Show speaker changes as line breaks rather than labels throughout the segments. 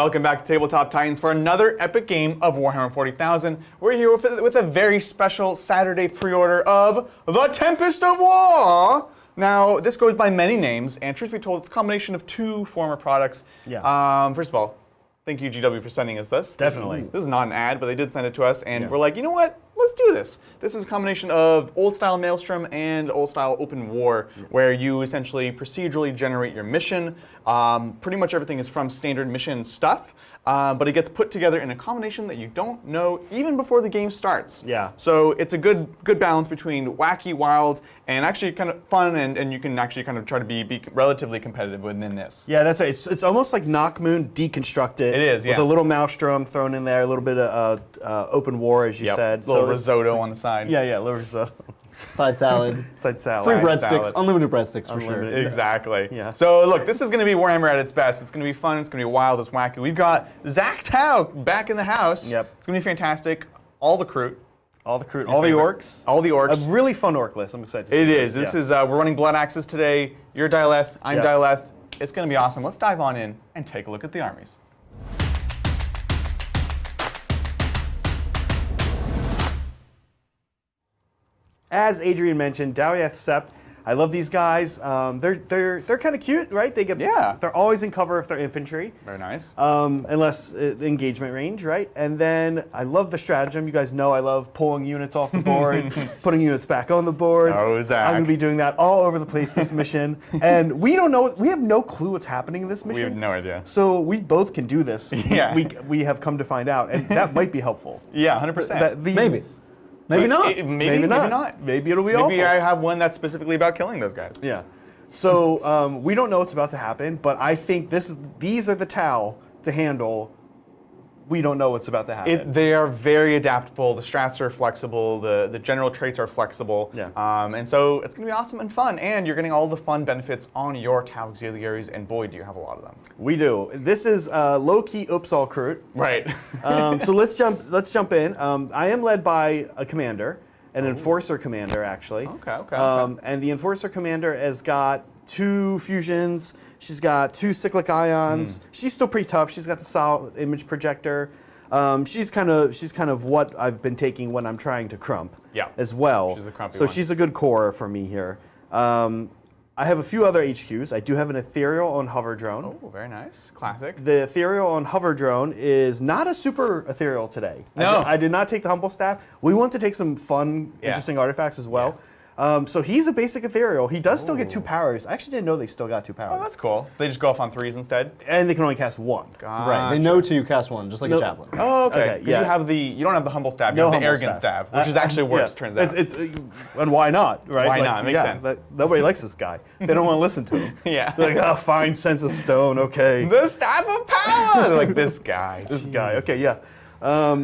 Welcome back to Tabletop Titans for another epic game of Warhammer 40,000. We're here with a very special Saturday pre-order of the Tempest of War. Now, this goes by many names, and truth be told, it's a combination of two former products.
Yeah.
First of all, thank you, GW, for sending us this.
Definitely.
This is not an ad, but they did send it to us, and we're like, you know what? Let's do this. This is a combination of old-style Maelstrom and old-style Open War, where you essentially procedurally generate your mission. Pretty much everything is from standard mission stuff, but it gets put together in a combination that you don't know even before the game starts.
Yeah.
So it's a good balance between wacky, wild, and actually kind of fun, and you can actually kind of try to be relatively competitive within this.
Yeah, that's right. It's almost like Knock Moon deconstructed.
It is, yeah.
With a little Maelstrom thrown in there, a little bit of Open War, as you said.
Little risotto on the side.
Yeah, little risotto.
Side salad.
Side salad.
Free
Side
breadsticks.
salad.
Unlimited breadsticks for sure.
Unlimited.
Exactly.
Yeah.
So look, this is going to be Warhammer at its best. It's going to be fun. It's going to be wild. It's wacky. We've got Zach Tao back in the house.
Yep.
It's going to be fantastic. All the crew.
All the crew. All the orcs.
All the orcs.
A really fun orc list. I'm excited to see
It is. This
yeah.
is. We're running Blood Axes today. You're Dialeth. I'm
Yeah.
Dialeth. It's going to be awesome. Let's dive on in and take a look at the armies.
As Adrian mentioned, Daliath Sept. I love these guys. They're kind of cute, right? They're always in cover if they're infantry.
Very nice.
Unless engagement range, right? And then I love the stratagem. You guys know I love pulling units off the board, putting units back on the board.
Oh, Zach.
I'm going to be doing that all over the place this mission. And we don't know, we have no clue what's happening in this mission.
We have no idea.
So we both can do this.
Yeah.
We have come to find out, and that might be helpful.
Yeah, 100%.
Maybe. Maybe not.
Maybe not.
Maybe it'll be awful.
Maybe I have one that's specifically about killing those guys.
Yeah. So we don't know what's about to happen, but I think these are the Tau to handle. We don't know what's about to happen.
They are very adaptable. The strats are flexible. The general traits are flexible.
Yeah.
And so it's going to be awesome and fun. And you're getting all the fun benefits on your Tau auxiliaries. And boy, do you have a lot of them.
We do. This is low-key Upsal Krut.
Right.
So let's jump in. I am led by a commander, an enforcer commander actually.
Okay.
And the enforcer commander has got 2 fusions. She's got 2 cyclic ions. She's still pretty tough. She's got the solid image projector. She's kind of what I've been taking when I'm trying to crump.
Yeah.
As well.
She's a crumpy
so
one.
she's a good core for me here. I have a few other HQs. I do have an ethereal on hover drone.
Oh, very nice. Classic.
The ethereal on hover drone is not a super ethereal today.
No.
I did not take the humble staff. We want to take some fun, interesting artifacts as well. So he's a basic ethereal. He does still get 2 powers. I actually didn't know they still got 2 powers.
Oh, that's cool. They just go off on 3s instead?
And they can only cast 1.
Right. They know to cast one, just like a chaplain.
Oh, okay.
Okay, yeah.
You don't have the humble staff. You
No
have the
humble
arrogant staff, which is actually worse, turns out.
And why not, right?
Why not? Makes sense.
Nobody likes this guy. They don't want to listen to him.
Yeah.
They're like, oh, fine, sense of stone, okay.
The staff of power! They're like, this guy.
This guy, okay, yeah.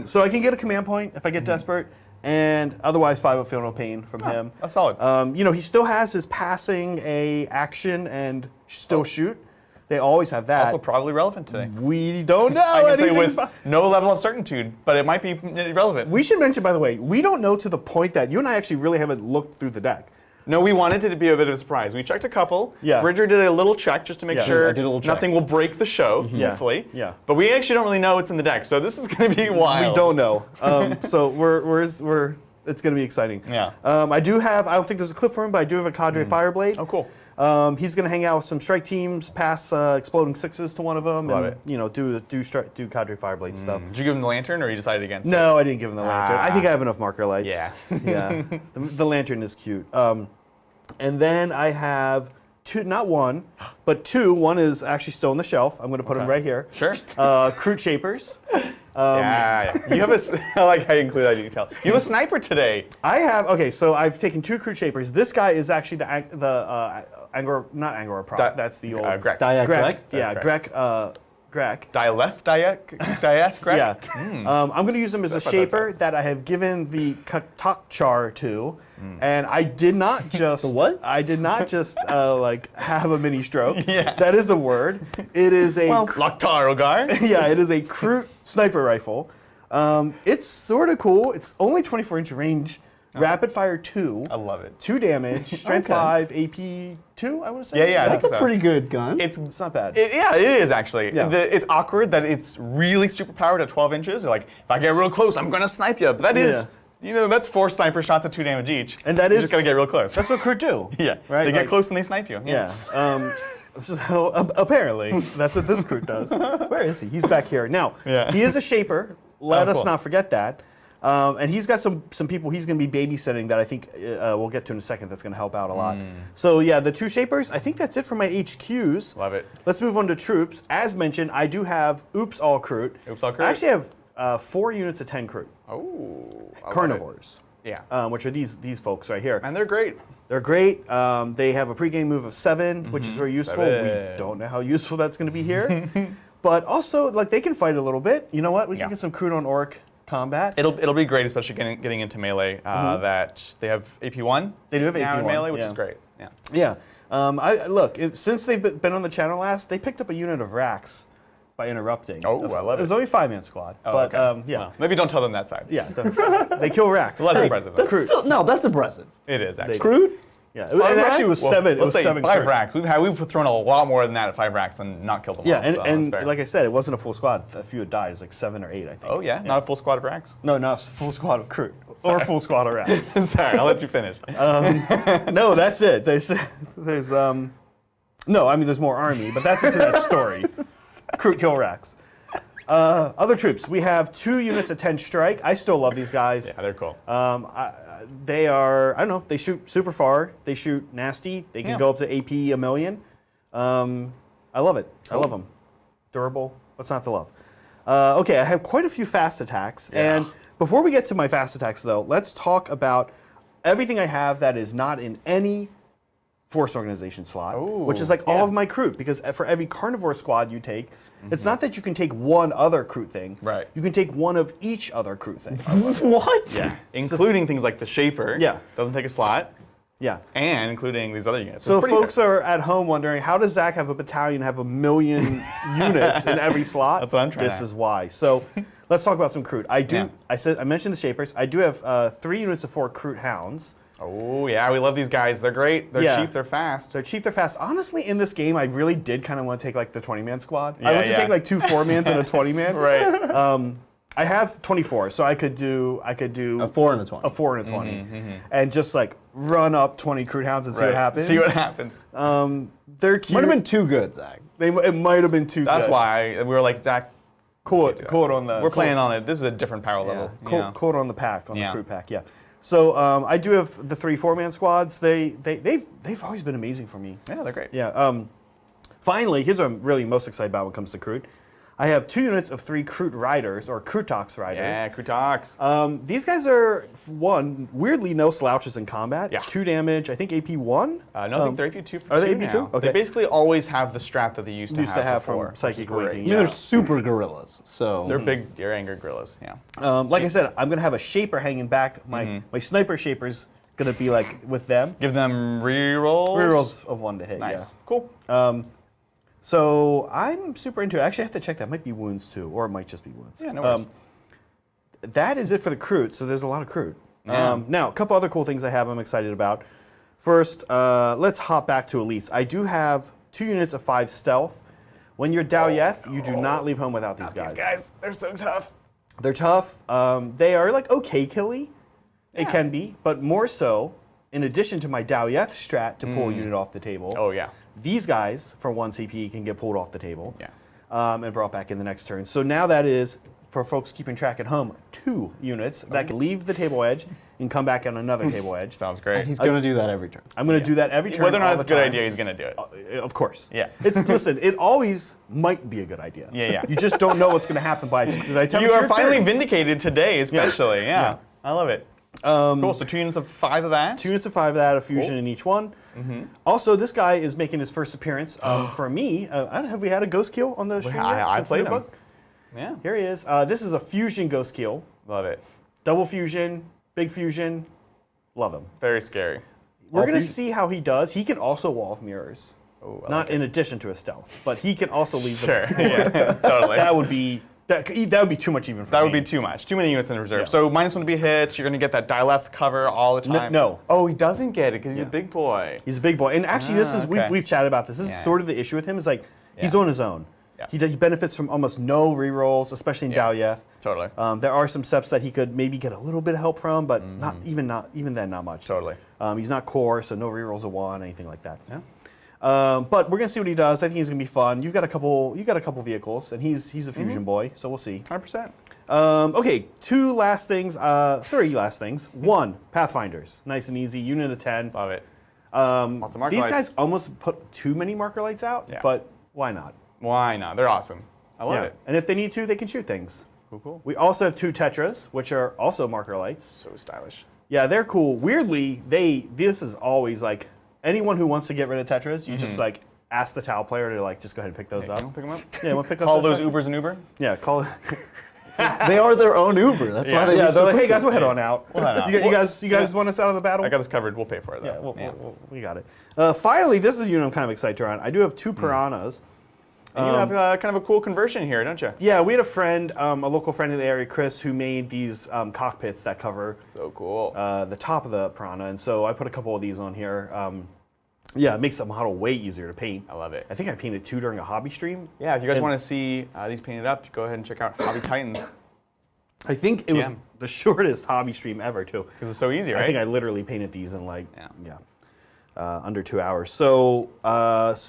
So I can get a command point if I get desperate. And otherwise, 5 feel no pain from him.
That's solid.
He still has his passing a action and still shoot. They always have that.
Also probably relevant today.
We don't know.
I can say
Anything's
with no level of certitude, but it might be relevant.
We should mention, by the way, we don't know to the point that you and I actually really haven't looked through the deck.
No, we wanted it to be a bit of a surprise. We checked a couple.
Yeah.
Bridger did a little check just to make
Yeah.
sure
I did a little check.
nothing will break the show, hopefully.
Yeah.
But we actually don't really know what's in the deck, so this is going to be wild.
We don't know. So it's going to be exciting.
Yeah.
I don't think there's a clip for him, but I do have a Cadre Fireblade.
Oh, cool.
He's going to hang out with some strike teams, pass exploding 6s to one of them,
Love
and do Cadre Fireblade stuff.
Did you give him the lantern, or you decided against it?
No, I didn't give him the lantern. I think I have enough marker lights.
Yeah.
Yeah. The lantern is cute. And then I have 2, not 1, but 2. 1 is actually still on the shelf. I'm going to put them right here.
Sure.
Krut Shapers.
Yeah. You have I like how you include that detail. You have a sniper today.
So I've taken 2 Krut Shapers. This guy is actually not Angora prop. That's the old
Grek.
Grek?
Yeah, Grek.
Dialeth, Grek?
Yeah. I'm going to use him as a shaper that I have given the Katakchar to, and I did not just
what?
I did not just have a mini stroke.
Yeah.
That is a word. It is a
Loktar Ogar.
yeah. It is a Krut sniper rifle. It's sort of cool. It's only 24-inch range, Rapid Fire 2.
I love it.
2 damage, Strength
Okay.
5, AP 2, I would say.
Yeah, I
That's
think
a
so.
pretty good gun.
It's not bad.
Yeah, it is actually.
Yeah.
It's awkward that it's really super powered at 12 inches. Like, if I get real close, I'm gonna snipe you. But that is, that's 4 sniper shots at 2 damage each.
And that
you
is
just gotta get real close.
That's what Crit do.
Yeah,
right.
They get close and they snipe you.
Yeah. So apparently, that's what this Crit does. Where is he? He's back here. Now, he is a Shaper. Let us not forget that. And he's got some people he's going to be babysitting that I think we'll get to in a second that's going to help out a lot. So yeah, the 2 Shapers, I think that's it for my HQs.
Love it.
Let's move on to troops. As mentioned, I do have Oops All Crute.
Oops All Crute.
I actually have 4 units of 10 Crute.
Oh.
Carnivores.
Yeah.
Which are these folks right here.
And they're great.
They're great. They have a pregame move of 7, which is very useful.
7.
We don't know how useful that's going to be here. But also, like, they can fight a little bit. You know what? We can get some Crute on Orc combat.
It'll be great, especially getting into melee. That they have AP1.
They do have
now
AP1
in melee, which is great. Yeah.
Yeah. Look, since they've been on the channel last, they picked up a unit of Rax by interrupting.
Oh, I love it.
It was only 5-man squad.
Oh,
but
okay.
yeah.
Well, maybe don't tell them that side.
Yeah. They kill Rax.
Less impressive.
That's
Crute.
no, that's impressive.
It is actually.
Crude?
Yeah. And actually, it was 7. It was
Let's say
7
5
Crute.
racks. We've thrown a lot more than that at 5 racks and not killed them
Yeah,
all.
and,
so
and
that's fair.
like I said, it wasn't a full squad. A few had died. It was like 7 or 8, I think.
Oh yeah, not a full squad of racks.
No, not a full squad of Crute. Or a full squad of Rax.
Sorry, I'll let you finish.
No, that's it. There's no, I mean there's more army, but that's into that story. Crute kill Rax. Other troops, we have 2 units of 10 strike. I still love these guys.
Yeah, they're cool.
They are, I don't know, they shoot super far. They shoot nasty. They can go up to AP 1,000,000. I love it. I love them. Durable. What's not to love? Okay, I have quite a few fast attacks.
Yeah.
And before we get to my fast attacks, though, let's talk about everything I have that is not in any force organization slot, which is like all of my Crute, because for every carnivore squad you take, it's not that you can take one other Crute thing.
Right.
You can take one of each other Crute thing.
What?
Yeah. Including things like the Shaper.
Yeah.
Doesn't take a slot.
Yeah.
And including these other units.
So
It's pretty
folks are at home wondering, how does Zach have a battalion have 1,000,000 units in every slot?
That's what I'm trying
This
to-
is why. So let's talk about some Crute.
Yeah.
I mentioned the Shapers. I do have 3 units of 4 Crute Hounds.
Oh yeah, we love these guys. They're great. They're cheap. They're fast.
They're cheap, they're fast. Honestly, in this game, I really did kind of want to take like the 20-man squad. I
Yeah,
want to take like 2 4-mans and a 20-man.
Right.
I have 24, so I could do
A 4 and a 20.
a 4 and a 20, and just like run up 20 Crute Hounds and see what happens.
See what happens.
They're cute.
Might have been too good, Zach.
It might have been too
That's
good.
why we were like, Zach,
Quote on the.
we're playing on it. This is a different power level. you know?
Quote on the pack, on
Yeah.
the Crute pack, yeah. So I do have the 3 4-man squads. They've always been amazing for me.
Yeah, they're great.
Yeah. Finally, here's what I'm really most excited about when it comes to Crute. I have 2 units of 3 Crute Riders, or Crutox Riders.
Yeah, Crutox.
These guys are, 1, weirdly no slouches in combat.
Yeah.
2 damage, I think AP 1.
No, I think they're AP2 for
are they
2
AP2?
now.
Okay.
They basically always have the strat that they used to have
from
before.
Psychic
which is great.
Awakening.
I mean, they're super gorillas, so.
They're big, they're angry gorillas, yeah.
Like I said, I'm going to have a Shaper hanging back. My Sniper Shaper's going to be like with them.
Give them rerolls.
Rerolls of 1 to hit,
Nice.
yeah.
Cool.
So I'm super into it. Actually, I have to check that. Might be wounds too, or it might just be wounds.
Yeah, no worries.
That is it for the Crute. So there's a lot of Crute.
Yeah.
Now, a couple other cool things I have I'm excited about. First, let's hop back to Elites. I do have 2 units of 5 Stealth. When you're Dalyeth, you do not leave home without these guys.
These guys, they're so tough.
They're tough. They are like okay killy. It can be, but more so, in addition to my Dalyeth strat to pull a unit off the table.
Oh, yeah.
These guys, for 1 CP, can get pulled off the table.
Yeah.
And brought back in the next turn. So now that is, for folks keeping track at home, 2 units that can leave the table edge and come back on another table edge.
Sounds great.
He's going to do that every turn.
I'm going to do that every turn.
Whether or not
all
it's a
the
good
time.
idea, he's going to do it.
Of course.
Yeah.
Listen, it always might be a good idea.
Yeah, yeah.
You just don't know what's going to happen by. Did I tell
You are
your
finally
turn?
vindicated today, especially. Yeah. I love it. Cool. So 2 units of 5 of that.
2 units of 5 of that, a fusion in each one. Also, this guy is making his first appearance. For me, have we had a Ghost Kill on the stream yet?
I
since
played
the
him.
book?
Yeah.
Here he is. This is a fusion Ghost Kill.
Love it.
Double fusion, big fusion. Love him.
Very scary.
We're going to see how he does. He can also Wall of Mirrors.
Oh,
Not in addition to his stealth, but he can also leave
Sure.
the
Yeah. Totally.
That would be That would be too much even for
That
me.
would be too much. Too many units in the reserve.
Yeah.
So -1 to be hit. You're going to get that die left cover all the time.
No.
Oh, he doesn't get it because he's
Yeah.
a big boy.
He's a big boy, and actually, this is
okay.
we've chatted about this. This is
Yeah.
sort of the issue with him. Is like he's
Yeah.
on his own.
Yeah.
He benefits from almost no rerolls, especially in Dalyeth.
Totally.
There are some steps that he could maybe get a little bit of help from, but not even then, not much.
Totally.
He's not core, so no rerolls of 1, anything like that.
Yeah.
But we're gonna see what he does. I think he's gonna be fun. You've got a couple vehicles, and he's a fusion boy, so we'll see.
100%.
Okay, 3 last things. 1, Pathfinders, nice and easy. Unit of 10.
Love it.
Lots
of marker
these
lights.
guys almost put too many marker lights out,
Yeah.
but why not?
Why not? They're awesome. I love it.
And if they need to, they can shoot things.
Cool, cool.
We also have 2 Tetras, which are also marker lights.
So stylish.
Yeah, they're cool. Weirdly, this is always like anyone who wants to get rid of Tetras, you just like ask the Tau player to like just go ahead and pick those
You
up.
want to pick them up?
Yeah, we'll pick up
Call those
Tetras.
Ubers an Uber?
Yeah, call it.
They are their own Uber. That's why they
Yeah,
move
they're
so
like, hey
quickly.
guys, we'll head on out.
We'll head out.
You guys want us out of the battle?
I got this covered. We'll pay for it, though.
Yeah, we got it. Finally, this is a unit I'm kind of excited around. I do have 2 Piranhas.
And you have kind of a cool conversion here, don't you?
Yeah, we had a friend, a local friend in the area, Chris, who made these cockpits that cover
So cool.
the top of the Piranha, and so I put a couple of these on here. Yeah, it makes the model way easier to paint.
I love it.
I think I painted 2 during a hobby stream.
Yeah, if you guys
And-
want to see these painted up, go ahead and check out Hobby Titans.
I think it was
GM.
the shortest hobby stream ever, too.
Because it's so easy, right?
I think I literally painted these in like,
Yeah.
under 2 hours. So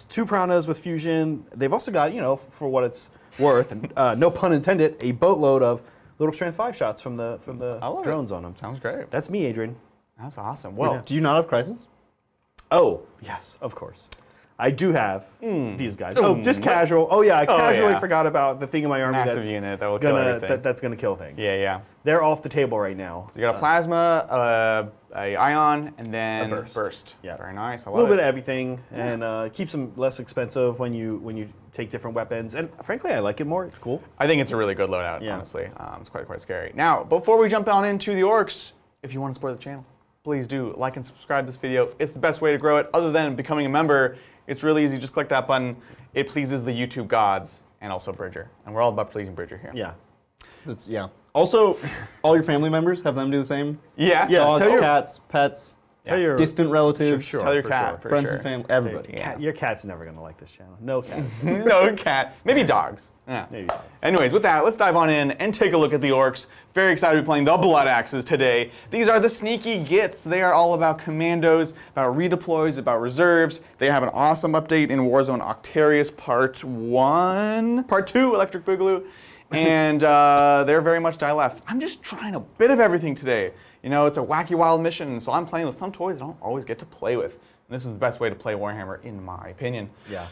2 Piranhas with fusion. They've also got, for what it's worth, and no pun intended, a boatload of little strength 5 shots from the
I love
drones
it.
on them.
Sounds great.
That's me, Adrian.
That's awesome. Well,
Do you not have Crisis?
Oh, yes, of course. I do have these guys. Oh, just casual. Oh yeah, I casually
yeah.
forgot about the thing in my army
Massive
that's
unit that will kill everything.
that's gonna kill things.
yeah.
They're off the table right now.
So you got a plasma, a ion, and then
A burst. Yeah.
Very nice. I
A
love
little bit
it.
of everything, and keeps them less expensive when you take different weapons. And frankly, I like it more. It's cool.
I think it's a really good loadout,
Yeah.
honestly. It's quite scary. Now, before we jump on into the Orks, if you want to support the channel, please do like and subscribe to this video. It's the best way to grow it other than becoming a member. It's really easy. Just click that button. It pleases the YouTube gods and also Bridger. And we're all about pleasing Bridger here.
Yeah.
Also, all your family members, have them do the same.
Yeah.
Yeah.
Dogs,
tell your-
cats, pets,
Tell your
distant relatives,
Sure,
Tell your
for
cat,
sure.
for
friends
sure.
and family, everybody.
Yeah.
Your cat's never gonna like this channel. No cats.
No cat. Maybe dogs. Yeah.
Maybe dogs.
Anyways, with that, let's dive on in and take a look at the Orks. Very excited to be playing the Blood Axes today. These are the sneaky gits. They are all about commandos, about redeploys, about reserves. They have an awesome update in Warzone Octarius Part 1, Part 2, Electric Boogaloo. And they're very much die left. I'm just trying a bit of everything today. You know, it's a wacky wild mission, so I'm playing with some toys I don't always get to play with. And this is the best way to play Warhammer, in my opinion.
Yeah.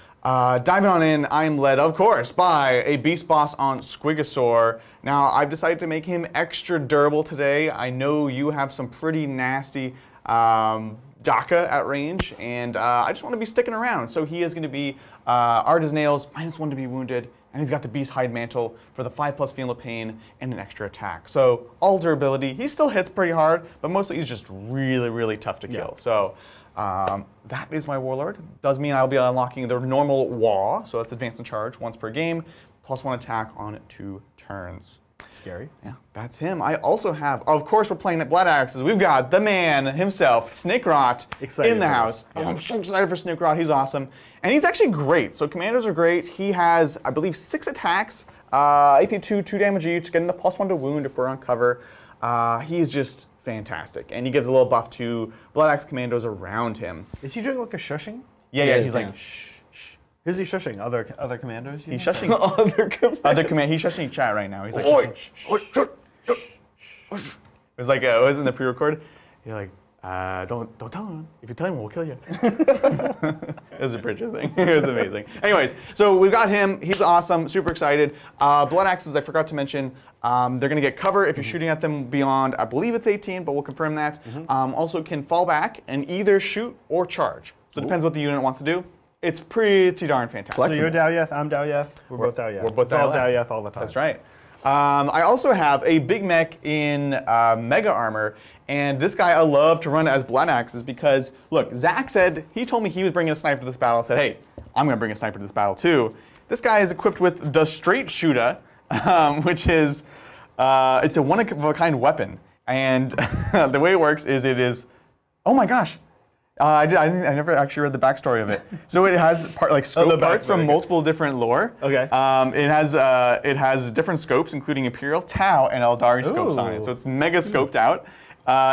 Diving on in, I am led, of course, by a beast boss on Squigosaur. Now, I've decided to make him extra durable today. I know you have some pretty nasty DACA at range, and I just want to be sticking around. So he is going to be Arda's Nails, -1 to be wounded, and he's got the Beast Hide Mantle for the 5+ Feel of Pain and an extra attack. So all durability. He still hits pretty hard, but mostly he's just really tough to kill. So that is my Warlord. Does mean I'll be unlocking the normal WAW, so that's Advance and Charge once per game, +1 attack on 2 turns.
Scary.
Yeah, that's him. I also have, of course, we're playing at Blood Axes. We've got the man himself, Snake Rot,
Excited
in the
for
house.
this. Yeah.
I'm so excited for Snake Rot. He's awesome. And he's actually great. So commandos are great. He has, I believe, 6 attacks, AP2, 2 damage each, getting the +1 to wound if we're on cover. He's just fantastic. And he gives a little buff to Blood Axe commandos around him.
Is he doing like a shushing?
Yeah,
He is,
he's like,
yeah.
shh, shh.
Who's he shushing? Other commanders?
He's shushing other command. He's shushing chat right now. He's like,
Oi!
shh, shh. It was like, it was in the pre-record. You're like, don't tell him. If you tell him, we'll kill you. It was a Bridger thing. It was amazing. Anyways, so we've got him. He's awesome. Super excited. Blood Axes, I forgot to mention, they're going to get cover if you're shooting at them beyond, I believe it's 18, but we'll confirm that. Also can fall back and either shoot or charge. So it depends what the unit wants to do. It's pretty darn fantastic.
So you're Dalyeth, I'm Dalyeth. We're both Dalyeth.
we're both
It's all
Dalyeth.
Dalyeth all the time.
That's right. I also have a big mech in Mega Armor, and this guy I love to run as Blood Axes because, look, Zach said, he told me he was bringing a sniper to this battle. I said, hey, I'm going to bring a sniper to this battle too. This guy is equipped with the Straight Shooter, which is it's a one-of-a-kind weapon. And the way it works is oh my gosh. I never actually read the backstory of it. So it has scope parts from multiple different lore.
Okay.
It has different scopes, including Imperial, Tau, and Eldari scopes on it. So it's mega scoped out.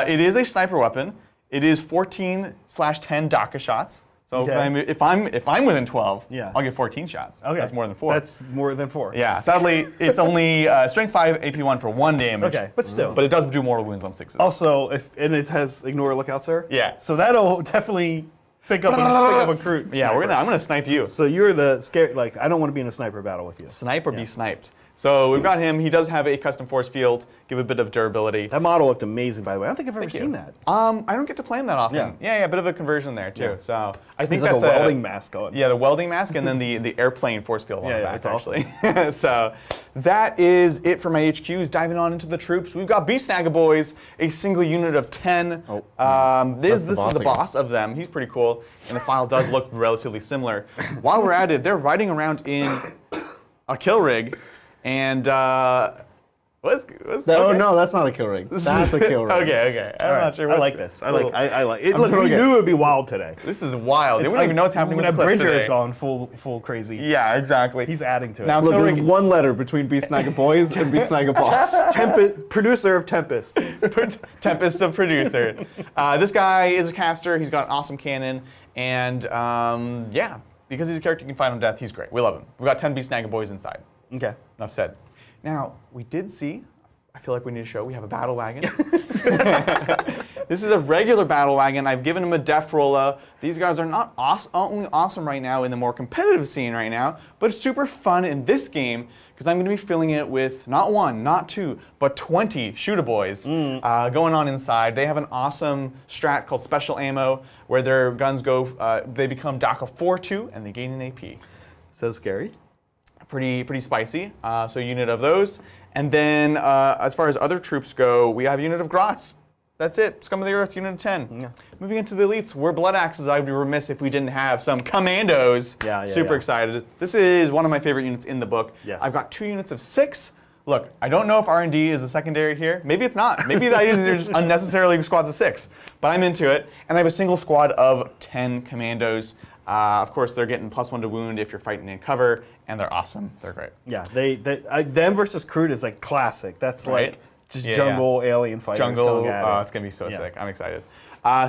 It is a sniper weapon. It is 14/10 DACA shots. So if I'm within 12, I'll get 14 shots.
Okay.
That's more than 4.
That's more than 4.
Yeah. Sadly, it's only strength 5, AP 1 for 1 damage.
Okay, but still.
But it does do mortal wounds on 6s.
Also, and it has ignore lookout, sir.
Yeah.
So that'll definitely pick up a crew.
Yeah, I'm gonna snipe you.
So you're the scary. Like, I don't want to be in a sniper battle with you.
Snipe or be sniped. So we've got him. He does have a custom force field, give a bit of durability.
That model looked amazing, by the way. I don't think I've ever seen that.
I don't get to play him that often.
Yeah.
A bit of a conversion there too.
Yeah.
So I think
He's like
that's
a welding mask on.
Yeah, the welding mask and then the airplane force field on the back,
it's awesome.
actually. So that is it for my HQs. Diving on into the troops, we've got Beast Snagga Boys, a single unit of 10. This is the boss of them. He's pretty cool, and the file does look relatively similar. While we're at it, they're riding around in a kill rig. And what's
Oh no, that's not a kill rig. That's a kill rig.
Okay. I'm not sure.
I like this. I like it. Look, we knew it would be wild today.
This is wild. They wouldn't even know what's happening with
that
the clip
Bridger
today.
has gone full crazy.
Yeah, exactly.
He's adding to it.
Now,
Look,
kill
there's
rig,
one letter between Beast Snagga Boys and Beast Snagga Boss.
Producer of Tempest.
Tempest of Producer. This guy is a caster. He's got an awesome cannon, and because he's a character you can fight on death, he's great. We love him. We've got 10 Beast Snagga Boys inside.
Okay.
Enough said. Now, we did see, I feel like we need to show, we have a battle wagon. This is a regular battle wagon. I've given him a def rolla. These guys are not only awesome right now in the more competitive scene right now, but it's super fun in this game because I'm going to be filling it with not 1, not 2, but 20 shooter boys going on inside. They have an awesome strat called Special Ammo where their guns go, they become DACA 4/2 and they gain an AP.
So scary.
Pretty spicy. So a unit of those. And then as far as other troops go, we have a unit of Grots. That's it. Scum of the Earth, unit of 10. Yeah. Moving into the elites, we're Blood Axes. I'd be remiss if we didn't have some commandos. Super excited. This is one of my favorite units in the book.
Yes.
I've got 2 units of 6. Look, I don't know if R&D is a secondary here. Maybe it's not. Maybe they're just unnecessarily squads of 6. But I'm into it. And I have a single squad of 10 commandos. Of course, they're getting +1 to wound if you're fighting in cover, and they're awesome. They're great.
Yeah, them versus Crude is like classic. That's like just jungle alien fighters.
Jungle, it's gonna be so sick. I'm excited.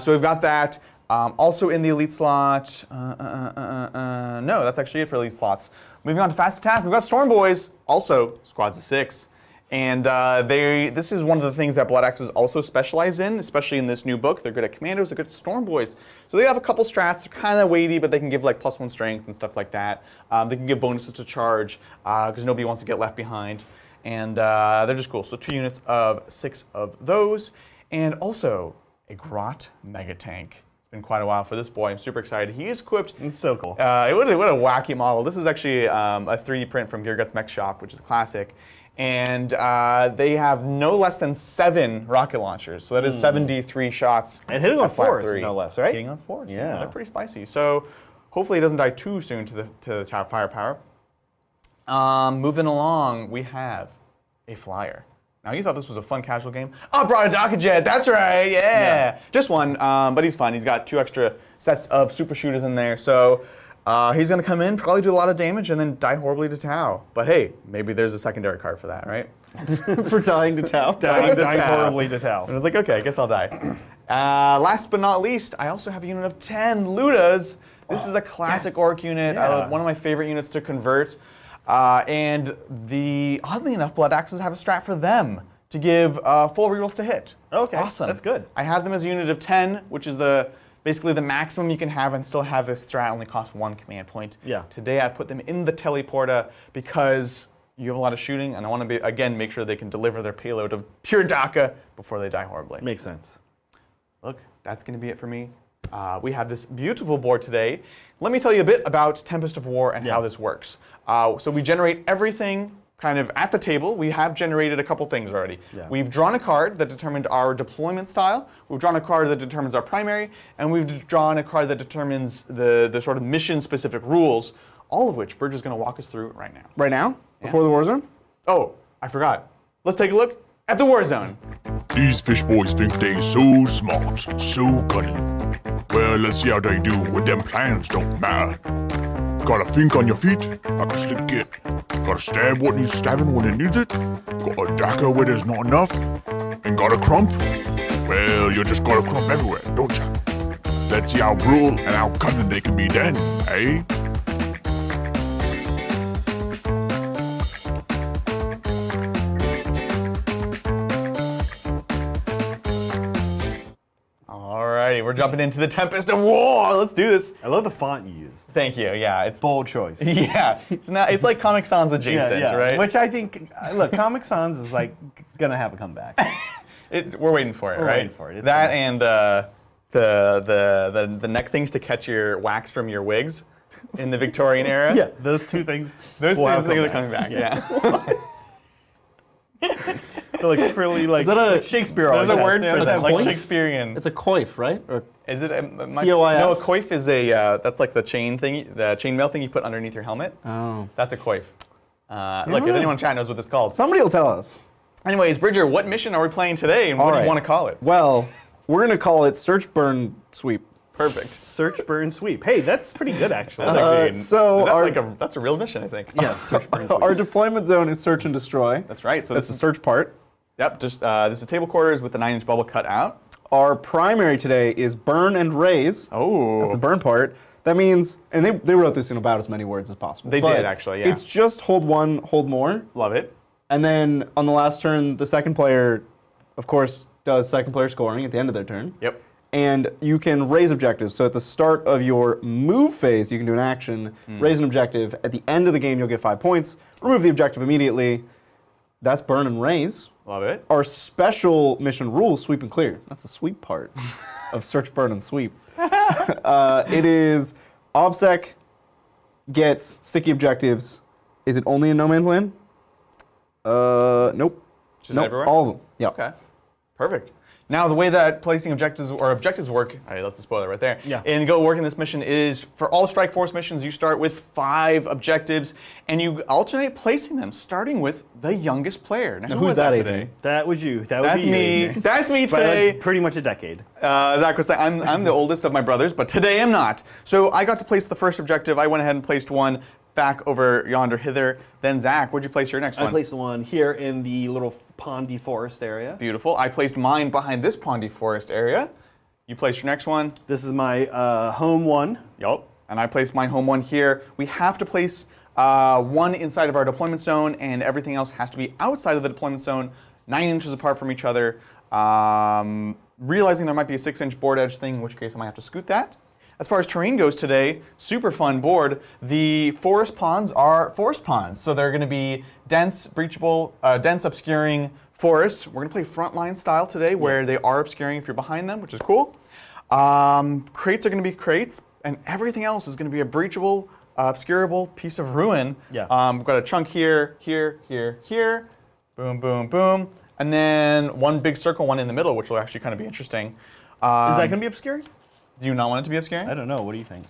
So we've got that. Also in the elite slot. No, that's actually it for elite slots. Moving on to fast attack, we've got Storm Boys, also squads of 6. And this is one of the things that Blood Axes also specialize in, especially in this new book. They're good at commandos, they're good at Storm Boys. So they have a couple strats, they're kind of weighty, but they can give like +1 strength and stuff like that. They can give bonuses to charge, because nobody wants to get left behind. And they're just cool. So 2 units of 6 of those. And also a Grot Mega Tank. It's been quite a while for this boy. I'm super excited. He is equipped.
It's so cool.
What a wacky model. This is actually a 3D print from Gear Guts Mech Shop, which is classic. And they have no less than 7 rocket launchers. So that is 73 shots.
And hitting on 4s,
3.
no less, right?
Hitting on 4s.
Yeah.
They're pretty spicy. So hopefully he doesn't die too soon to the firepower. Moving along, we have a flyer. Now you thought this was a fun casual game. Oh, I brought a Docket Jet. That's right. Yeah. Just one, but he's fun. He's got 2 extra sets of super shooters in there. So he's going to come in, probably do a lot of damage, and then die horribly to Tau. But hey, maybe there's a secondary card for that, right?
For dying to Tau.
Dying horribly to Tau.
I was like, okay, I guess I'll die. Last but not least, I also have a unit of 10 Ludas. This is a classic Orc unit, one of my favorite units to convert. And oddly enough, Blood Axes have a strat for them to give full rerolls to hit.
Okay,
awesome.
That's good.
I have them as a unit of 10, which is basically the maximum you can have and still have this strat only cost 1 command point.
Yeah.
Today I put them in the teleporter because you have a lot of shooting and I want to again make sure they can deliver their payload of pure DACA before they die horribly.
Makes sense.
Look, that's going to be it for me. We have this beautiful board today. Let me tell you a bit about Tempest of War and how this works. So we generate everything kind of at the table. We have generated a couple things already. Yeah. We've drawn a card that determined our deployment style. We've drawn a card that determines our primary. And we've drawn a card that determines the sort of mission-specific rules, all of which Bridge is going to walk us through right now.
Right now? Before the war zone?
Oh, I forgot. Let's take a look at the war zone.
These fish boys think they so smart, so cunning. Well, let's see how they do when them plans don't matter. Gotta think on your feet, like a slick kid. Gotta stab what needs stabbing when it needs it. Got a dagger where there's not enough. And got a crump? Well, you just got a crump everywhere, don't ya? Let's see how brutal and how cunning they can be then, eh?
Alrighty, we're jumping into the Tempest of War. Let's do this.
I love the font you used.
Thank you. Yeah, it's
Bold choice.
yeah. It's like Comic Sans adjacent, right?
Which I think, look, Comic Sans is like gonna have a comeback.
We're waiting for it,
We're
right?
waiting for it. It's
That
coming.
and the neck things to catch your wax from your wigs in the Victorian era.
Yeah, those two things.
Those
will
things
have
are
comebacks.
coming back. Yeah.
They're like frilly, like,
Is that a-
like Shakespeare
There's
always
a
had.
word
They
for
always
that,
had
like
coif?
Shakespearean.
It's a coif, right? Or
Is it?
COIF?
No, a coif is a that's like the chainmail thing you put underneath your helmet.
oh,
That's a coif. Look, if anyone in chat knows what this is called.
somebody will tell us.
Anyways, Bridger, what mission are we playing today, and what do you
right.
want to call it?
Well, we're gonna call it Search, Burn, Sweep.
Perfect.
Search, burn, sweep. Hey, that's pretty good actually.
That's a real mission, I think.
yeah, search, burn, sweep.
Our deployment zone is Search and Destroy.
That's right. So
That's
this
the
is
search part.
yep. Just this is table quarters with the 9-inch bubble cut out.
Our primary today is Burn and Raise.
Oh.
That's the burn part. That means, and they wrote this in about as many words as possible.
They
but
did, actually, yeah.
It's just hold one, hold more.
Love it.
And then on the last turn, the second player, of course, does second player scoring at the end of their turn.
Yep.
And you can raise objectives. So at the start of your move phase, you can do an action, raise an objective. At the end of the game, you'll get 5 points. Remove the objective immediately. That's burn and raise.
Love it.
Our special mission rule, sweep and clear. That's the sweep part of search, burn, and sweep. It is OBSEC gets sticky objectives. Is it only in No Man's Land? Nope.
Just
Nope,
everywhere?
all of them. Yeah.
Okay. Perfect. Now, the way that placing objectives work, all right, that's a spoiler right there.
Yeah.
And go work in this mission is for all Strike Force missions, you start with 5 objectives and you alternate placing them, starting with the youngest player. Now, who
who's
was
that,
today?
Adrian?
That was you. That would
That's
be
me.
you, AJ.
That's me
By
today.
like pretty much a decade.
Zach was saying, I'm the oldest of my brothers, but today I'm not. So I got to place the first objective. I went ahead and placed one back over yonder hither. Then Zach, where'd you place your next
I
one?
placed the one here in the little pondy forest area.
Beautiful. I placed mine behind this pondy forest area. You placed your next one.
This is my home one.
Yup. And I placed my home one here. We have to place one inside of our deployment zone, and everything else has to be outside of the deployment zone, 9 inches apart from each other. Realizing there might be a 6-inch board edge thing, in which case I might have to scoot that. As far as terrain goes today, super fun board. The forest ponds are forest ponds, so they're going to be dense, breachable, dense, obscuring forests. We're going to play frontline style today, where they are obscuring if you're behind them, which is cool. Crates are going to be crates, and everything else is going to be a breachable, obscurable piece of ruin.
Yeah.
We've got a chunk here, here, here, here. Boom, boom, boom. And then one big circle one in the middle, which will actually kind of be interesting.
Is that going to be obscure?
Do you not want it to be obscuring?
I don't know. What do you think?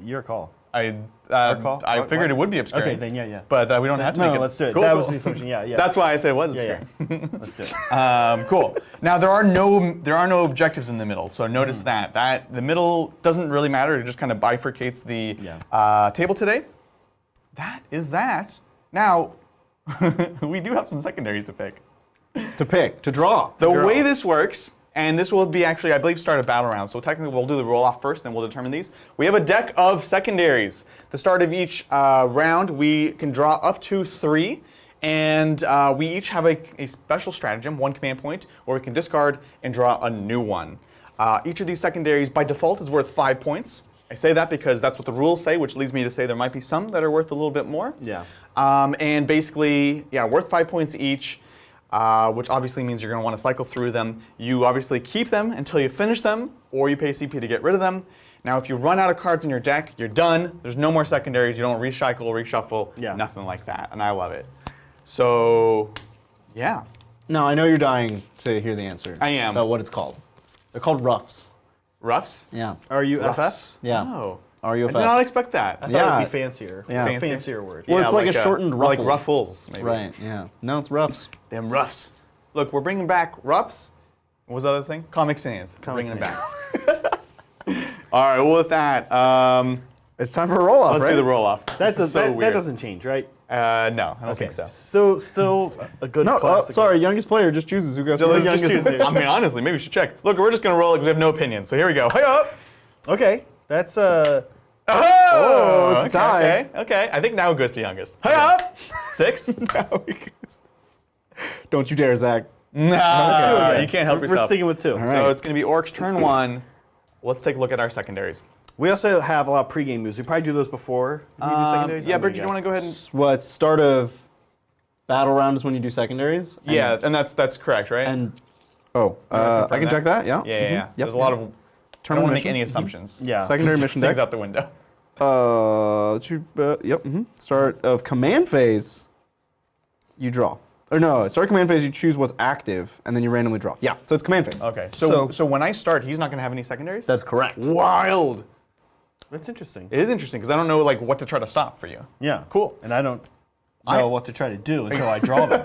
Your call.
I
call?
I
What-
figured
what?
it would be obscuring.
Okay, then yeah.
But we don't have to
No,
make it.
let's do it.
Cool,
That
cool.
was the assumption. Yeah.
That's why I said it was
Yeah,
obscuring.
Let's do it.
Cool. Now there are no objectives in the middle, so notice that the middle doesn't really matter. It just kind of bifurcates the table today. That is that. Now we do have some secondaries to pick.
To draw.
The way this works, and this will be actually, I believe, start a battle round. So technically, we'll do the roll off first, and we'll determine these. We have a deck of secondaries. The start of each round, we can draw up to 3, and we each have a special stratagem, 1 command point, where we can discard and draw a new one. Each of these secondaries, by default, is worth 5 points. I say that because that's what the rules say, which leads me to say there might be some that are worth a little bit more.
Yeah.
And basically, worth 5 points each. Which obviously means you're going to want to cycle through them. You obviously keep them until you finish them, or you pay CP to get rid of them. Now, if you run out of cards in your deck, you're done. There's no more secondaries. You don't recycle, reshuffle, nothing like that. And I love it. So, yeah.
Now, I know you're dying to hear the answer.
I am.
About what it's called. They're called roughs.
Roughs?
Yeah.
Are you
Roughs?
FS?
Yeah.
Oh.
R-U-F-F.
I did not expect that.
I thought
Yeah.
it'd be fancier.
Yeah.
A fancier word.
Well, it's like a shortened
Like
ruffle.
ruffles, maybe.
Right, yeah. No, it's Ruffs.
Them Ruffs. Look, we're bringing back Ruffs. What was the other thing? Comic Sans.
Comic
Bringing them back. All right, well, with that,
It's time for a roll-off,
let's
right?
do the roll-off.
That,
This is
does,
so
that,
weird.
that doesn't change, right?
No, I don't think so.
Still a good
No,
classic.
sorry, youngest player just chooses who goes
So
first.
let's just
youngest
do- I mean, honestly, maybe we should check. Look, we're just going to roll it because we have no opinion. So here we go. Hey up!
Okay, that's
Oh,
it's a tie.
Okay. I think now it goes to youngest. Hey up! 6?
Don't you dare, Zach.
No,
Okay.
you can't help
We're
yourself.
sticking with 2.
right.
So it's going to be Orks turn 1. Let's take a look at our secondaries.
We also have a lot of pregame moves. We probably do those before we do secondaries.
Yeah, Bert, do you want to go ahead and...
What, start of battle round is when you do secondaries? And-
Yeah, and that's correct, right?
And, I
confirm
can
that?
check that, yeah.
yeah.
Yep.
There's a lot of... I
Turn
don't
one
want to make
mission.
any assumptions.
Yeah.
Secondary mission
Things
deck.
out the window.
Start of command phase, you draw. Or no, start command phase, you choose what's active, and then you randomly draw. Yeah, so it's command phase.
Okay,
So-
so when I start, he's not going to have any secondaries?
That's correct.
Wild!
That's interesting.
It is interesting, because I don't know like what to try to stop for you.
Yeah.
Cool.
And I don't know what to try to do until I draw them.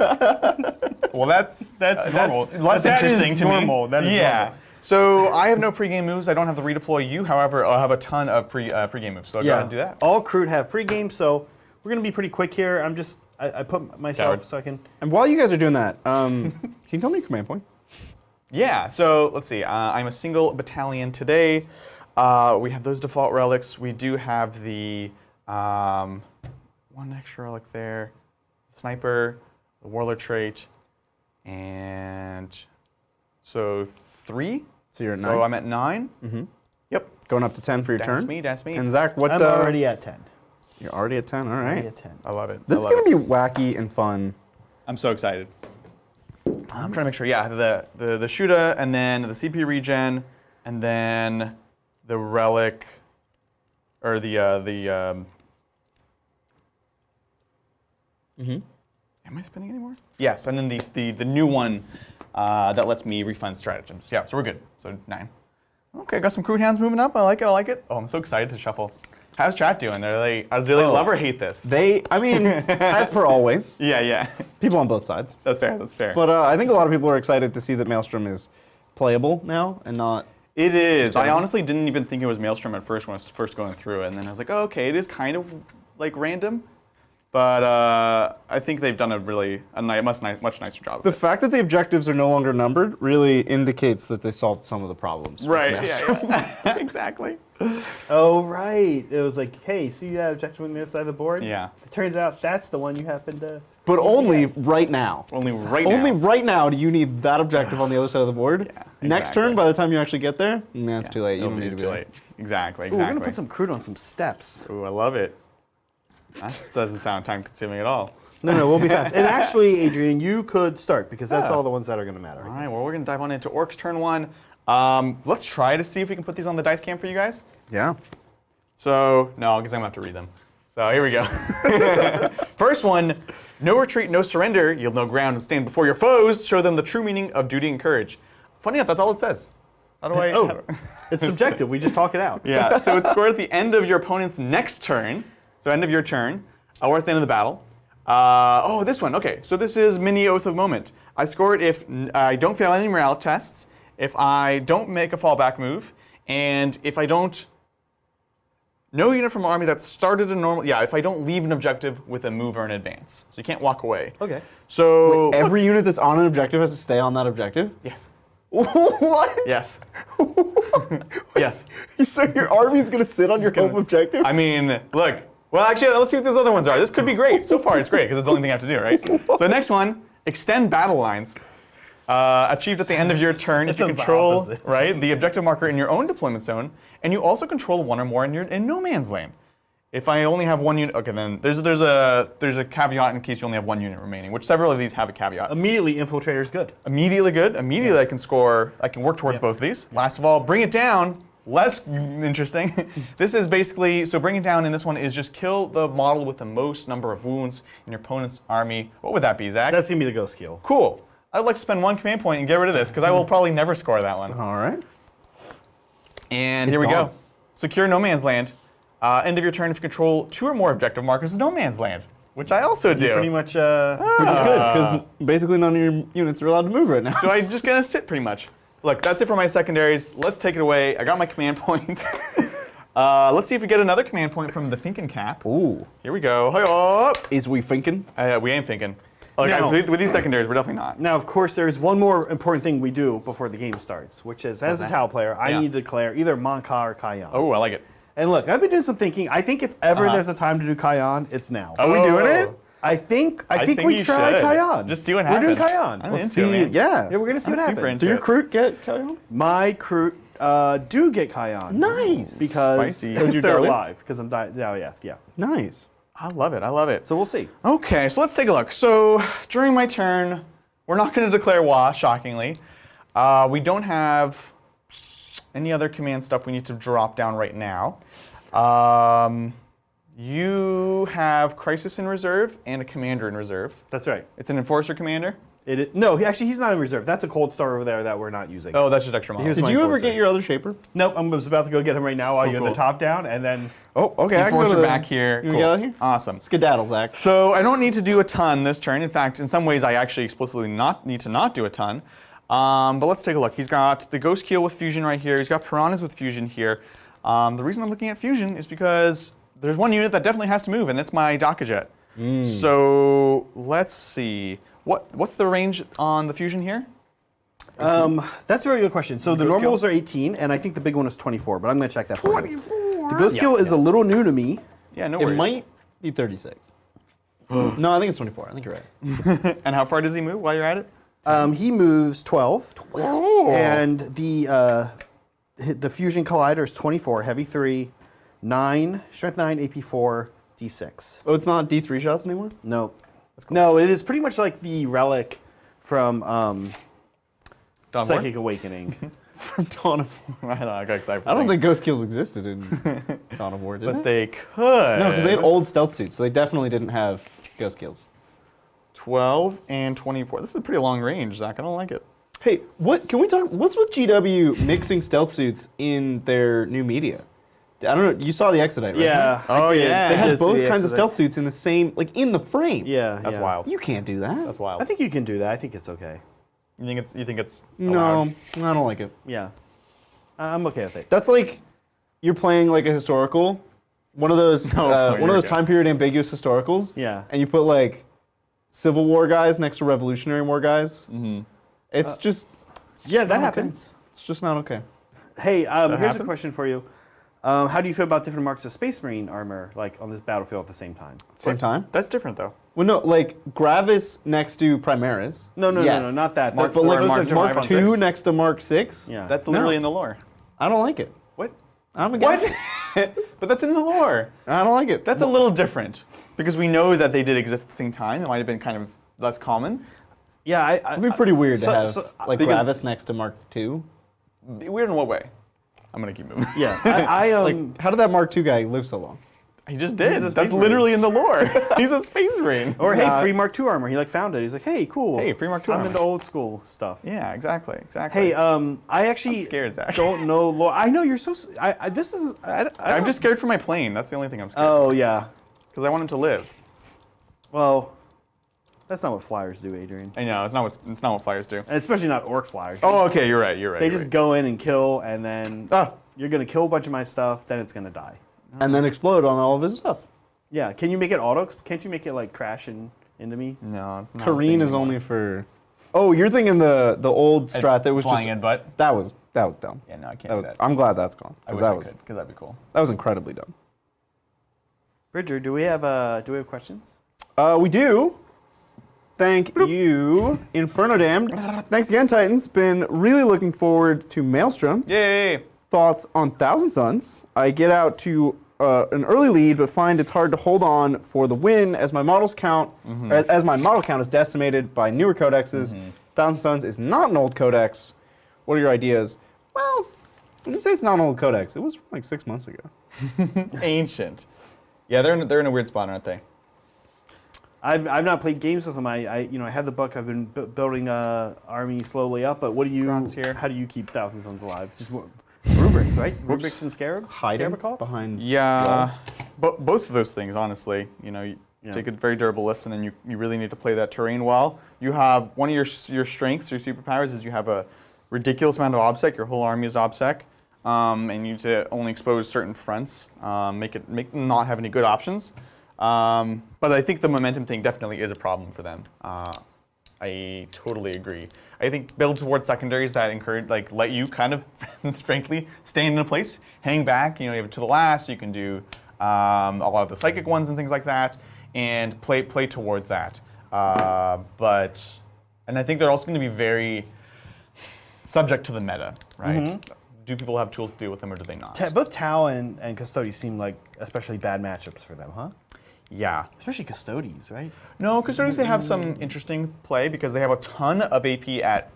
Well, that's
normal.
less
That is
interesting to
normal.
me.
That is
yeah.
normal.
So I have no pregame moves. I don't have the redeploy you. However, I'll have a ton of pregame moves. So I'll go ahead and do that.
All crew have pregame, so we're gonna be pretty quick here. I put myself
Coward.
so I can.
And while you guys are doing that, can you tell me your command point?
Yeah. So let's see. I'm a single battalion today. We have those default relics. We do have the one extra relic there, sniper, the warlord trait, and so 3.
So you're at 9.
So I'm at 9. Mm-hmm. Yep.
Going up to 10 for your turn.
That's me.
And Zach, what?
I'm already at 10.
You're already at 10. All right.
Already at 10.
I love it.
This is gonna be wacky and fun.
I'm so excited. I'm trying to make sure. Yeah, the shooter, and then the CP regen, and then the relic, or the. Am I spending any more? Yes, and then the new one that lets me refund stratagems. Yeah, so we're good. So 9. Okay, got some crew hands moving up. I like it. Oh, I'm so excited to shuffle. How's chat doing? Do they love or hate this?
I mean, as per always,
Yeah.
people on both sides.
That's fair.
But I think a lot of people are excited to see that Maelstrom is playable now and not.
It is. I honestly didn't even think it was Maelstrom at first when I was first going through it, and then I was like, oh, okay, it is kind of like random, but I think they've done a much nicer job.
The
Of it.
fact that the objectives are no longer numbered really indicates that they solved some of the problems. with
Right.
Maelstrom.
Yeah. Exactly.
Oh right. It was like, hey, see that objective on the other side of the board?
Yeah.
It turns out that's the one you happen to.
But only right now.
Only right now.
Only right now do you need that objective on the other side of the board.
Yeah,
Next
exactly.
turn, by the time you actually get there, it's too late. You
It'll
don't
be
need to be
too
there.
late. Exactly.
Ooh, we're gonna put some crude on some steps.
Ooh, I love it. That doesn't sound time consuming at all.
No, we'll be fast. And actually, Adrian, you could start because that's
Yeah.
all the ones that are gonna matter.
All right. Well, we're gonna dive on into Orks turn 1. Let's try to see if we can put these on the dice cam for you guys.
Yeah.
So, no, because I'm going to have to read them. So, here we go. First one, no retreat, no surrender. Yield no ground and stand before your foes. Show them the true meaning of duty and courage. Funny enough, that's all it says. How do I...
Oh, it's subjective. We just talk it out.
Yeah, so it's scored at the end of your opponent's next turn. So, end of your turn, or at the end of the battle. This one. Okay, so this is mini Oath of Moment. I score it if I don't fail any morale tests, if I don't make a fallback move, and if I don't... No unit from army that started a normal... Yeah, if I don't leave an objective with a move or an advance. So you can't walk away.
Okay.
So...
Every unit that's on an objective has to stay on that objective?
Yes.
What?
Yes. Yes.
So your army's going to sit on your home objective?
I mean, look. Well, actually, let's see what these other ones are. This could be great. So far, it's great, because it's the only thing I have to do, right? So next one, extend battle lines. Achieved at the end of your turn if you
sounds the
control
opposite.
right the objective marker in your own deployment zone, and you also control one or more in no man's land. If I only have one unit, okay, then there's a caveat in case you only have one unit remaining, which several of these have a caveat.
Immediately, infiltrator's good.
Immediately good. Immediately I can score. I can work towards both of these. Last of all, bring it down. Less interesting. This is basically, so bring it down in this one is just kill the model with the most number of wounds in your opponent's army. What would that be, Zach?
That's gonna be the ghost skill.
Cool. I'd like to spend 1 command point and get rid of this, because I will probably never score that one.
All right.
And
It's
here we
gone.
go. Secure no man's land. End of your turn if you control 2 or more objective markers of no man's land, which I also do.
Pretty much.
Which is good, because basically none of your units are allowed to move right now.
So I'm just going to sit pretty much. Look, that's it for my secondaries. Let's take it away. I got my command point. Let's see if we get another command point from the thinking cap.
Ooh.
Here we go. Hi-up.
Is we thinking?
We ain't thinking. Like,
No.
with these secondaries, we're definitely not.
Now, of course, there's one more important thing we do before the game starts, which is, as a Tau player, I need to declare either Monka or Kayan.
Oh, I like it.
And look, I've been doing some thinking. I think if ever there's a time to do Kayan, it's now.
Are we doing it?
I think
think
we
you
try
should.
Kayan.
Just see what
We're doing
happens.
Kayan.
I'm
Let's
into
see.
it, man.
Yeah.
Yeah, we're gonna see
I'm
what
super
happens.
into
Do your
it.
crew get Kayan?
My crew do get Kayan.
Nice.
Because
Spicy.
Because you're
they're
Darwin?
alive. Because I'm dying. Oh, yeah, yeah.
Nice.
I love it. I love it.
So we'll see.
Okay, so let's take a look. So during my turn, we're not going to declare Wa, shockingly. We don't have any other command stuff we need to drop down right now. You have Crisis in reserve and a Commander in reserve.
That's right.
It's an Enforcer Commander.
No, he's not in reserve. That's a Cold Star over there that we're not using.
Oh, that's just extra models.
Here's
Did
my
you ever
Enforcer.
get your other shaper?
Nope, I was about to go get him right now while you're
cool.
the top down, and then
Oh, okay. I can go
Enforcer
to the-
back here.
You
Cool.
get out here?
Awesome.
Skedaddle, Zach.
So I don't need to do a ton this turn. In fact, in some ways, I actually explicitly need to not do a ton. But let's take a look. He's got the Ghost Keel with Fusion right here. He's got Piranhas with Fusion here. The reason I'm looking at Fusion is because there's one unit that definitely has to move, and it's my Dakajet. So let's see. What's the range on the Fusion here?
that's a very good question. So the
Ghost
normals
Kill?
are 18, and I think the big one is 24, but I'm going to check that for you.
24?
The Ghost Kill is a little new to me.
Yeah, no
It
worries.
might be 36. No, I think it's 24. I think you're right.
And how far does he move while you're at it?
He moves 12,
Oh.
and the Fusion Collider is 24, Heavy 3, 9, Strength 9, AP 4, D6.
Oh, it's not D3 shots anymore?
No. No, it is pretty much like the relic from
Dawn of War?
Psychic Awakening.
From Dawn of War.
I don't know, I got excited for
I don't
saying.
think Ghost Kills existed in Dawn of War, did
But
they?
they could.
No, because they had old stealth suits, so they definitely didn't have Ghost Kills.
12 and 24. This is a pretty long range, Zach. I don't like it.
Hey, what can we talk? What's with GW mixing stealth suits in their new media? I don't know. You saw the Exodite, right?
Yeah.
Oh,
I did.
yeah.
They
I
had
did see
both
the
kinds of
Exodus.
stealth suits in the same, like in the frame.
Yeah.
That's
yeah.
wild.
You can't do that.
That's wild.
I think you can do that. I think it's okay.
You think it's
No,
allowed?
I don't like it.
Yeah. I'm okay with it.
That's like you're playing like a historical, one of those time period ambiguous historicals.
Yeah.
And you put like Civil War guys next to Revolutionary War guys.
Mm-hmm.
It's just
Yeah, that
not
happens.
Okay. It's just not okay.
Hey, here's a
happens?
question for you. How do you feel about different marks of Space Marine armor, like on this battlefield at the same time?
Same time.
That's different though.
Well, no, like Gravis next to Primaris.
No,
Yes.
not that.
Mark
But
IV
like
and
those are
Mark
Mark
V on
II
six.
next to Mark VI.
Yeah.
That's literally
No.
in the lore.
I don't like it.
What?
I'm against
What?
it.
But that's in the lore.
I don't like it.
That's a little different because we know that they did exist at the same time. It might have been kind of less common.
Yeah,
It'd be pretty weird to have like
because-
Gravis next to Mark II.
Weird in what way? I'm gonna keep moving.
yeah. I
Like, how did that Mark II guy live so long?
He just did.
He's a
That's
Space Marine.
literally in the lore. He's a Space Marine.
or hey, free Mark II armor. He like found it. He's like, hey, cool.
Hey, free Mark II
I'm
armor.
into old school stuff.
Yeah, exactly. Exactly.
Hey, I actually
I'm scared, Zach.
don't know lore. I know you're so. This is. I
I'm
don't-
just scared for my plane. That's the only thing I'm scared.
Oh yeah.
Because I want him to live.
Well, that's not what flyers do, Adrian.
I know it's not what flyers do.
And especially not orc flyers.
Oh, okay. You're right. You're right.
They
you're
just
right.
go in and kill, and then
Ah.
you're gonna kill a bunch of my stuff. Then it's gonna die.
And then explode on all of his stuff.
Yeah. Can you make it auto? Can't you make it like crash into me?
No, it's not.
Kareen is only for. Oh, you're thinking the old strat that was
flying
just
in, but
that was dumb.
yeah, no, I can't
That
do
was,
that.
I'm glad that's gone.
I
'cause
wish
that
I
was
could, because that'd be cool.
that was incredibly dumb.
Bridger, do we have questions?
We do. Thank you, Inferno Damned. Thanks again, Titans. Been really looking forward to Maelstrom.
Yay!
Thoughts on Thousand Suns. I get out to an early lead, but find it's hard to hold on for the win as my models count, as my model count is decimated by newer codexes. Thousand Suns is not an old codex. What are your ideas? Well, I didn't say it's not an old codex. It was from like 6 months ago.
Ancient. Yeah, they're in a weird spot, aren't they?
I've not played games with them. I have the book. I've been building army slowly up. But what do you?
Grant's here.
How do you keep Thousand Suns alive? Just Rubrics, right? Rubrics and Scarab?
Hiding
Scarab
behind.
Yeah, both of those things, honestly. You
Yeah.
take a very durable list, and then you really need to play that terrain well. You have one of your strengths, your superpowers, is you have a ridiculous amount of OBSEC. Your whole army is OBSEC, and you need to only expose certain fronts, make them not have any good options. But I think the momentum thing definitely is a problem for them. I totally agree. I think build towards secondaries that encourage, let you kind of, frankly, stand in a place, hang back. You have it to the last. You can do a lot of the psychic ones and things like that, and play towards that. And I think they're also going to be very subject to the meta, right? Mm-hmm. Do people have tools to deal with them, or do they not?
Both Tau and Custodes seem like especially bad matchups for them, huh?
Yeah.
Especially Custodes, right?
No, Custodes, they have some interesting play because they have a ton of AP at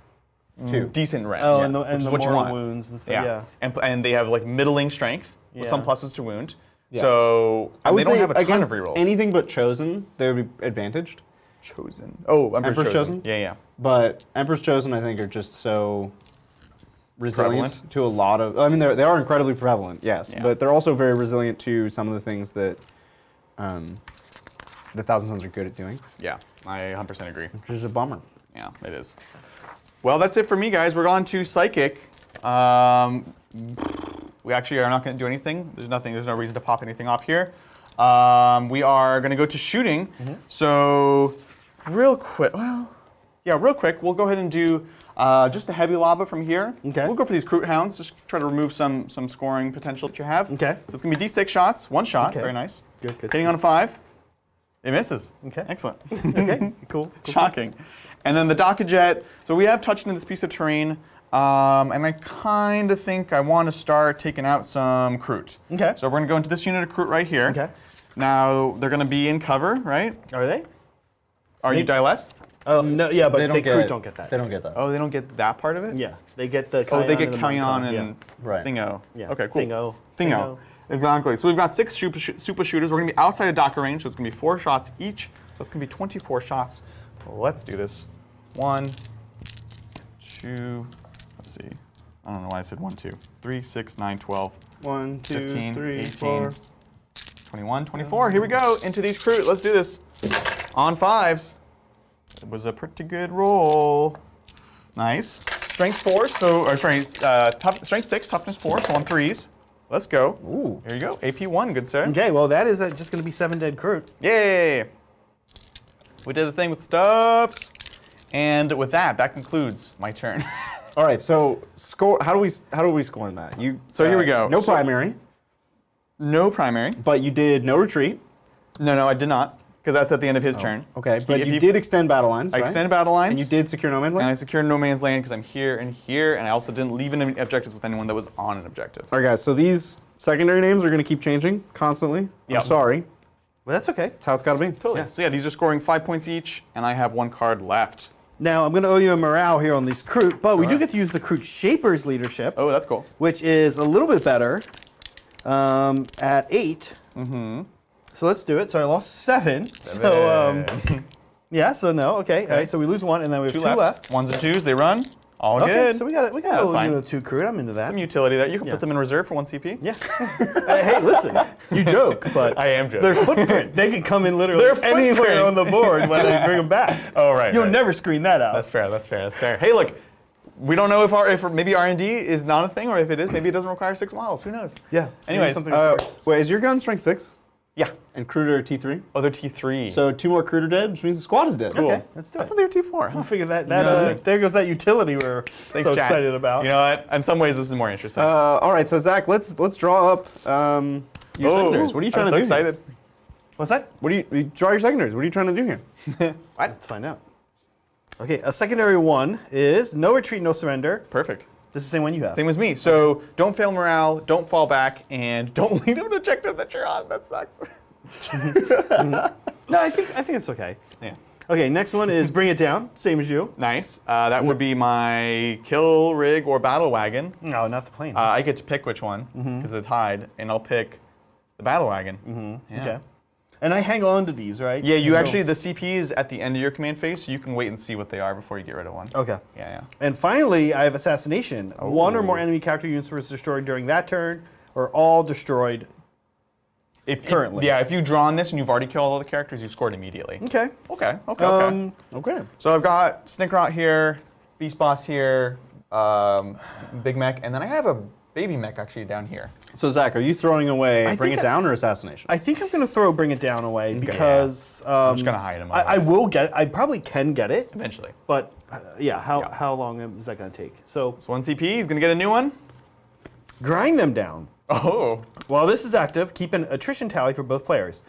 decent range.
Oh, and the
what you
mortal
want.
wounds and stuff. Yeah.
And they have middling strength with some
Yeah.
pluses to wound.
Yeah.
So
I would
they don't
say
have a ton
against
of rerolls.
anything but Chosen, they would be advantaged.
Chosen. Oh,
Emperor's Chosen?
Yeah.
But Emperor's Chosen, I think, are just so resilient
Prevalent?
to a lot of. I mean, they are incredibly prevalent, yes,
Yeah.
but they're also very resilient to some of the things that the Thousand Sons are good at doing,
Yeah, I 100% agree.
which is a bummer.
Yeah, it is. Well, that's it for me, guys. We're on to Psychic. We actually are not going to do anything. There's no reason to pop anything off here. We are going to go to shooting.
Mm-hmm.
So, real quick, we'll go ahead and do just a heavy lava from here.
Okay.
We'll go for these Kroot Hounds, just try to remove some scoring potential that you have.
Okay.
So it's going to be D6 shots, one shot,
Okay.
very nice.
Good.
Hitting on a 5, it misses.
Okay.
Excellent.
Okay, cool.
Shocking. And then the Jet. So we have touched into this piece of terrain, and I kind of think I want to start taking out some Kroot.
Okay.
So we're going to go into this unit of Kroot right here.
Okay.
Now, they're going to be in cover, right?
Are they?
Are you Dileth?
Oh, no, yeah, but
They
Kroot don't get that.
They don't get that.
Oh, they don't get that part of it?
Yeah, they get the
Oh, they get
the
Kalyan
Moncon,
and
Right.
Thingo.
Yeah.
Okay, cool.
Thingo.
Exactly. So we've got 6 super shooters. We're going to be outside of Docker range, so it's going to be 4 shots each. So it's going to be 24 shots. Let's do this. 1, 2, let's see. I don't know why I said 1, 2. 3, 6, 9, 12,
1, 2,
15,
3,
18,
4.
21, 24. Here we go. Into these Kroot. Let's do this. On 5s. It was a pretty good roll. Nice. Strength 4, strength 6, toughness 4, so on 3s. Let's go.
Ooh.
Here you go. AP 1, good sir.
Okay, well, that is just going to be 7 dead Kroot.
Yay! We did the thing with stuffs. And with that concludes my turn.
All right, so score. How do we score in that?
So here we go.
No
So-
primary,
No primary.
but you did no retreat.
No, I did not. Because that's at the end of his turn.
Okay, but
If
you did extend battle lines,
I
right?
extended battle lines.
And you did secure no man's
And I
land.
secured no man's land because I'm here, and I also didn't leave any objectives with anyone that was on an objective.
All right, guys. So these secondary names are going to keep changing constantly.
Yep.
I'm sorry.
Well, that's okay.
That's how it's got to be.
Totally. Yeah. So yeah, these are scoring 5 points each, and I have 1 card left.
Now, I'm going to owe you a morale here on these Kroot, but we do
Alright.
get to use the Kroot Shaper's leadership,
Oh, that's cool.
which is a little bit better at 8. Mm-hmm. So let's do it. So I lost 7. So, yeah, so no. Okay. All right, so we lose 1, and then we have 2 left.
1s and 2s, they run. All
Okay,
good.
so we got
that's
a little
fine.
unit of 2 Kroot. I'm into that.
Some utility there. You can
Yeah.
put them in reserve for 1 CP.
Yeah. Hey, listen, you joke, but
I am joking.
their footprint, they can come in literally
Their
anywhere
footprint.
on the board when they bring them back.
Oh, right.
You'll
right.
never screen that out.
That's fair. Hey, look, we don't know if maybe R&D is not a thing, or if it is, maybe it doesn't require 6 models. Who knows?
Yeah.
Anyways,
something that works.
Wait, is your gun strength 6
Yeah.
and Kroot are T3?
Oh, they're T3.
So 2 more Kroot are dead, which means the squad is dead.
Okay, let's do
I
it.
thought they were T4.
We'll figure that there goes that utility we're
Thanks,
so
Jack.
excited about.
You know what? In some ways, this is more interesting.
All right, so Zach, let's draw up your secondaries. What are you trying
I'm
to do?
so
here?
excited.
What's that?
What do you draw your secondaries? What are you trying to do here?
Let's find out. Okay, a secondary 1 is no retreat, no surrender.
Perfect.
This is the same one you have.
Same as me. So don't fail morale, don't fall back, and don't lead an objective that you're on. That sucks.
No, I think it's okay.
Yeah.
Okay, next one is bring it down, same as you.
Nice. That would be my kill rig or battle wagon.
No, not the plane.
I get to pick which one because it's tied, and I'll pick the battle wagon. Yeah.
Okay. And I hang on to these, right?
Yeah, you actually, the CP is at the end of your command phase, so you can wait and see what they are before you get rid of one.
Okay.
Yeah.
And finally, I have Assassination. One or more enemy character units was destroyed during that turn, or all destroyed currently.
If you've drawn this and you've already killed all the characters, you scored immediately.
Okay.
Okay.
Okay.
So I've got Snickrot here, Feast Boss here, Big Mech, and then I have a Baby Mech actually down here.
So Zach, are you throwing away Bring It Down or Assassination?
I think I'm going to throw Bring It Down away because
I'm just going to hide him.
I will get it. I probably can get it.
Eventually.
But how long is that going to take? So
one CP, he's going to get a new one.
Grind them down.
Oh.
While this is active, keep an attrition tally for both players.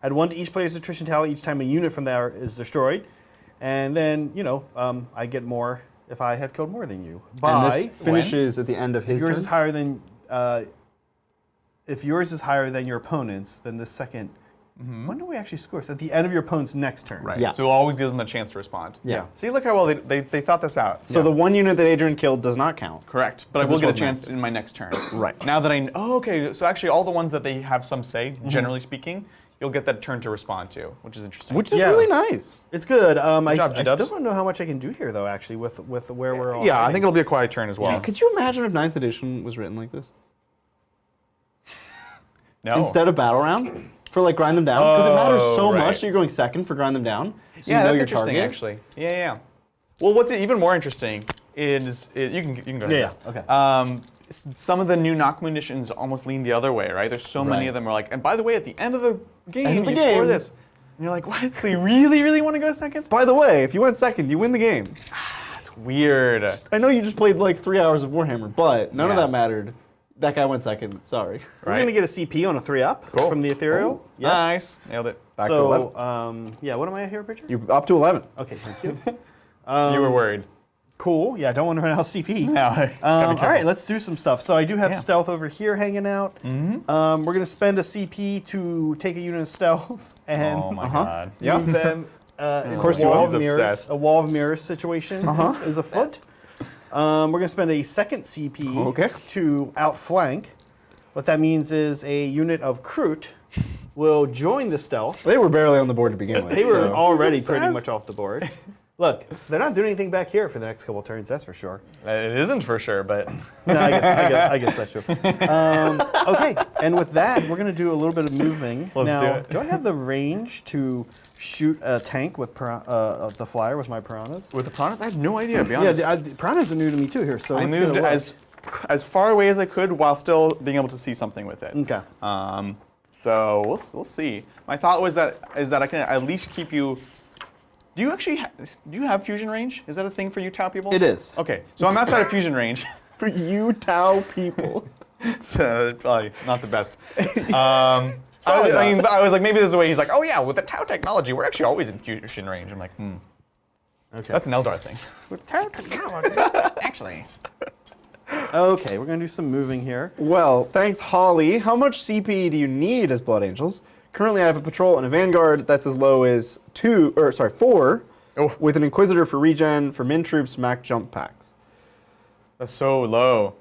Add 1 to each player's attrition tally each time a unit from there is destroyed. And then, I get more if I have killed more than you.
And this finishes at the end of his turn?
Is higher than, if yours is higher than your opponent's, then the second... When do we actually score? So at the end of your opponent's next turn.
Right.
Yeah.
So it always gives them a chance to respond.
Yeah.
See, look how well they thought this out.
So the one unit that Adrian killed does not count.
Correct. But I will get a chance in my next turn.
Right.
Now that okay. So actually, all the ones that they have some say, generally speaking, you'll get that turn to respond to, which is interesting.
Which is really nice.
It's good. I
job,
still don't know how much I can do here, though, actually, with where we're all
Yeah, I think it'll be a quiet turn as well.
Yeah, could you imagine if 9th edition was written like this?
No.
Instead of battle round? For like grind them down? Because it matters so
right.
much that you're going second for grind them down. So
Yeah,
you know
that's
your
interesting,
target.
actually. Yeah. Well, what's even more interesting is you can go ahead.
Yeah, okay.
Some of the new knock munitions almost lean the other way, right? There's so many
Right.
of them are like, and by the way, at the end of the game,
End of the
you score
game.
this. And you're like, what? So you really want to go second?
By the way, if you went second, you win the game.
That's weird.
I know you just played like 3 hours of Warhammer, but none of
Yeah.
that mattered. That guy went second. Sorry.
We're going to get a CP on a 3-up from the Ethereal. Yes.
Nice. Nailed it.
Back to 11.
So, what am I at here, Richard?
You're up to 11.
Okay, thank you.
You were worried.
Cool. Yeah, I don't want to run out of CP.
No,
All right, let's do some stuff. So I do have stealth over here hanging out. We're going to spend a CP to take a unit of stealth and
Oh my god.
move them. Of
course you will.
He's obsessed.
A wall of mirrors situation is afoot. We're going to spend a second CP to outflank. What that means is a unit of Kroot will join the stealth.
They were barely on the board to begin with.
They were
so.
already pretty much off the board. Look, they're not doing anything back here for the next couple turns, that's for sure.
It isn't for sure, but
No, I guess that's true. Okay, and with that, we're going to do a little bit of moving.
Let's
now,
do it.
do I have the range to shoot a tank with the flyer with my piranhas?
with the piranhas, I have no idea, to be honest.
Yeah, the piranhas are new to me too here, so
I
let's get a
moved
look.
as far away as I could while still being able to see something with it.
Okay.
So we'll see. My thought was that I can at least keep you. Do you have fusion range? Is that a thing for you Tau people?
It is.
Okay, so I'm outside of fusion range.
For you Tau people.
So it's probably not the best. I was like, maybe there's a way he's like, oh yeah, with the Tau technology, we're actually always in fusion range. I'm like,
Okay.
that's an Eldar thing.
With Tau technology.
Actually.
Okay, we're going to do some moving here.
Well, thanks, Holly. How much CP do you need as Blood Angels? Currently, I have a patrol and a vanguard that's as low as 4, with an Inquisitor for regen, for min troops, Mac jump packs.
That's so low.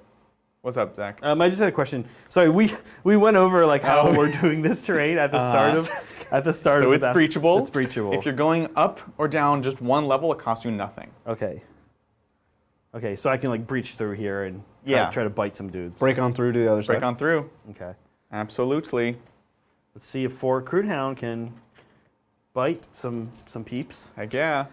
What's up, Zach?
I just had a question. Sorry, we went over like how we're doing this terrain at the start of
So it's breachable.
It's breachable.
If you're going up or down just one level, it costs you nothing.
Okay. Okay, so I can like breach through here and try to bite some dudes.
Break on through to the other side.
Break on through.
Okay.
Absolutely.
Let's see if 4 Kroot Hound can bite some peeps.
Heck yeah.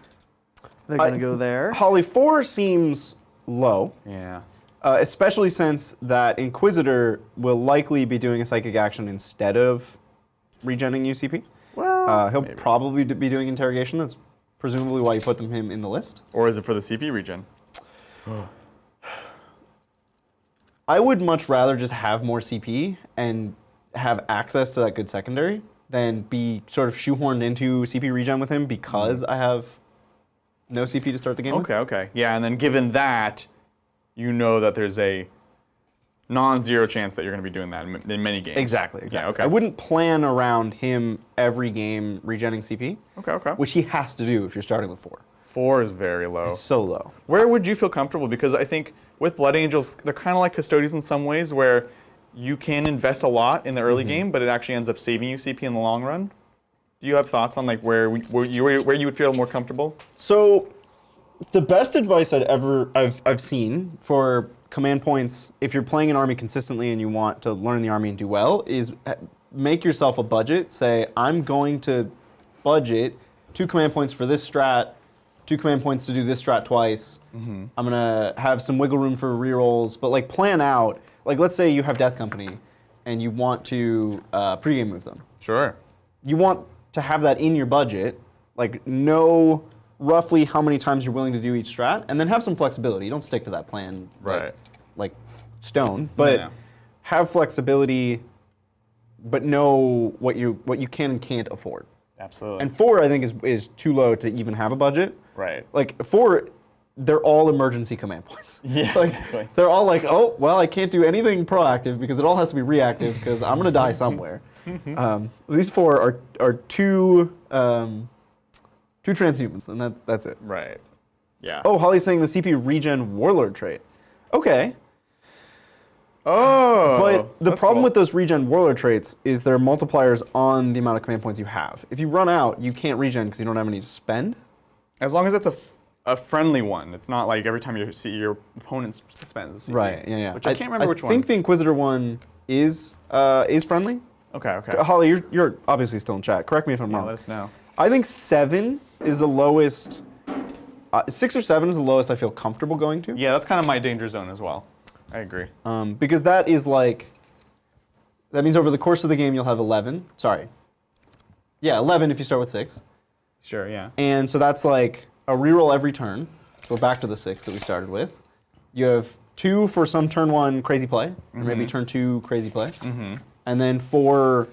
They're gonna go there.
Holly, 4 seems low.
Yeah.
Especially since that Inquisitor will likely be doing a psychic action instead of regenning UCP.
Well,
He'll probably be doing interrogation. That's presumably why you put him in the list.
Or is it for the CP region?
I would much rather just have more CP and have access to that good secondary than be sort of shoehorned into CP regen with him because I have no CP to start the game with.
Okay. Yeah, and then given that, you know that there's a non-zero chance that you're going to be doing that in many games.
Exactly.
Yeah, okay.
I wouldn't plan around him every game regenning CP.
Okay.
Which he has to do if you're starting with 4.
4 is very low.
It's so low.
Where would you feel comfortable? Because I think with Blood Angels, they're kind of like Custodians in some ways where you can invest a lot in the early game, but it actually ends up saving you CP in the long run. Do you have thoughts on like where you would feel more comfortable?
So, the best advice I've seen for command points, if you're playing an army consistently and you want to learn the army and do well, is make yourself a budget. Say, I'm going to budget 2 command points for this strat, 2 command points to do this strat twice. I'm gonna have some wiggle room for rerolls, but like plan out. Like let's say you have Death Company, and you want to pregame move them.
Sure.
You want to have that in your budget, like know roughly how many times you're willing to do each strat, and then have some flexibility. You don't stick to that plan like stone, but have flexibility, but know what you can and can't afford.
Absolutely.
And 4, I think, is too low to even have a budget.
Right.
Like 4, they're all emergency command points.
Yeah,
like,
exactly.
They're all like, oh, well, I can't do anything proactive because it all has to be reactive because I'm gonna die somewhere. These 4 are two transhumans, and that's it.
Right. Yeah.
Oh, Holly's saying the CP regen warlord trait. Okay.
Oh.
But the
that's
problem
cool.
with those regen warlord traits is they're multipliers on the amount of command points you have. If you run out, you can't regen because you don't have any to spend.
As long as it's a friendly one, it's not like every time you see your opponent spends a CP.
Right. Yeah.
Which I can't remember which one.
I think the Inquisitor one is friendly.
Okay.
Holly, you're obviously still in chat. Correct me if I'm
Yeah,
wrong.
let us know.
I think 7 is the lowest. 6 or 7 is the lowest I feel comfortable going to.
Yeah, that's kind of my danger zone as well. I agree.
Because that is like, that means over the course of the game you'll have 11. Sorry. Yeah, 11 if you start with 6.
Sure, yeah.
And so that's like a reroll every turn. Go back to the 6 that we started with. You have 2 for some turn 1 crazy play, or maybe turn 2 crazy play. And then 4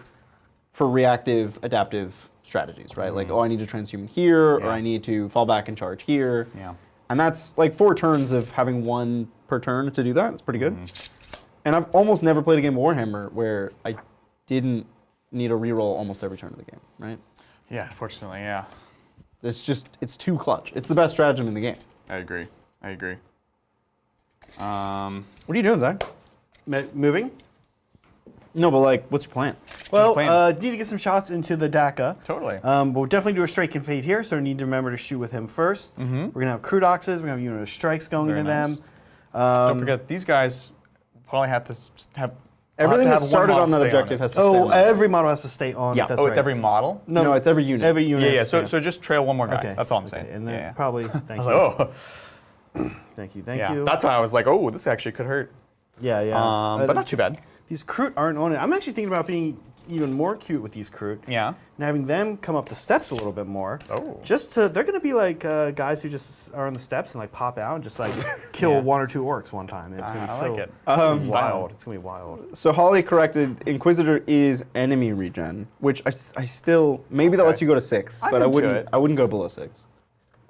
for reactive, adaptive strategies, right? Like, oh, I need to transhuman here, or I need to fall back and charge here.
Yeah.
And that's like 4 turns of having 1 per turn to do that. It's pretty good. And I've almost never played a game of Warhammer where I didn't need a reroll almost every turn of the game, right?
Yeah, fortunately, yeah.
It's too clutch. It's the best stratagem in the game.
I agree.
What are you doing, Zach?
Moving?
No, but like, what's your plan?
Well,
plan?
need to get some shots into the DACA.
Totally.
We'll definitely do a strike and fade here, so we need to remember to shoot with him first. We're going to have crude oxes, we're going to have unit of strikes going
Very
into
nice.
them.
Don't forget, these guys probably have to have...
Everything
have
that
one
started
model
on that
stay
objective
it.
has to stay on that.
Every model has to stay on.
Yeah.
That's
Oh,
right.
it's every model?
No, it's every unit.
Every unit.
Yeah.
has to
So just trail one more guy.
Okay.
That's all I'm saying.
Okay, and then
yeah.
probably, thank
I
you.
was like, oh.
Thank you.
Yeah. That's why I was like, oh, this actually could hurt.
Yeah.
But not too bad.
These Kroot aren't on it. I'm actually thinking about being even more cute with these Kroot.
Yeah.
And having them come up the steps a little bit more.
Oh.
They're going to be like guys who just are on the steps and like pop out and just like kill 1 or 2 orcs one time. And it's going to be
I
so
like it.
it's wild. It's going to be wild.
So Holly corrected, Inquisitor is enemy regen, which I still, maybe that lets you go to 6,
I'm
but
into it.
I wouldn't go below 6.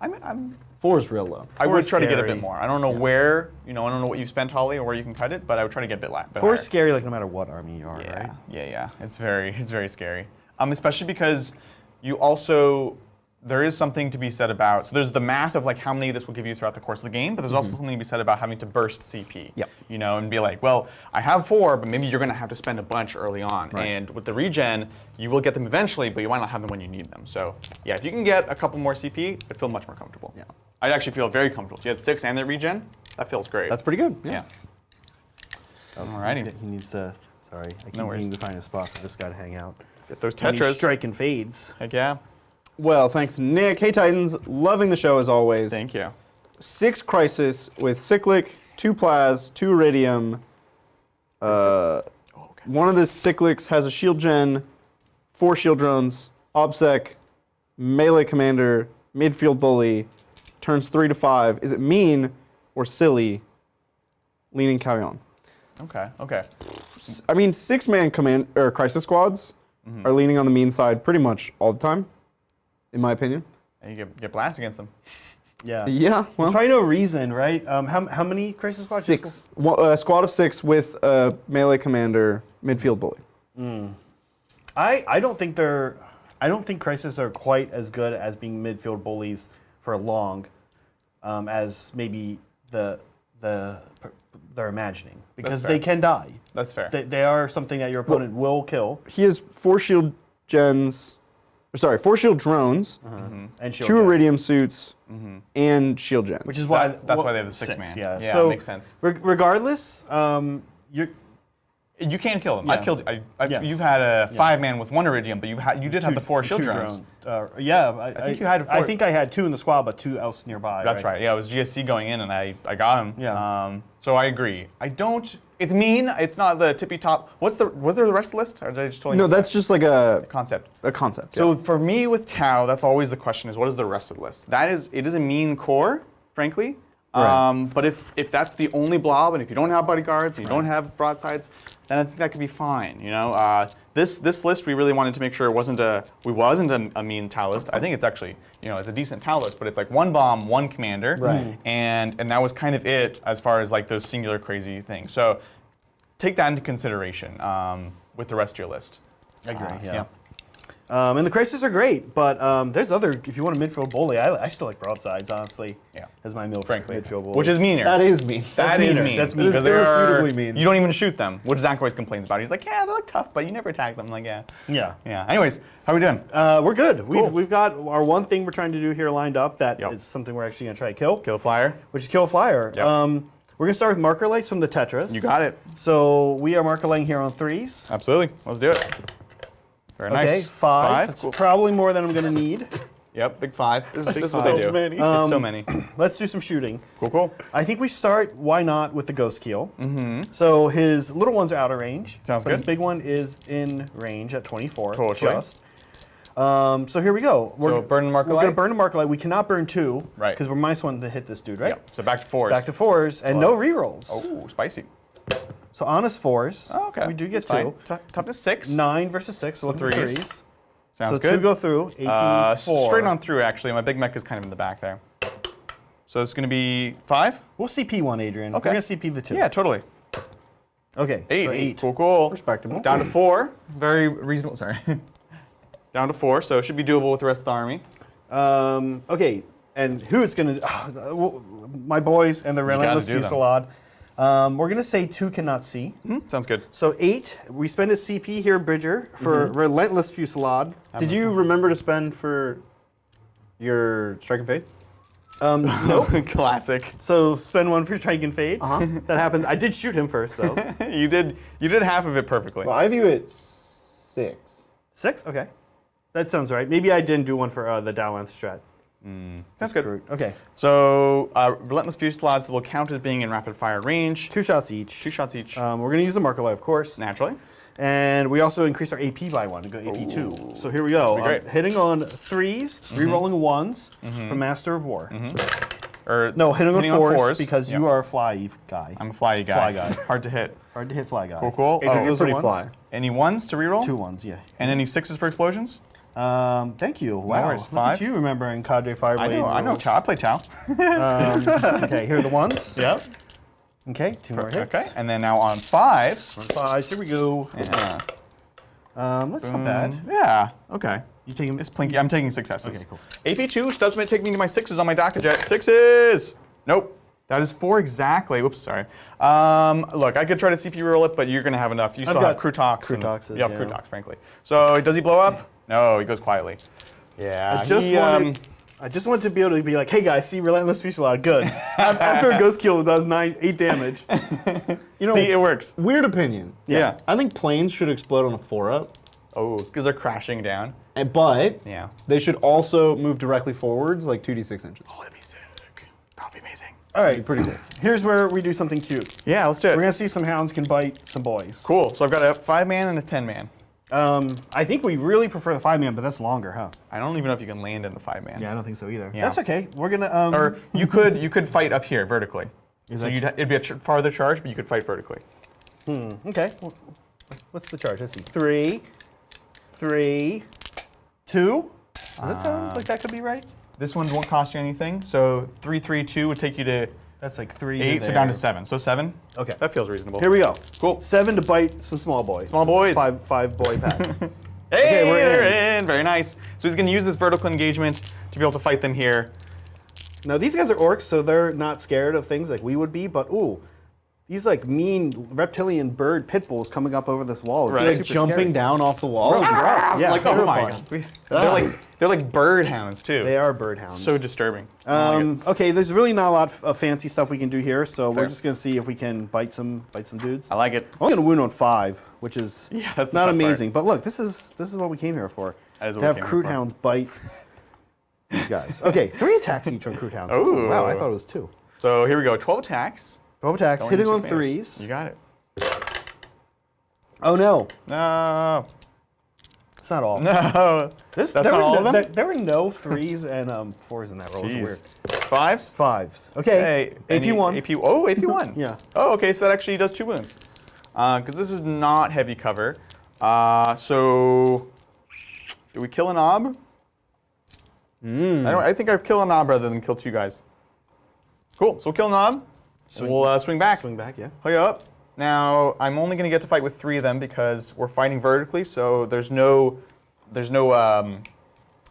I'm
4 is real low.
I would
Four's
try to get a
scary.
bit more. I don't know where, I don't know what you spent, Holly, or where you can cut it, but I would try to get a bit higher.
4's scary like no matter what army you are,
Yeah,
right?
yeah. It's very scary. Especially because you also, there is something to be said about, so there's the math of like how many this will give you throughout the course of the game, but there's also something to be said about having to burst CP.
Yep.
And be like, well, I have 4, but maybe you're going to have to spend a bunch early on.
Right.
And with the regen, you will get them eventually, but you might not have them when you need them. So yeah, if you can get a couple more CP, I'd feel much more comfortable.
Yeah.
I'd actually feel very comfortable. If you had 6 and the regen, that feels great.
That's pretty good.
yeah.
Oh,
Alrighty.
He needs to, sorry, I keep
worries.
needing to find a spot for this guy to hang out.
Get those
And he's
tetras.
striking fades.
Heck yeah.
Well, thanks, Nick. Hey, Titans. Loving the show as always.
Thank you.
6 Crisis with Cyclic, 2 Plaz, 2 Iridium. One of the Cyclics has a shield gen, 4 shield drones, OBSEC, melee commander, midfield bully, turns 3 to 5. Is it mean or silly? Leaning Callion.
Okay.
I mean, 6-man command or crisis squads are leaning on the mean side pretty much all the time, in my opinion.
And you get blast against them.
Yeah.
Yeah,
There's
well,
probably no reason, right? How many crisis spots?
6. A squad of 6 with a melee commander, midfield bully.
I don't think crisis are quite as good as being midfield bullies for long as maybe they're imagining, because
fair.
they can die.
That's fair.
They are something that your opponent will kill.
He has 4 shield gens, sorry, 4 shield drones,
And shield
2
gen.
iridium suits, and shield gens.
Which is why
That's why they have the 6-man.
Yeah,
so makes sense.
Regardless, you're.
You can kill them.
Yeah.
I've killed.
Yeah.
You've had a 5-man with 1 iridium, but you did have the 4 shield drones.
I
think you had
I
4.
think I had 2 in the squad, but 2 else nearby.
That's right. Yeah, it was GSC going in, and I got him.
Yeah.
So I agree. I don't. It's mean. It's not the tippy top. Was there the rest of the list, or did I just totally
No,
miss
that's just like
that concept?
a concept.
So for me with Tau, that's always the question: is what is the rest of the list? It is a mean core, frankly.
Right.
But if that's the only blob, and if you don't have bodyguards, and you don't have broadsides, then I think that could be fine. You know, this list we really wanted to make sure it wasn't a mean Tau list. I think it's actually it's a decent Tau list, but it's like 1 bomb, 1 commander,
Right.
and that was kind of it as far as like those singular crazy things. So take that into consideration with the rest of your list.
I agree. Yeah. And the crises are great, but there's other. If you want a midfield bully, I still like broadsides, honestly.
Yeah.
As my
Frankly,
midfield bully.
which is meaner.
that is mean.
That is
meaner.
mean.
That's mean.
Because
That is
they are,
irrefutably mean.
You don't even shoot them, which Zach always complains about. He's like, yeah, they look tough, but you never attack them. I'm like, yeah.
Yeah.
Yeah. Anyways, how we doing?
We're good.
Cool.
We've got our one thing we're trying to do here lined up that
Yep.
is something we're actually going to try to kill,
Kill a flyer.
which is kill a flyer.
Yep.
We're going to start with marker lights from the Tetris.
You got it.
So we are marker lighting here on 3s.
Absolutely. Let's do it. Very
Okay,
nice.
5. That's
Cool.
probably more than I'm going to need.
Yep, big 5. This is what
five.
they do.
So many.
It's so many.
Let's do some shooting.
Cool.
I think we start, why not, with the Ghost Keel. So his little ones are out of range.
Sounds
but
good.
His big one is in range at 24.
Totally.
Just. So here we go.
So burn the marker
We're going
light?
to burn the marker light. We cannot burn 2.
Right.
Because we're -1 to hit this dude, right?
Yep. So back to 4s.
Back to 4s and no rerolls.
Oh, spicy.
So honest 4s.
Oh, okay.
We do get
That's
2.
fine. Toughness 6.
9 versus 6. So look for
threes.
3s.
Sounds
so
good.
2 go through. AP 4.
Straight on through, actually. My big mech is kind of in the back there. So it's going to be 5?
We'll CP 1, Adrian.
Okay.
We're going to CP the 2.
Yeah, totally.
Okay.
8.
So 8.
Cool.
Respectable.
Down to 4. Very reasonable. Sorry. Down to 4, so it should be doable with the rest of the army.
Okay, and who it's going to... my boys and the Relentless
do them.
Fusillade. We're going to say 2 cannot see.
Sounds good.
So 8, we spend a CP here, Bridger, for Relentless Fusillade.
Did you remember to spend for your Strike and Fade?
Nope.
Classic.
So spend 1 for Strike and Fade. That happened. I did shoot him first, though.
You did half of it perfectly.
Well, I view it 6.
6? Okay. That sounds right. Maybe I didn't do one for the Dow Length strat.
That's good.
Fruit. Okay.
So Relentless Fusillades will count as being in rapid fire range.
2 shots each.
2 shots each.
We're going to use the marker light, of course.
Naturally.
And we also increased our AP by 1 to go AP 2. So here we go.
That'd be great.
Hitting on 3s, re-rolling 1s from Master of War.
Or
No, hitting on 4s because
Yep.
you are a fly guy.
I'm a fly guy.
Fly guy.
Hard to hit.
Hard to hit fly guy.
Cool.
Adrian, you're
those are
pretty
ones?
fly.
Any 1s to reroll?
2 1s, yeah.
And any 6s for explosions?
Thank you. Wow.
worries.
Look at
5?
you remembering Cadre Fireblade.
I know
rules.
Chow. I play Chow.
Okay, here are the 1s.
Yep.
Okay, 2 more hits.
Okay. And then now on 5s.
5s, here we go.
Yeah.
That's not bad.
Yeah. Okay.
You take him.
It's plinky. I'm taking successes.
Okay, cool.
AP2, which does take me to my 6s on my Dakajet. 6s! Nope. That is 4 exactly. Oops, sorry. Look, I could try to CP roll it, but you're going to have enough. You still have
got
crew talks.
crew
and-
talks,
You have
yeah.
crew talks, frankly. So does he blow up? No, he goes quietly. Yeah.
I just wanted to be able to be like, hey guys, see Relentless Fusillade, good. After a Ghost Kill does 8 damage.
You know,
See, it works.
weird opinion.
Yeah.
I think planes should explode on a 4-up,
Oh, because they're crashing down.
but
Yeah.
they should also move directly forwards, like 2d6 inches.
Oh, that'd be sick. That'd be amazing.
All right,
Pretty cool.
here's where we do something cute.
Yeah, let's do it.
We're gonna see some hounds can bite some boys.
Cool. So I've got a 5-man and a 10-man.
I think we really prefer the 5-man, but that's longer, huh?
I don't even know if you can land in the 5-man.
Yeah, I don't think so either.
Yeah.
That's okay. We're gonna.
Or you could fight up here vertically. So
that
it'd be a farther charge, but you could fight vertically.
Okay. What's the charge? Let's see. 3, 3, 2. Does that sound like that could be right?
This one won't cost you anything. So 3, 3, 2 would take you to
That's like 3.
8,
to
so down to
there.
7. So 7.
Okay.
That feels reasonable.
Here we go.
Cool.
7 to bite some small boys.
Small boys.
Five boy pack.
Hey,
we're
they're in. Very nice. So he's going to use this vertical engagement to be able to fight them here.
Now these guys are orcs, so they're not scared of things like we would be. But ooh, these like mean reptilian bird pit bulls coming up over this wall.
Right.
It's
Like
super
jumping
scary.
down off the wall.
Yeah,
Like, oh my
terrifying.
god. They're like bird hounds too.
They are bird hounds.
So disturbing.
Okay, there's really not a lot of fancy stuff we can do here, so
Fair.
we're just gonna see if we can bite some dudes.
I like it.
I'm gonna wound on 5, which is
Yeah, that's the
not
tough
amazing. But look, this is what we came here for.
That is what
to
we
have
came here
Crude
for.
Hounds bite these guys. Okay, 3 attacks each on Crude Hounds.
Ooh.
Wow, I thought it was 2.
So here we go. 12 attacks.
12 attacks,
Going
hitting
into
on
commanders.
3s.
You got it.
Oh no,
No.
it's not all.
No.
This,
That's
there
not
were
all of
no,
them?
There were no 3s and 4s in that roll. It was
Jeez.
weird.
5s?
5s. Okay, AP 1.
AP 1.
Yeah.
Oh, okay. So that actually does 2 wounds. Because this is not heavy cover. So do we kill a knob? I think I'd kill a knob rather than kill 2 guys. Cool. So we'll kill a knob. We'll swing back.
Swing back, yeah.
Hurry up. Now I'm only going to get to fight with 3 of them because we're fighting vertically. So there's no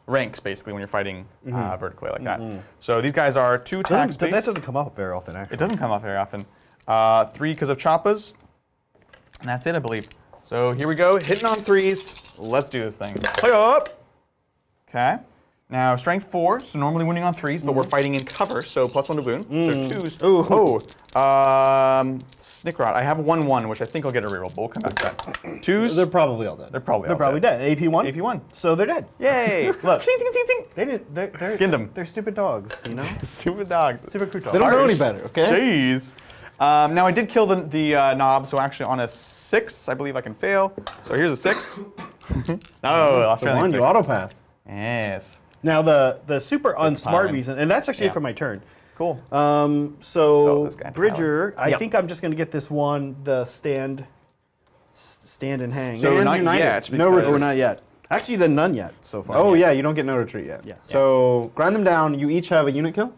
ranks basically when you're fighting vertically like that. So these guys are 2 attack space.
That doesn't come up very often, actually.
It doesn't come up very often. 3 because of choppas. And that's it, I believe. So here we go, hitting on 3s. Let's do this thing. Play up. Okay. Now strength 4, so normally wounding on 3s, but we're fighting in cover, so +1 to wound. So 2s.
Ooh.
Oh. Snick rot. I have 1/1, which I think I'll get a reroll, but we'll come back to that. 2s.
They're probably all dead.
They're probably
dead. AP 1?
AP 1.
So they're dead.
Yay! Look. Ting, ting, ting, ting.
They didn't. They're
Skinned 'em.
They're stupid dogs, you know.
Stupid dogs.
Stupid Crude dogs.
They don't know any better, okay?
Jeez. Now I did kill the knob, so actually on a 6, I believe I can fail. So here's a 6. No, lost
The one, you auto pass.
Yes.
Now the super unsmart
fine.
reason, and that's actually
Yeah.
it for my turn.
Cool.
So
this guy,
Bridger, I
Yep.
think I'm just gonna get this one, the stand and hang.
So
And
not
united.
yet.
No
because-
Oh, not yet. Actually, the none yet so far.
Oh yeah, you don't get no retreat yet.
Yeah.
So grind them down. You each have a unit kill.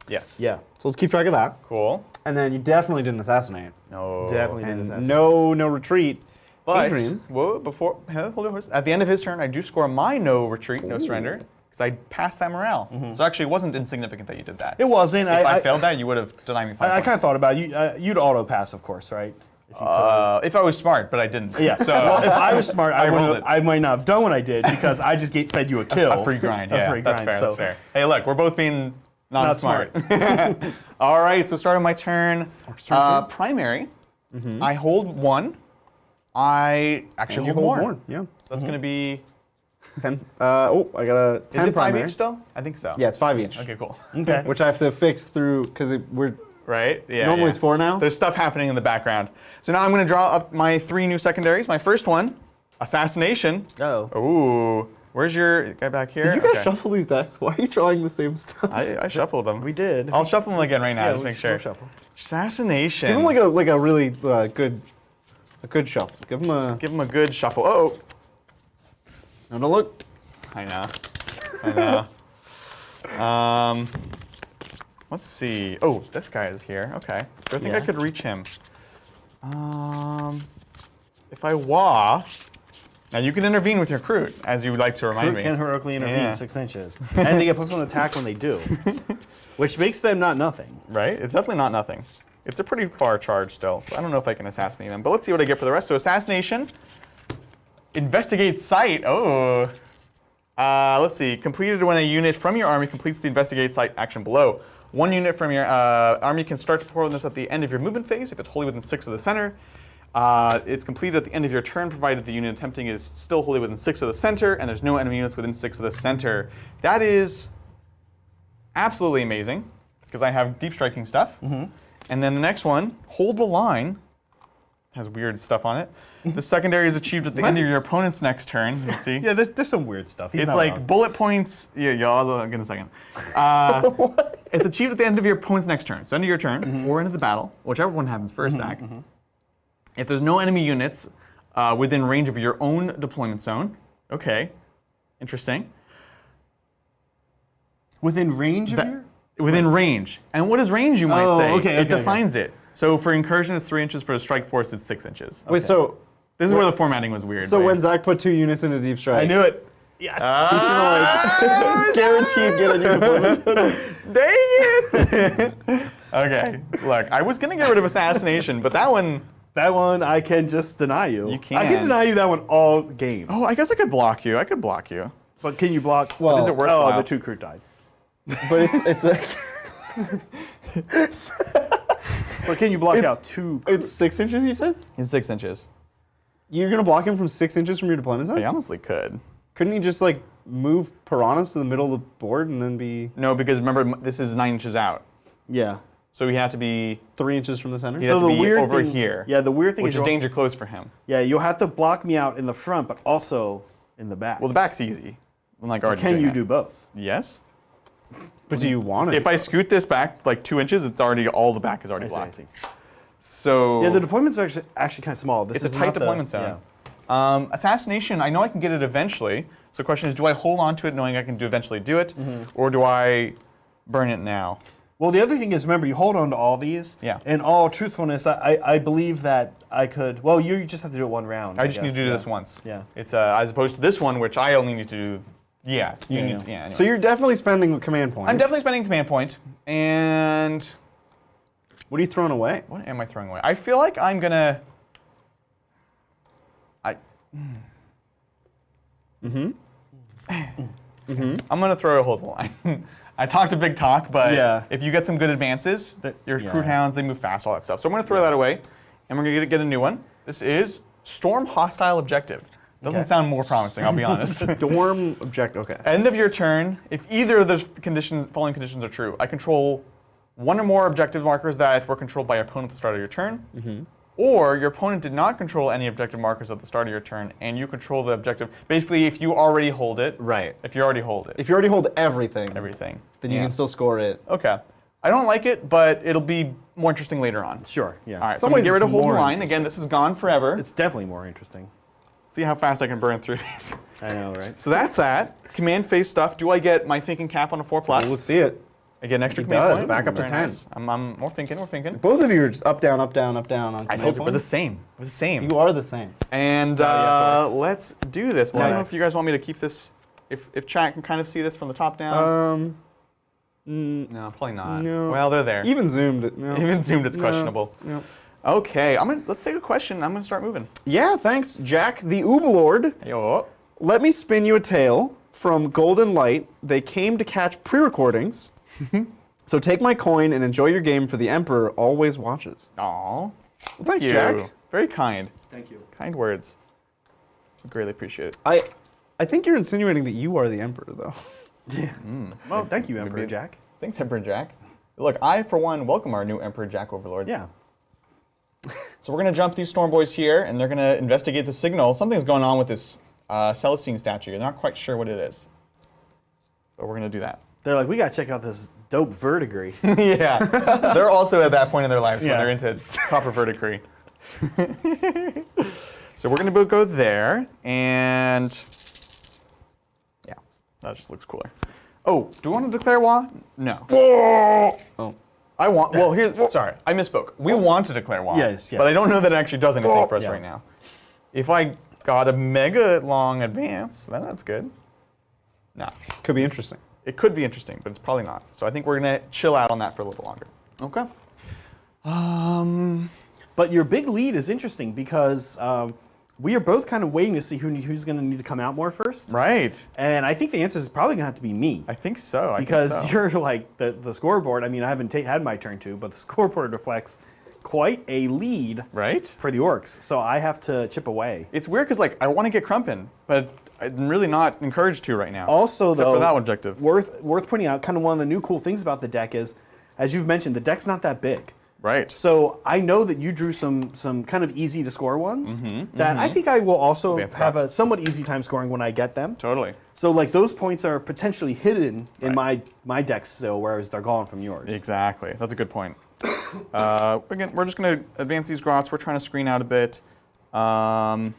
Yes.
Yeah.
So let's keep track of that.
Cool.
And then you definitely didn't assassinate.
No.
Definitely
And
didn't.
no retreat.
But
Adrian.
whoa, before hold on, horse. At the end of his turn, I do score my no retreat, no surrender, because I passed that morale. So actually, it wasn't insignificant that you did that.
It wasn't.
If I failed that, you would have denied me 5
I
points.
kind of thought about it. You'd auto pass, of course, right? If you could.
If I was smart, but I didn't.
Yeah.
So
Well, if I was smart, I
rolled
would.
it.
I might not have done what I did because I just fed you a kill.
A free grind.
A
Yeah,
free
that's
grind,
fair.
so-
That's fair. Hey, look, we're both being not
Not
smart. All right, so starting my turn.
turn.
Primary. I hold 1. I actually
You
hold
hold
more.
more. Yeah.
That's going to be.
10. I got a 10
Is it 5
primary.
each still? I think so.
Yeah, it's 5 each.
Okay, cool.
Okay.
Which I have to fix through because we're
Right? Yeah.
normally
yeah.
it's 4 now.
There's stuff happening in the background. So now I'm going to draw up my 3 new secondaries. My first one, assassination.
Oh.
Ooh, where's your guy back here?
Did you guys
Okay.
shuffle these decks? Why are you drawing the same stuff?
I shuffled them.
We did.
I'll shuffle them again right now.
Yeah,
just
we'll-
make sure.
we'll shuffle.
Assassination.
Give him like a really good shuffle. Give him a
Give him a good shuffle. Oh,
no look.
I know. I know. Let's see. Oh, this guy is here. Okay. Do I think I
Yeah.
could reach him? If I wah. Now you can intervene with your Kroot, as you would like to remind
Fruit
me.
can heroically intervene
Yeah.
6 inches, and they get +1 attack when they do, which makes them not nothing.
Right? It's definitely not nothing. It's a pretty far charge still, so I don't know if I can assassinate him. But let's see what I get for the rest. So assassination, investigate site. Oh. Let's see. Completed when a unit from your army completes the investigate site action below. 1 unit from your army can start to perform this at the end of your movement phase if it's wholly within 6 of the center. It's completed at the end of your turn, provided the unit attempting is still wholly within 6 of the center, and there's no enemy units within 6 of the center. That is absolutely amazing, because I have deep striking stuff. And then the next one, hold the line, has weird stuff on it. The secondary is achieved at the end of your opponent's next turn. You can see.
Yeah, there's some weird stuff. He's
It's
not
like
wrong.
bullet points. Yeah, I'll look in a second. It's achieved at the end of your opponent's next turn. So end of your turn, or end of the battle, whichever one happens first, Zach. If there's no enemy units within range of your own deployment zone, okay, interesting.
Within range of your?
Within range. And what is range, you might
Oh,
say?
okay,
It
okay,
defines it. So for incursion, it's 3 inches. For a strike force, it's 6 inches.
Wait, so
This is where the formatting was weird.
so
but-
when Zach put 2 units into deep strike,
I knew it. Yes.
he's gonna like guaranteed get a new deployment.
Dang it! Okay, look, I was gonna get rid of assassination, but that one.
That one I can just deny you.
You
I can
can.
deny you that one all game.
Oh, I guess I could block you.
But can you block?
Well,
Is it worthwhile?
Oh, the 2 crew died.
But it's a
But can you block
It's-
out 2?
it's 6 inches. You said
He's 6 inches.
you're gonna block him from 6 inches from your deployment zone.
I honestly could.
Couldn't you just like move piranhas to the middle of the board and then be
No, because remember, this is 9 inches out.
Yeah.
So we have to be
3 inches from the center?
Yeah. have to be over
thing,
here,
Yeah, the weird thing
which
is
is
you'll-
danger close for him.
Yeah, you'll have to block me out in the front, but also in the back.
Well, the back's easy. I'm like already
can
doing
you
that.
do both?
Yes.
But do you want it?
If I scoot this back like 2 inches, it's already all the back is already
I
blocked.
see.
So
Yeah, the deployments are actually kind of small. This
it's a
is
tight
not the-
deployment zone.
Yeah.
Assassination, I know I can get it eventually. So the question is, do I hold on to it knowing I can eventually do it,
Mm-hmm.
or do I burn it now?
Well, the other thing is, remember, you hold on to all these.
Yeah.
In all truthfulness, I believe that I could. Well, you just have to do it one round.
I just need
guess,
to do
yeah.
this once.
Yeah.
It's as opposed to this one, which I only need to do. Yeah. You
Yeah,
need.
yeah.
Yeah. Anyways.
So you're definitely spending a command point.
I'm definitely spending command point, and
What are you throwing away?
what am I throwing away? I feel like I'm gonna. I'm gonna throw a hold the line. I talked a big talk, but
Yeah.
if you get some good advances, your
yeah.
crude hounds, they move fast, all that stuff. So I'm gonna throw that away, and we're gonna get a new one. This is Storm Hostile Objective. Doesn't
Okay.
sound more promising, I'll be honest.
Dorm object. Okay.
End of your turn, if either of the following conditions are true, I control one or more objective markers that were controlled by your opponent at the start of your turn, or your opponent did not control any objective markers at the start of your turn, and you control the objective. Basically, if you already hold it,
Right.
if you already hold it,
If you already hold everything,
everything,
then you
Yeah.
can still score it.
Okay. I don't like it, but it'll be more interesting later on.
Sure. Yeah.
All right, so
Some
I'm gonna
ways
get rid
it's
of hold the
more
line. Again, this is gone forever.
It's definitely more interesting.
See how fast I can burn through these.
I know, right?
So that's that. Command phase stuff. Do I get my thinking cap on a 4+?
Well, let's see it.
I get an extra
He
command
does,
point.
back up to
Very
10.
nice. I'm more thinking, more thinking.
Both of you are just up, down, up, down, up, down. On
I
command
told you, we're the
points.
same. We're the same.
You are the same.
And
yeah, Orks.
let's do this. I don't know if
Orks.
you guys want me to keep this, if chat can kind of see this from the top down. No, probably not.
no.
Well, they're there.
Even zoomed. No.
Even zoomed, it's
No,
questionable.
no.
Okay, let's take a question. I'm gonna start moving.
Yeah, thanks, Jack the Ooblord.
Yo.
Let me spin you a tale from Golden Light. They came to catch pre-recordings. So take my coin and enjoy your game, for the Emperor always watches.
Aw.
Well, thanks,
you.
Jack.
Very kind.
Thank you.
Kind words. Greatly appreciate it.
I think you're insinuating that you are the Emperor, though.
Yeah. Well, thank you, Emperor
maybe-
Jack.
Thanks, Emperor Jack. Look, I, for one, welcome our new Emperor Jack overlords.
Yeah.
So we're going to jump these Storm Boys here, and they're going to investigate the signal. Something's going on with this Celestine statue. They're not quite sure what it is. But we're going to do that.
They're like, we gotta check out this dope verdigris.
Yeah. They're also at that point in their lives
Yeah.
when they're into copper verdigris. So we're going to go there, and yeah, that just looks cooler. Oh, do we want to declare war? No.
Oh.
I want, well, here's, sorry, I misspoke. We want to declare war.
Yes, yes.
But I don't know that it actually does anything for us
Yeah.
right now. If I got a mega long advance, then that's good. No.
Could be interesting.
It could be interesting, but it's probably not. So I think we're going to chill out on that for a little longer.
Okay.
But your big lead is interesting because we are both kind of waiting to see who's going to need to come out more first.
Right.
And I think the answer is probably going to have to be me.
I think so.
Because you're like the scoreboard. I mean, I haven't had my turn to, but the scoreboard reflects quite a lead
Right?
for the Orks. So I have to chip away.
It's weird because, like, I want to get Crumpin, but I'm really not encouraged to right now.
Also,
Except
though,
for that objective.
worth pointing out, kind of one of the new cool things about the deck is, as you've mentioned, the deck's not that big.
Right.
So I know that you drew some kind of easy to score ones that I think I will also
Advanced
have
path.
a somewhat easy time scoring when I get them.
Totally.
So like those points are potentially hidden in my deck still, whereas they're gone from yours.
Exactly. That's a good point. Again, we're just going to advance these grots. We're trying to screen out a bit.
Because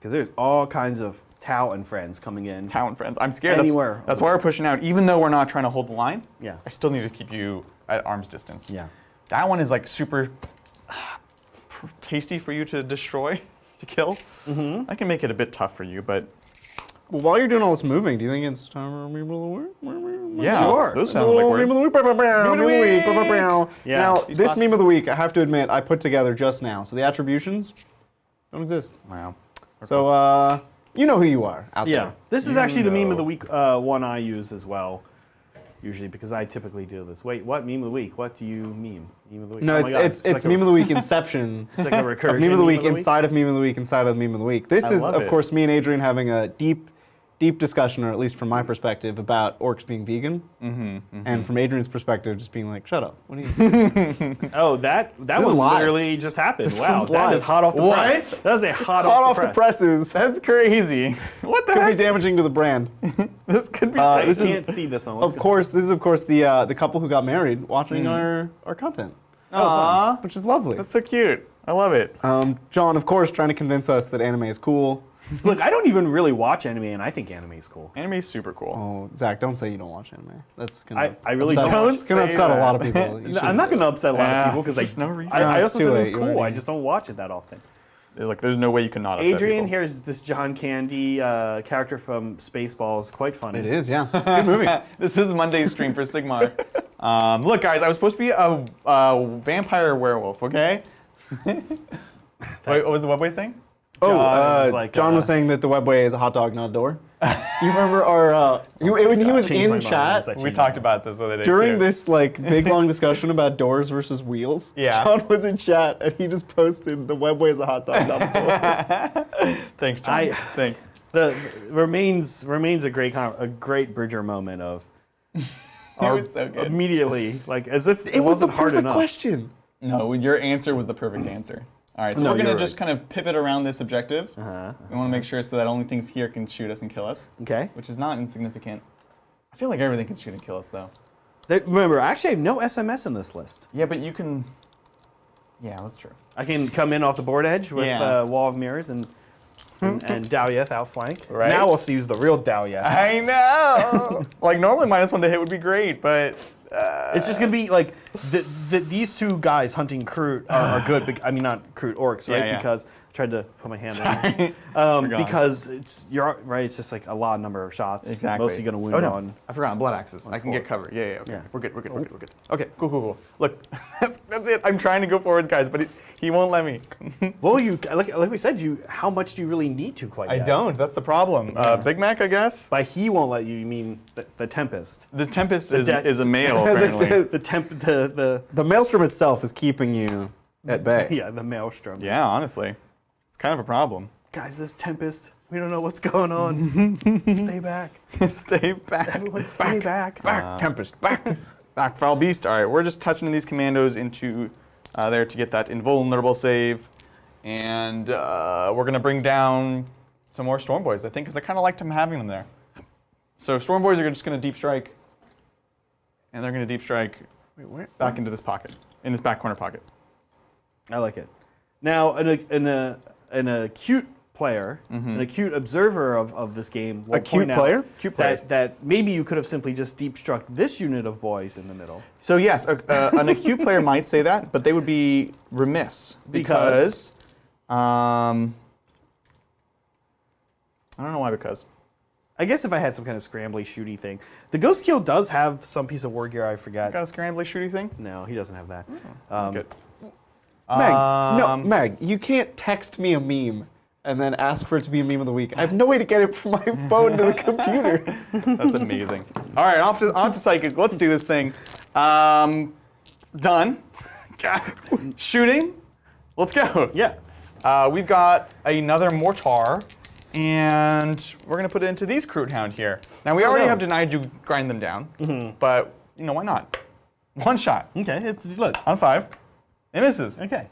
there's all kinds of Tau and friends coming in.
Talent friends. I'm scared.
Anywhere.
That's why we're pushing out. Even though we're not trying to hold the line,
Yeah.
I still need to keep you at arm's distance.
Yeah.
That one is like super tasty for you to destroy, to kill. I can make it a bit tough for you, but
Well, while you're doing all this moving, do you think it's time for meme of the week?
Yeah,
Sure.
those sound like words.
Meme of the week.
Yeah.
Now,
These
this
spots-
meme of the week, I have to admit, I put together just now. So the attributions don't exist.
Wow.
So you know who you are out
Yeah.
there.
This is actually the meme of the week one I use as well. Usually, because I typically do this. Wait, what meme of the week? What do you meme? Meme of the week.
No,
Oh my God,
it's
like
meme of the week Inception.
It's like a recursion.
Meme of the week inside of meme of the week inside of meme of the week. This is,
love
of
it.
course, me and Adrian having a deep discussion, or at least from my perspective, about orcs being vegan, and from Adrian's perspective, just being like, "Shut up! What do you?"
Oh, that
is
one
live.
literally just happened. Wow,
one's
that
live.
is hot off the
What?
press. That is a hot
Off
off
the presses.
That's crazy. What the
Could be
heck?
damaging to the brand.
This could be.
I
this is-
can't see this one.
Of course, this is the couple who got married watching our content,
Aww.
which is lovely.
That's so cute. I love it.
John, of course, trying to convince us that anime is cool.
Look, I don't even really watch anime, and I think anime is cool.
Anime is super cool.
Oh, Zach, don't say you don't watch anime. That's gonna
I really
upset,
don't
It's gonna
say
upset a
that.
lot of people. You
I'm
shouldn't.
not going to upset a lot
Yeah,
of people because
there's no reason.
I
No,
also
it's
said
too
it was
late, you
cool.
already-
I just don't watch it that often.
Like, there's no way you cannot upset
Adrian,
people.
here's this John Candy character from Spaceballs. Quite funny.
It is, yeah. Good movie.
This is Monday's stream for Sigmar. Look, guys, I was supposed to be a vampire werewolf, okay? Wait, what was the webway thing?
John is like,
John was saying that the webway is a hot dog, not a door. Do you remember our when he was
changed my
in
mind.
chat
That
We
changed
talked
my
about this the other day.
during
too.
this like big long discussion about doors versus wheels?
Yeah.
John was in chat and he just posted the webway is a hot dog, not a door.
Thanks, John. Thanks.
The remains a great Bridger moment of.
was so good.
Immediately, like as if it,
It was the
wasn't hard
perfect
enough.
question.
No, your answer was the perfect answer. All right, so
No,
we're going to
you're
just
right.
kind of pivot around this objective. We want to make sure so that only things here can shoot us and kill us,
Okay.
which is not insignificant. I feel like everything can shoot and kill us, though.
Remember, I actually have no SMS in this list.
Yeah, but you can... Yeah, that's true.
I can come in off the board edge with
Yeah.
Wall of Mirrors and Dalyeth outflank.
Right.
Now we'll use the real Dalyeth.
I know! Like, normally -1 to hit would be great, but...
It's just gonna be like these two guys hunting Kroot are good. I mean, not Kroot, orcs, right?
Yeah.
Because I tried to put my hand on it.
Forgot.
Because you're right. It's just like a lot number of shots.
Exactly.
Mostly gonna wound
oh, no.
on.
I forgot, blood axes. I can
four.
get cover. Yeah, okay.
Yeah.
We're good. Okay, cool. Look, that's it. I'm trying to go forwards, guys, but he won't let me.
Well, like we said, how much do you really need to quite
I
yet?
don't. That's the problem. Big Mac, I guess.
By he won't let you, you mean the Tempest.
The Tempest is a
de-
male, apparently.
The
Maelstrom itself is keeping you at bay.
yeah, the Maelstrom.
Yeah, honestly. It's kind of a problem.
Guys, this Tempest, we don't know what's going on. Stay back.
Stay back.
Everyone stay back.
Back, Tempest, back.
Back, foul beast. All right, we're just touching these commandos into there to get that invulnerable save. And we're going to bring down some more Storm Boys, I think, because I kind of liked having them there. So Storm Boys are just going to deep strike. And they're going to deep strike back into this pocket, in this back corner pocket.
I like it. Now, an acute player, an acute observer of this game will
Acute
point out
player?
Acute players.
that maybe you could have simply just deep struck this unit of boys in the middle.
So yes, an acute player might say that, but they would be remiss because I don't know why. Because
I guess if I had some kind of scrambly shooty thing. The Ghost Keel does have some piece of war gear, I forgot.
got a scrambly shooty thing.
No, he doesn't have that.
Good.
Meg, you can't text me a meme and then ask for it to be a meme of the week. I have no way to get it from my phone to the computer.
That's amazing. All right, off to Psychic. Let's do this thing. Done. Shooting. Let's go.
Yeah.
We've got another mortar, and we're going to put it into these Kroot Hound here. Now, we already have denied you grind them down, but, you know, why not? One shot
Okay, look.
on 5. It misses.
Okay,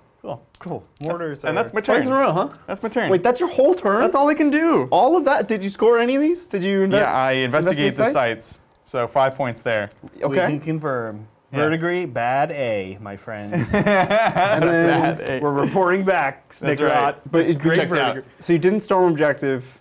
cool. Mortars
And
are-
that's my
Twice
turn.
in a row, huh?
That's my turn.
Wait, that's your whole turn?
That's all they can do.
All of that? Did you score any of these? Did you
Yeah, I investigate the
sites?
sites. So 5 points there.
We
Okay.
can confirm. Verdigris, bad A, my friends.
And then,
Bad.
We're reporting back, Snickerot.
right.
but
It's
it
great
checks out.
verdigris.
so you didn't storm objective.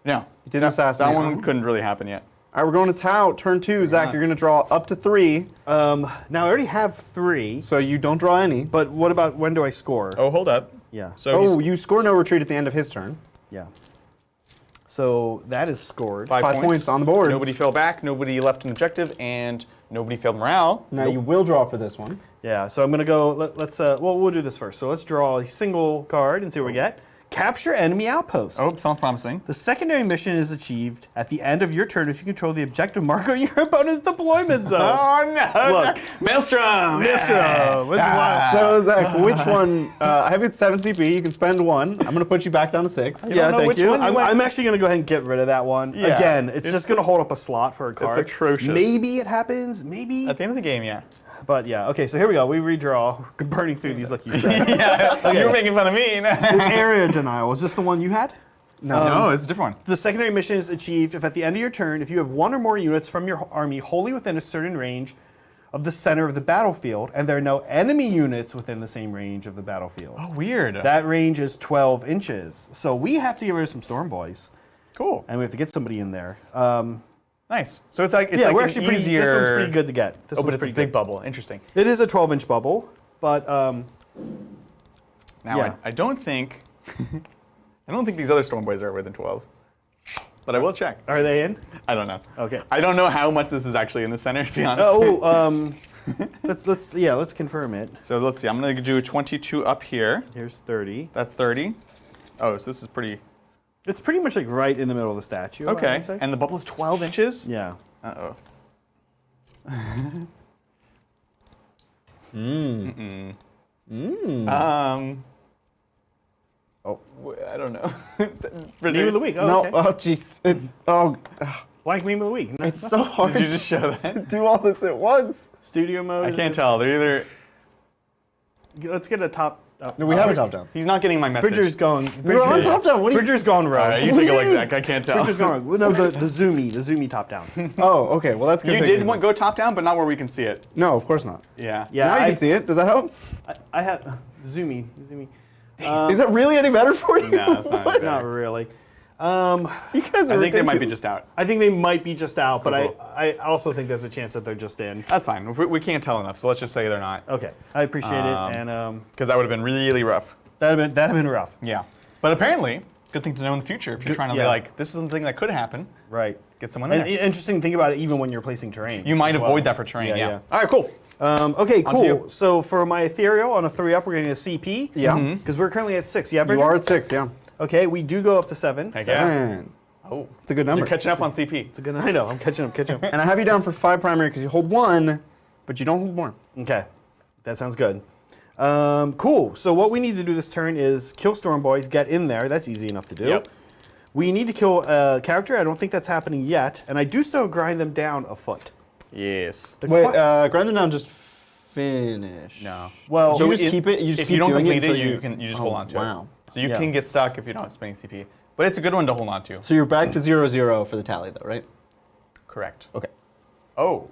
No.
You didn't assassinate.
That one couldn't really happen yet.
All right, we're going to Tau. Turn 2. Zach,
on.
you're going to draw up to 3.
Now, I already have 3,
So you don't draw any.
but what about when do I score?
Oh, hold up.
Yeah.
So
Oh, you score no retreat at the end of his turn.
Yeah. So that is scored.
5
points on the board.
Nobody fell back, nobody left an objective, and nobody failed morale.
Now you will draw for this one.
Yeah, so I'm going to go, we'll do this first. So let's draw a single card and see what we get. Capture enemy outpost.
Oh, sounds promising.
The secondary mission is achieved at the end of your turn if you control the objective marker in your opponent's deployment zone.
Oh no!
Look.
Maelstrom!
Maelstrom!
So Zach, which one? I have it 7 CP. You can spend 1. I'm going to put you back down to 6.
Yeah,
know
thank
which
you.
one you went-
I'm actually going to go ahead and get rid of that one.
Yeah.
Again, it's just going to hold up a slot for a card.
atrocious.
Maybe it happens, maybe.
At the end of the game, yeah.
But yeah, okay, so here we go. We redraw. Burning through these like you said.
Yeah, you were making fun of me.
The area denial, is this the one you had?
No, it's a different one.
The secondary mission is achieved if at the end of your turn, if you have 1 or more units from your army wholly within a certain range of the center of the battlefield, and there are no enemy units within the same range of the battlefield.
Oh, weird.
That range is 12 inches. So we have to get rid of some Storm Boys,
Cool.
and we have to get somebody in there.
Nice. So it's like
Yeah,
like
we're
an
actually
easier.
this one's pretty good to get. This
Oh, but
one's
it's a
pretty
big
good.
bubble. Interesting.
It is a 12-inch bubble, but
Now
Yeah.
I don't think these other Storm Boys are within 12. But I will check.
are they in?
I don't know.
Okay.
I don't know how much this is actually in the center, to be honest.
Oh, let's confirm it.
So let's see. I'm gonna do 22 up here.
Here's 30.
That's 30. Oh, so this is pretty.
It's pretty much like right in the middle of the statue. I
Okay.
would say.
And the bubble is 12 inches.
Yeah.
Uh oh.
Oh.
I don't know.
Meme of the week. Oh,
No,
okay.
oh jeez. It's
Blank meme of the week.
it's so hard
Did you just show that?
to do all this at once.
Studio mode.
I
is
can't
this-
tell. They're either.
Let's get a top.
No, we have a top down.
He's not getting my message.
Bridger's gone.
We're on top down. What do you?
Bridger's gone rogue.
All right, you take a look, Zach. I can't tell.
Bridger's gone rogue. Well, no, the zoomy top down.
Oh, okay. Well, that's good.
You did go top down, but not where we can see it.
No, of course not.
Yeah.
Yeah,
Now you
I
can see it. Does that help?
I had zoomy.
Is that really any better for you?
No, it's not.
What?
Not really.
You guys are
I think they might be
ridiculous.
just out.
I think they might be just out, but
Cool.
I also think there's a chance that they're just in.
That's fine. We can't tell enough, so let's just say they're not.
Okay, I appreciate it, and
Because that would have been really rough.
that'd have been rough.
Yeah. But apparently, good thing to know in the future if you're trying to be
yeah.
like, this is something that could happen.
Right.
Get someone in
And
there.
interesting thing about it, even when you're placing terrain.
You might
as well.
avoid that for terrain.
Yeah,
Yeah.
yeah.
All right, cool.
Okay,
On to you.
cool. So for my ethereal on a 3-up, we're getting a CP.
Yeah.
Because we're currently at 6. Yeah,
You
Bridger?
are at 6. Yeah.
Okay, we do go up to 7.
Heck yeah.
Man,
Oh,
it's a good number.
you're catching up on CP.
It's a good. I know. I'm catching up.
And I have you down for 5 primary because you hold 1, but you don't hold more.
Okay, that sounds good. Cool. So what we need to do this turn is kill Storm Boys, get in there. That's easy enough to do.
Yep.
We need to kill a character. I don't think that's happening yet, and I do still grind them down a foot.
Yes.
The
Wait,
que-
grind them down. Just finish.
No.
well,
So you just keep it. You just
if
keep
you don't
doing
complete
it,
it,
until
you just hold on to it.
Wow.
So you
Yeah.
can get stuck if you don't have spending CP. But it's a good one to hold on to.
So you're back to 0-0 for the tally, though, right?
Correct.
Okay.
Oh.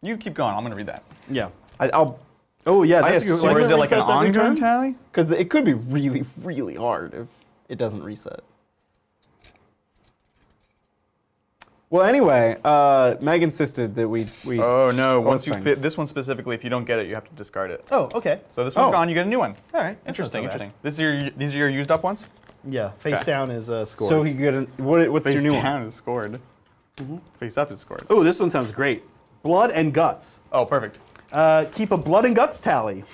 You keep going. I'm going to read that.
yeah.
I'll
Oh yeah,
I
that's a
assume,
good.
or is it like an
resets every
on-turn
turn?
tally?
because it could be really, really hard if it doesn't reset. Well, anyway, Meg insisted that we.
Oh no! Once
it's
you
fine.
fit this one specifically, if you don't get it, you have to discard it.
Oh, okay.
So this one's
Oh.
gone. You get a new one.
All right. that's
Interesting.
not so bad.
Interesting. These are your used up ones.
Yeah, face
Okay.
down is scored.
So he could. What's
Face
your new
down
one?
is scored. Face up is scored.
oh, this one sounds great. Blood and guts.
Oh, perfect.
Keep a blood and guts tally.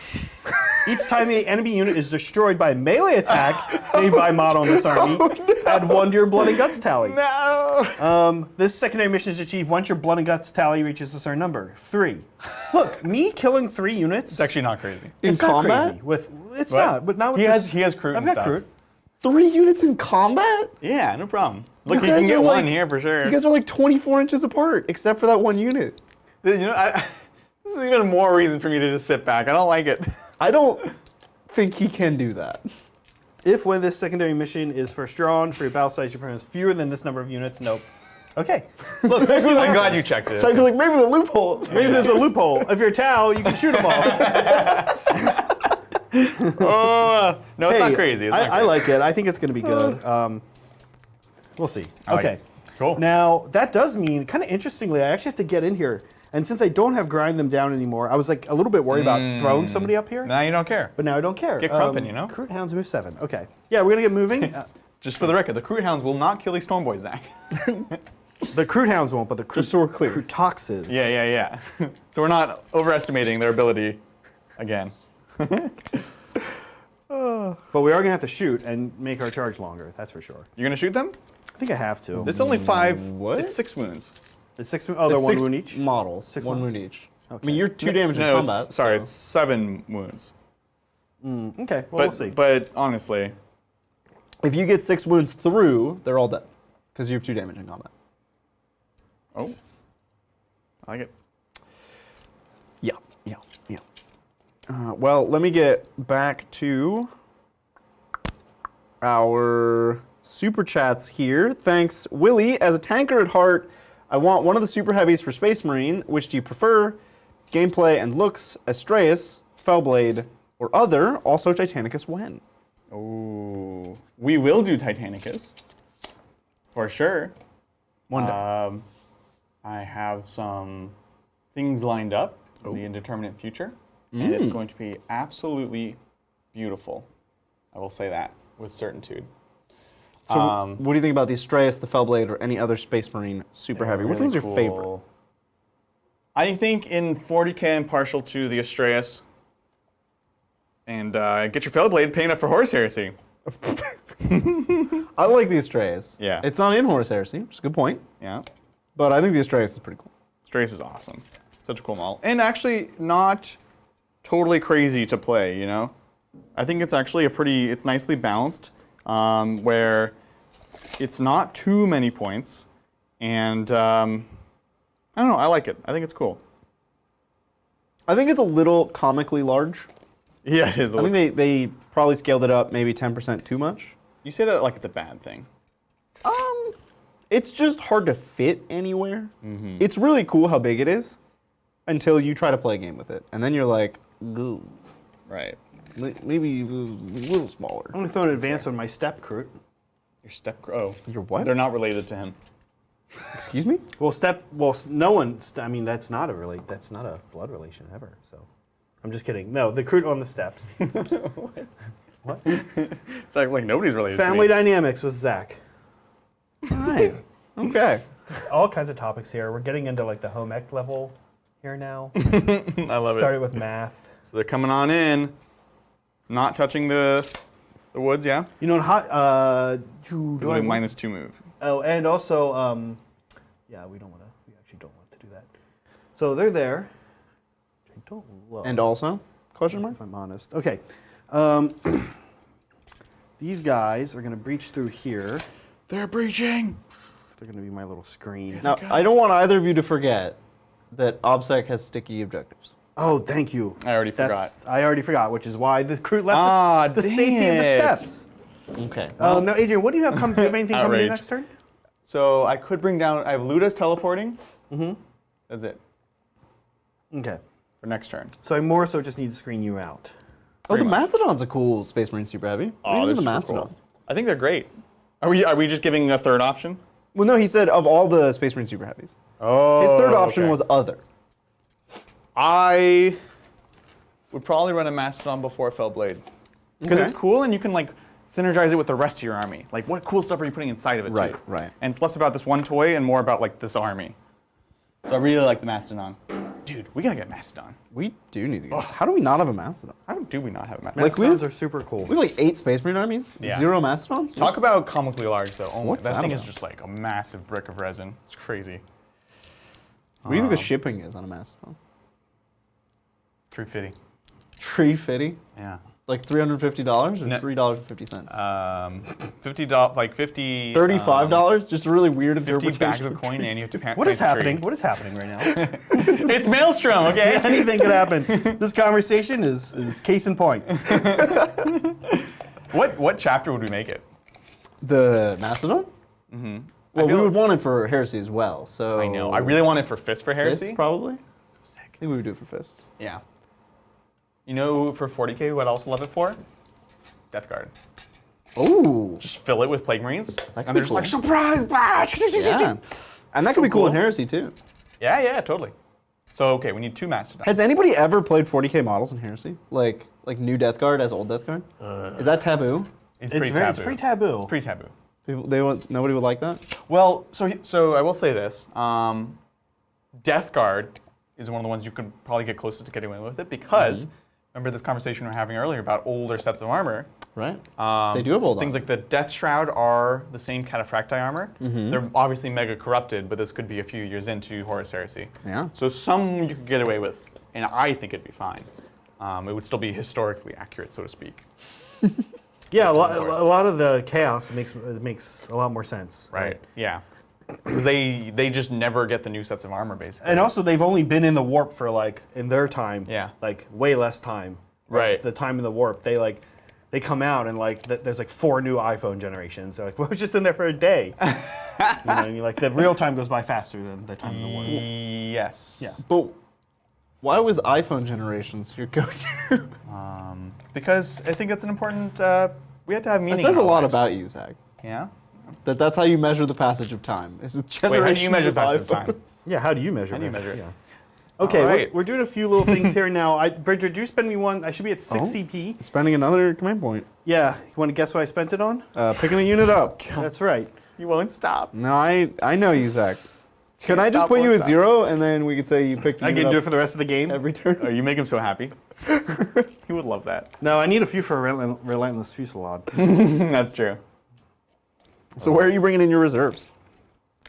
Each time the enemy unit is destroyed by a melee attack made by a model in this army, add 1 to your blood and guts tally.
No.
This secondary mission is achieved once your blood and guts tally reaches a certain number. 3. Look, me killing 3 units.
It's actually not crazy.
It's
In
not
combat?
crazy. It's
What?
not. But not with
He
this.
has Kroot
I've
and
got
stuff.
Kroot.
3 units in combat?
Yeah, no problem. Look, you
guys
can get
are
one
like-
here for sure.
You guys are like 24 inches apart, except for that 1 unit.
You know, this is even more reason for me to just sit back. I don't like it.
I don't think he can do that.
If when this secondary mission is first drawn for your battle size, your opponent has fewer than this number of units, nope. Okay.
Look, I'm glad you checked it.
So I'd be like, maybe the loophole.
Maybe there's a loophole. If you're a Tau, you can shoot them all.
No, it's not
Hey,
crazy. It's not
I
crazy.
like it. I think it's going to be good. We'll see.
like
Okay.
it. Cool.
Now, that does mean, kind of interestingly, I actually have to get in here. And since I don't have grind them down anymore, I was like a little bit worried about throwing somebody up here.
Now you don't care.
But now I don't care.
Get crumping, you know?
Kroot Hounds move 7. Okay. Yeah, we're going to get moving.
Just for the record, the Crude Hounds will not kill these Stormboys, Zach.
The Crude Hounds won't, but the
Just so we're clear.
Crutoxes.
Yeah. So we're not overestimating their ability again.
But we are going to have to shoot and make our charge longer, that's for sure.
You're going to shoot them?
I think I have to.
It's only 5.
What?
It's 6 wounds.
It's 6 Oh, they're
It's
1
6
wound each?
models.
Six
1
models.
wound each.
Okay.
I mean, you're 2 damage in
No,
combat.
sorry,
so-
it's 7 wounds.
Okay, well, we'll see.
But honestly,
If you get 6 wounds through, they're all dead. Because you have 2 damage in combat.
oh, I like it.
Yeah. Well, let me get back to our super chats here. Thanks, Willie. As a tanker at heart, I want one of the super heavies for Space Marine. Which do you prefer? Gameplay and looks, Astraeus, Fellblade, or other. Also Titanicus when?
Oh, we will do Titanicus for sure.
One day.
I have some things lined up in the indeterminate future, and it's going to be absolutely beautiful. I will say that with certainty.
So what do you think about the Astraeus, the Fellblade, or any other Space Marine super heavy? Which
Really
one's your
cool.
favorite?
I think in 40k I'm partial to the Astraeus. And get your Fellblade paint up for Horse Heresy.
I like the Astraeus.
Yeah.
It's not in Horus Heresy, which is a good point.
Yeah.
But I think the Astraeus is pretty cool.
Astraeus is awesome. Such a cool model. And actually not totally crazy to play, you know? I think it's actually it's nicely balanced, where it's not too many points. And I don't know, I like it. I think it's cool.
I think it's a little comically large.
Yeah, it is.
I think they probably scaled it up maybe 10% too much.
You say that like it's a bad thing.
It's just hard to fit anywhere. It's really cool how big it is until you try to play a game with it. And then you're like, ooh,
Right.
maybe a little smaller.
I'm going to throw an advance on my Step Crute.
Your oh.
Your what?
They're not related to him.
Excuse me?
Well, no one, I mean, that's not a blood relation ever, so. I'm just kidding. No, the Crute on the steps. What?
Sounds like nobody's related
Family
to me.
dynamics with Zach.
Right. Okay.
All kinds of topics here. We're getting into like the home ec level here now.
I love
Started
it.
with math.
So they're coming on in, not touching the woods, yeah?
You know, in hot,
Because of a -2 move.
Oh, and also, yeah, we actually don't want to do that. So they're there. I don't love.
And also? Question mark?
If I'm honest. Okay. These guys are going to breach through here.
They're breaching.
They're going to be my little screen.
Now, I don't want either of you to forget that OBSEC has sticky objectives.
Oh, thank you.
I already forgot.
I already forgot, which is why the crew left the
dang
safety of the
it.
steps.
Okay.
No, Adrian, what do you have coming? Do you have anything coming in
Outrage.
next turn?
So I could bring down, I have Luda's teleporting. That's it
Okay.
for next turn.
So I more so just need to screen you out.
Oh, the
pretty much.
Mastodon's a cool Space Marine super heavy. What do you
Oh,
think
they're
of the
super
Mastodon?
cool. I think they're great. Are we just giving a third option?
Well, no, he said of all the Space Marine super heavies.
Oh.
His third option
okay.
was other.
I would probably run a Mastodon before Fellblade. Because
Okay.
it's cool and you can like synergize it with the rest of your army. Like what cool stuff are you putting inside of it
Right,
too?
right.
And it's less about this one toy and more about like this army. So I really like the Mastodon. Dude, we gotta get Mastodon.
We do need to get. How do we not have a Mastodon?
How do we not have a Mastodon?
Like, we-
Mastodons are super cool.
We have like 8 Space Marine armies?
Yeah.
0 Mastodons?
Talk about comically large though. Oh,
What's
that
that
thing is
about?
just like a massive brick of resin. It's crazy.
What do you think the shipping is on a Mastodon?
350.
Tree fitty?
Yeah.
Like $350 or
No.
$3.50?
$50, like 50.
$35? Just a really weird
50
interpretation.
bags of coin and you have to
What is happening? What is happening right now?
It's Maelstrom, okay?
Anything could happen. This conversation is case in point.
What chapter would we make it?
The Mastodon? Mm-hmm. Well, we
feel-
would want it for Heresy as well, so...
I know. I really want it for Fist for Heresy.
Fists, probably? I think we would do it for Fists.
Yeah. You know, for 40k, who I'd also love it for? Death Guard.
Oh!
Just fill it with Plague Marines,
could
and
be
they're just
cool.
like, surprise!
Yeah. And that could be cool in Heresy, too.
Yeah, totally. So, okay, we need 2 Mastodons.
Has anybody ever played 40k models in Heresy? Like new Death Guard as old Death Guard? Is that taboo?
It's pretty taboo.
It's pretty taboo.
It's pretty taboo.
Nobody would like that?
Well, so I will say this. Death Guard is one of the ones you could probably get closest to getting away with it because remember this conversation we were having earlier about older sets of armor.
Right. They do have old
things
armor.
like the Death Shroud are the same cataphracti armor. They're obviously mega corrupted, but this could be a few years into Horus Heresy.
Yeah.
So some you could get away with, and I think it'd be fine. It would still be historically accurate, so to speak.
Yeah, a lot of the chaos makes a lot more sense.
Right. Yeah. Because they just never get the new sets of armor, basically.
And also, they've only been in the warp for in their time, way less time.
Right.
The time in the warp, they come out and there's 4 new iPhone generations. They're like, well, I was just in there for a day. And you're like, the real time goes by faster than the time in the warp.
Yes.
Yeah.
But why was iPhone generations your go-to?
Because I think it's an important. We have to have meaning.
It says
in
a
our
lot
lives.
about you, Zach.
Yeah.
That's how you measure the passage of time. It's a
Wait, how do you
generation
measure
of
passage of time?
iPhones.
Yeah, how do you measure
How do you
this?
measure it?
Yeah. Okay,
All right.
we're doing a few little things here now. Bridger, do spend me one. I should be at 6 CP.
Spending another command point.
Yeah, you want to guess what I spent it on?
Picking a unit up.
That's right.
You won't stop.
No, I know you, Zach. Can I just
stop,
put you
won't
at
stop.
0 and then we could say you picked a
I
unit
can do it
up
for the rest of the game.
every turn?
Oh, you make him so happy. He would love that.
No, I need a few for Relentless Fusillade.
That's true.
So where are you bringing in your reserves?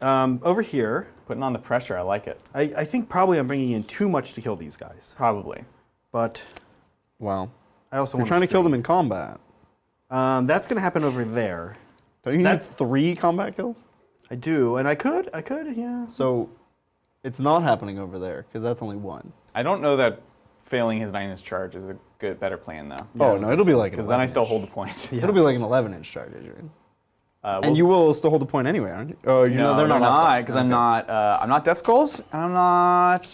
Over here,
Putting on the pressure, I like it.
I think probably I'm bringing in too much to kill these guys.
Probably.
But
Wow.
I also
You're
want
trying to kill them in combat.
That's going to happen over there.
Don't you need 3 combat kills?
I do, and I could, yeah.
So it's not happening over there because that's only 1.
I don't know that failing his 9-inch charge is a better plan, though.
Oh, no, it'll be like an
Because then I
11-inch.
still hold the point.
It'll be like an 11-inch charge, Adrian.
Well,
And you will still hold the point anyway, aren't you? Oh,
No, they're not, because I'm not Death Skulls, and I'm not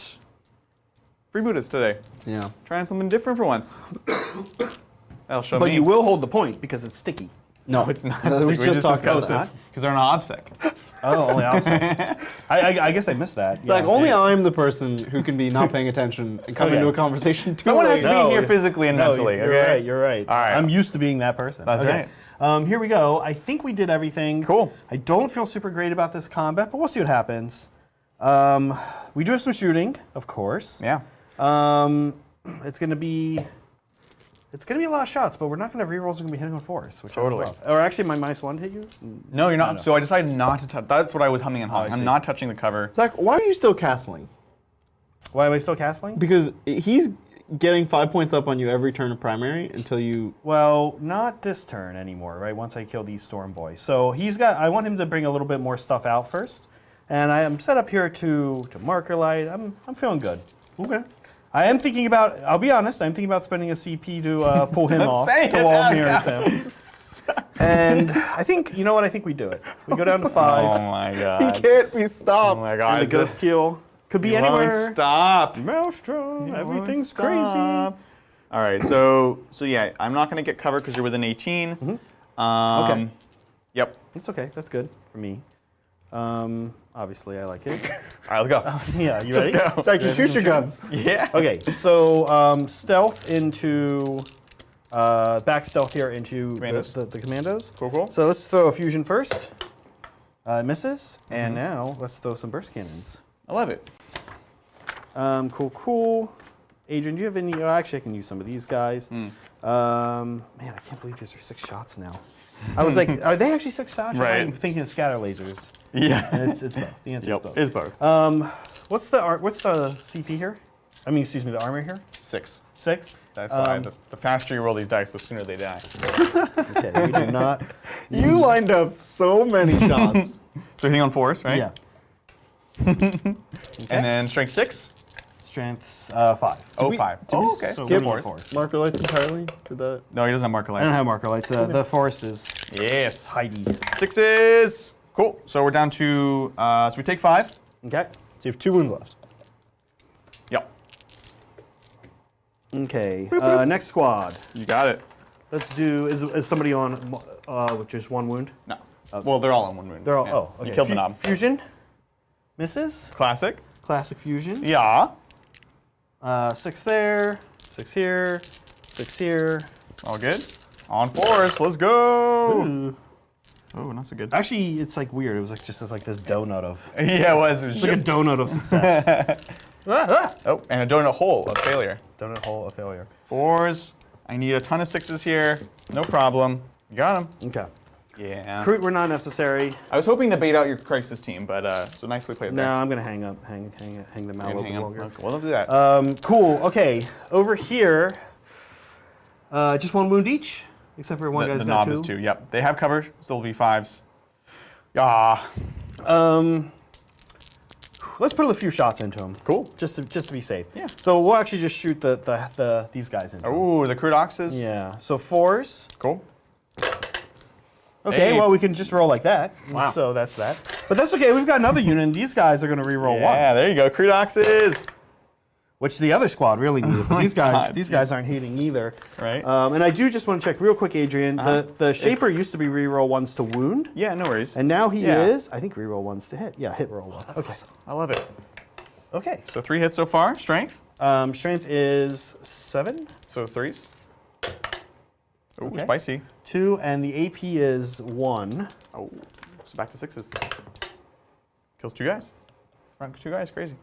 Freebooters today.
Yeah.
Trying something different for once. That'll show me.
But you will hold the point because it's sticky.
No, it's not.
We just talked about
discussed
that.
because they're not OBSEC.
Oh, only opposite. I guess I missed that.
It's like only I'm the person who can be not paying attention and come
Okay.
into a conversation too
Someone
late.
has to be here physically and mentally.
You're
okay?
right. You're right.
All right.
I'm used to being that person.
That's
Okay. Here we go. I think we did everything.
Cool.
I don't feel super great about this combat, but we'll see what happens. We do have some shooting, of course.
Yeah.
It's gonna be a lot of shots, but we're not gonna have rerolls. We're gonna be hitting on 4s, which
Totally.
I love. Or actually, my -1 hit you.
No, you're not. So I decided not to touch. That's what I was humming and hawing.
I see.
I'm not touching the cover.
Zach, why are you still castling?
Why am I still castling?
Because he's getting 5 points up on you every turn of primary until you.
Well, not this turn anymore, right? Once I kill these Storm Boys. So I want him to bring a little bit more stuff out first. And I am set up here to Marker Light. I'm feeling good.
Okay.
I am thinking about, I'll be honest, I'm thinking about spending a CP to pull him off
Say
to
it
wall
out,
mirrors him. And I think, you know what, I think we do it. We go down to 5.
Oh my
He
god.
can't be
Oh
stopped.
my
And
god.
the Ghost Keel could be
You won't
anywhere.
Stop.
Maelstrom,
You
everything's
won't
crazy.
stop. All right. So yeah, I'm not gonna get cover because you're within 18.
Okay.
Yep.
It's okay, that's good for me. Obviously, I like it.
All right. Let's go.
Yeah, you
Just
ready?
go.
Zach, just shoot your guns.
Yeah.
Okay, so stealth into, back stealth here into
Commandos.
the commandos.
Cool. Cool.
So let's throw a fusion first. Misses. And now let's throw some burst cannons.
I love it.
Cool. Adrian, do you have any? Oh, actually, I can use some of these guys. Man, I can't believe these are 6 shots now. I was like, are they actually 6 shots?
Right.
I'm thinking of scatter lasers.
Yeah.
And it's both. The answer
Yep.
is
It's both.
both. What's the CP here? I mean, excuse me, the armor here?
6.
6?
That's why the faster you roll these dice, the sooner they die.
Okay, we do not.
You lined up so many shots.
So hitting on 4s, right?
Yeah.
And then strength 6.
Strength's 5.
Oh,
we-
5.
did we
Oh, okay.
So
Skip
we need
4s.
4s.
Marker lights entirely? Did that?
No, he doesn't have marker
I don't
lights.
have marker lights. The forest is
Yes.
Heidi.
6s. Cool. So we're down to. So we take 5.
Okay.
So you have 2 wounds left.
Yep.
Okay. Next squad.
You got it.
Let's do. Is somebody on with just 1 wound?
No. Well, they're all on 1 wound.
They're all.
Yeah.
Oh, okay.
You killed the knob.
Fusion. Misses.
Classic.
Classic fusion.
Yeah.
6 there. 6 here. 6 here.
All good. On 4s, let's go.
Ooh.
Oh, not so good.
Actually, it's like weird. It was like just like this donut of.
Yeah, it was.
It's like a donut of success.
Oh, and a donut hole of failure.
Donut hole of failure.
4s. I need a ton of 6s here. No problem. You got them.
Okay.
Yeah.
Fruit were not necessary.
I was hoping to bait out your crisis team, but so nicely played
No,
there.
I'm gonna hang them out
You
a
can
little
hang
bit
'em.
longer.
Okay, well, don't do that.
Cool. Okay. Over here, just 1 wound each, except for one guy's
the
got
knob
2.
is 2. Yep. They have cover. Still be 5s. Ah.
Let's put a few shots into him.
Cool.
Just to be safe.
Yeah.
So we'll actually just shoot these guys in.
Oh, the crude oxes.
Yeah. So 4s.
Cool.
Okay.
Hey.
Well, we can just roll like that.
Wow.
So that's that. But that's okay. We've got another unit, and these guys are going to re-roll
Yeah,
once.
there you go. Crude oxes.
Which the other squad really needed. But these
God.
guys aren't hitting either.
Right.
And I do just want to check real quick, Adrian. The Shaper used to be re-roll 1s to wound,
Yeah, no worries.
and now he
Yeah.
is, I think, re-roll 1s to hit. Yeah, hit roll 1. Okay.
I love it.
Okay.
So 3 hits so far. Strength.
Strength is 7,
So 3s. Ooh,
Okay.
spicy.
2, and the AP is 1.
Oh, so back to 6s. Kills 2 guys. Front 2 guys. Crazy.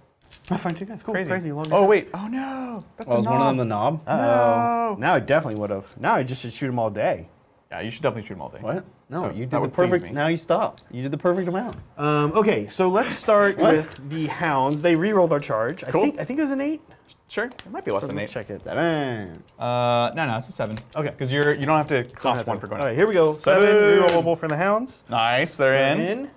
I find 2 guys. Cool.
Crazy.
Long
Oh wait. Oh no. That's
Well,
the
was
knob.
one of them the knob?
Uh-oh.
No.
Now I definitely would have. Now I just should shoot them all day.
Yeah, you should definitely shoot them all day.
What? No,
That-
you
that
did the
would please
perfect.
me.
Now you stop. You did the perfect amount.
Okay, so let's start with the Hounds. They re-rolled their charge.
Cool.
I think it was an 8.
Sure. It might be less than 8.
Let's check it.
7.
No, it's a 7.
Okay.
Because you don't have to cost 1 for going.
All right, here we go. 7
7.
re-rollable for the Hounds.
Nice. They're in.
In.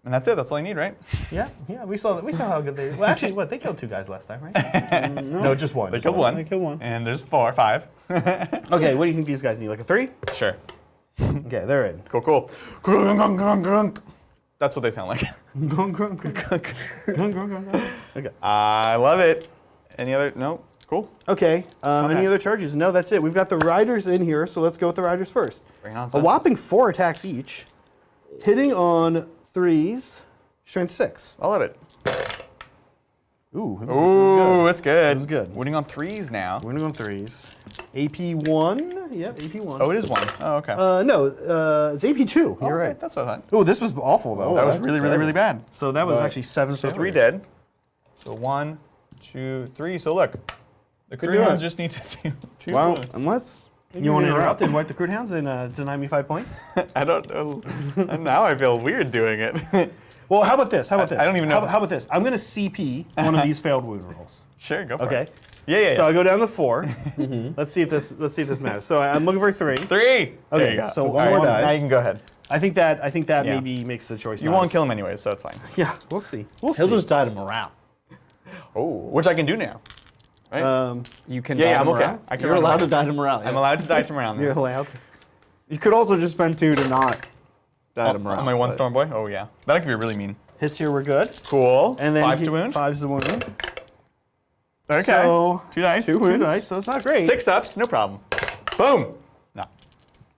And that's it. That's all you need, right?
Yeah, we saw how good they. Well, actually, they killed 2 guys last time, right? No, just 1.
They killed 1.
They killed 1.
And there's 5.
Okay, what do you think these guys need? Like a 3?
Sure.
Okay, they're in.
Cool, cool. Grunk, grunk, grunk, grunk. That's what they sound like.
Okay.
I love it. Any other? No? Cool.
Okay.
Okay.
Any other charges? No, that's it. We've got the Riders in here, so let's go with the Riders first.
Bring it on,
A
son.
whopping 4 attacks each, hitting on 3s, strength 6.
I love it.
Ooh.
Ooh, it's good.
It was good.
Winning on 3s now.
We're gonna go on 3s. AP 1. Yep, AP 1.
Oh, it is 1. Oh, okay.
No, it's AP 2. You're
Okay,
right.
That's what I thought.
Oh, this was awful though.
That was
that's
really, really,
terrible.
really bad.
So that was
But-
actually 7
So 3
failures.
dead. So 1, 2, 3. So look, the crew
do
hounds
it.
just need to do 2
Well,
wounds.
unless
You want to interrupt and wipe the Crude Hounds and deny me 5 points?
I don't know. Now I feel weird doing it.
Well, how about this?
I don't even know.
How about this? I'm gonna CP one of these failed wound rolls.
Sure, go for
Okay.
it. Yeah.
So I go down to 4. Let's see if this matters. So I'm looking for 3.
3. There
Okay,
you go.
so
one more dice.
Now you can go ahead.
I think that
Yeah.
maybe makes the choice.
You won't kill him anyway, so it's fine.
Yeah, we'll see. We'll
he'll
see.
just die to morale.
Oh, which I can do now. Right?
You can.
Yeah,
die
yeah,
to
I'm okay.
morale.
I can
You're
run
allowed
away.
to die to morale.
I'm
yes.
allowed to die to around
You're
there.
allowed.
You could also just spend 2 to not die to
On
morale.
my 1
but-
storm boy? Oh, yeah. That could be really mean.
Hits here, we're good.
Cool.
And then
5 to wound.
5's the wound.
Okay.
So
2 dice.
2 dice, so it's not great.
6 ups, no problem. Boom. No.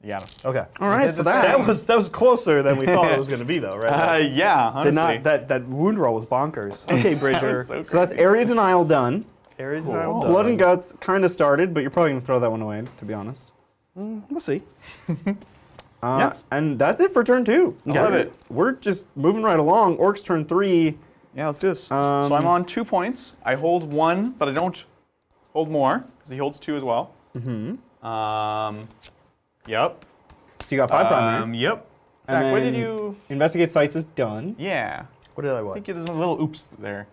You got him.
Okay.
All right, so that.
That was closer than we thought it was going to be, though, right?
Yeah, honestly.
Did not that wound roll was bonkers. Okay, Bridger.
so
So that's area denial done.
Area
Cool.
denial
Blood
done.
and guts kind of started, but you're probably gonna throw that one away, to be honest.
We'll see.
Yeah. And that's it for turn 2.
I love it.
We're just moving right along. Orcs turn 3.
Yeah, let's do this. So I'm on 2 points. I hold 1, but I don't hold more, because he holds 2 as well. Yep.
So you got 5 primary.
Yep.
And
Zach, what did
then-
you...
Investigate sites is done.
Yeah.
What did I
I
want?
think there's a little oops there.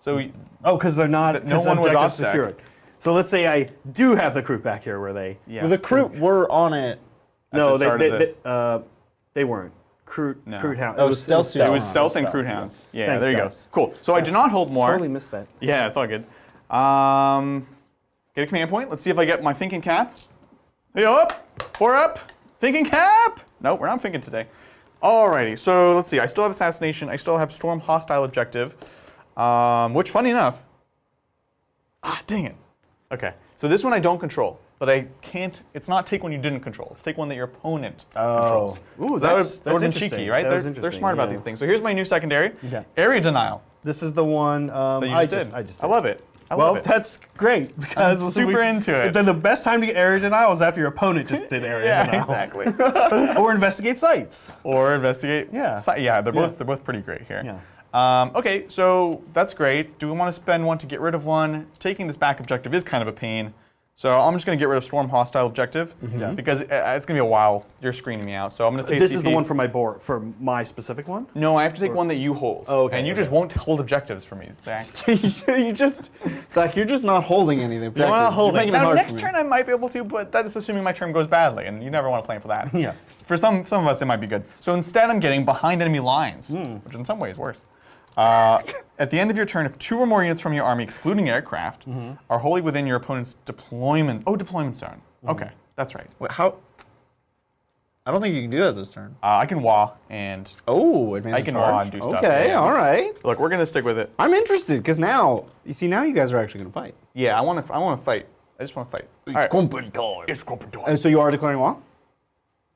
So we,
Oh, because they're not.
No
'cause
one was
objectives
offsec.
secured. So let's say I do have the crew back here, where they?
yeah.
Well, the crew were on it.
No,
the start of
they weren't. Crude
No.
hound.
Oh, stealth
It was
Stealth.
stealth and crude hounds. Yeah,
Thanks,
there you
guys.
go. Cool. So I do not hold more.
Totally missed that.
Yeah, it's all good. Get a command point. Let's see if I get my thinking cap. Hey, up, 4 up, thinking cap. Nope, we're not thinking today. Alrighty, so let's see. I still have assassination. I still have storm hostile objective, which, funny enough, dang it. Okay, so this one I don't control, but I can't. It's not take one you didn't control. It's take one that your opponent controls.
Ooh,
So
that's
that would have been
interesting.
cheeky, right?
That was
They're
interesting,
smart about
yeah.
these things. So here's my new secondary.
Okay.
Area denial.
This is the one
That you
I
just did.
just
I love it. I
well,
love it.
that's great because
I'm super into it.
Then the best time to get area denial is after your opponent just did area
Yeah,
denial.
exactly.
Or investigate sites.
Or investigate.
Yeah.
Yeah, they're both pretty great here.
Yeah.
Okay, so that's great. Do we want to spend one to get rid of one? Taking this back objective is kind of a pain. So I'm just going to get rid of Storm Hostile Objective because it's going to be a while. You're screening me out. So I'm going to take
This is the one for my board, for my specific one?
No, I have to take one that you hold.
Oh, okay,
And you
okay.
just won't hold objectives for me, Zach.
Zach, you're just not holding anything.
You're not
You're
holding.
making it
Now,
hard
next
for me.
turn I might be able to, but that is assuming my turn goes badly, and you never want to plan for that.
Yeah.
For some of us, it might be good. So instead, I'm getting behind enemy lines, which in some ways is worse. At the end of your turn, if 2 or more units from your army, excluding aircraft, are wholly within your opponent's deployment zone. Okay, that's right.
Wait, how? I don't think you can do that this turn.
I can wah and
Oh, advanced
I can
charge.
wah and do stuff.
Okay,
Yeah.
all right.
Look, we're gonna stick with it.
I'm interested because now you guys are actually gonna fight.
Yeah, I want to fight. I just want to fight. All right. It's
And so you are declaring war?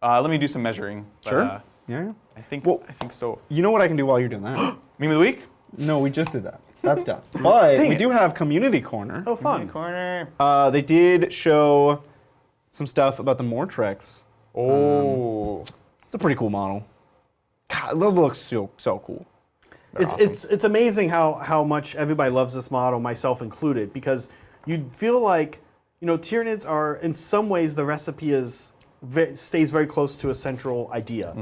Let me do some measuring. But,
Sure. Yeah.
I think so.
You know what I can do while you're doing that?
Meme of the week.
No, we just did that. That's done. But we do have community corner.
Oh, fun.
Corner.
They did show some stuff about the Mortrex.
Oh.
It's a pretty cool model. God, that looks so cool.
It's amazing how much everybody loves this model, myself included, because you feel like, Tyranids are, in some ways, the recipe stays very close to a central idea.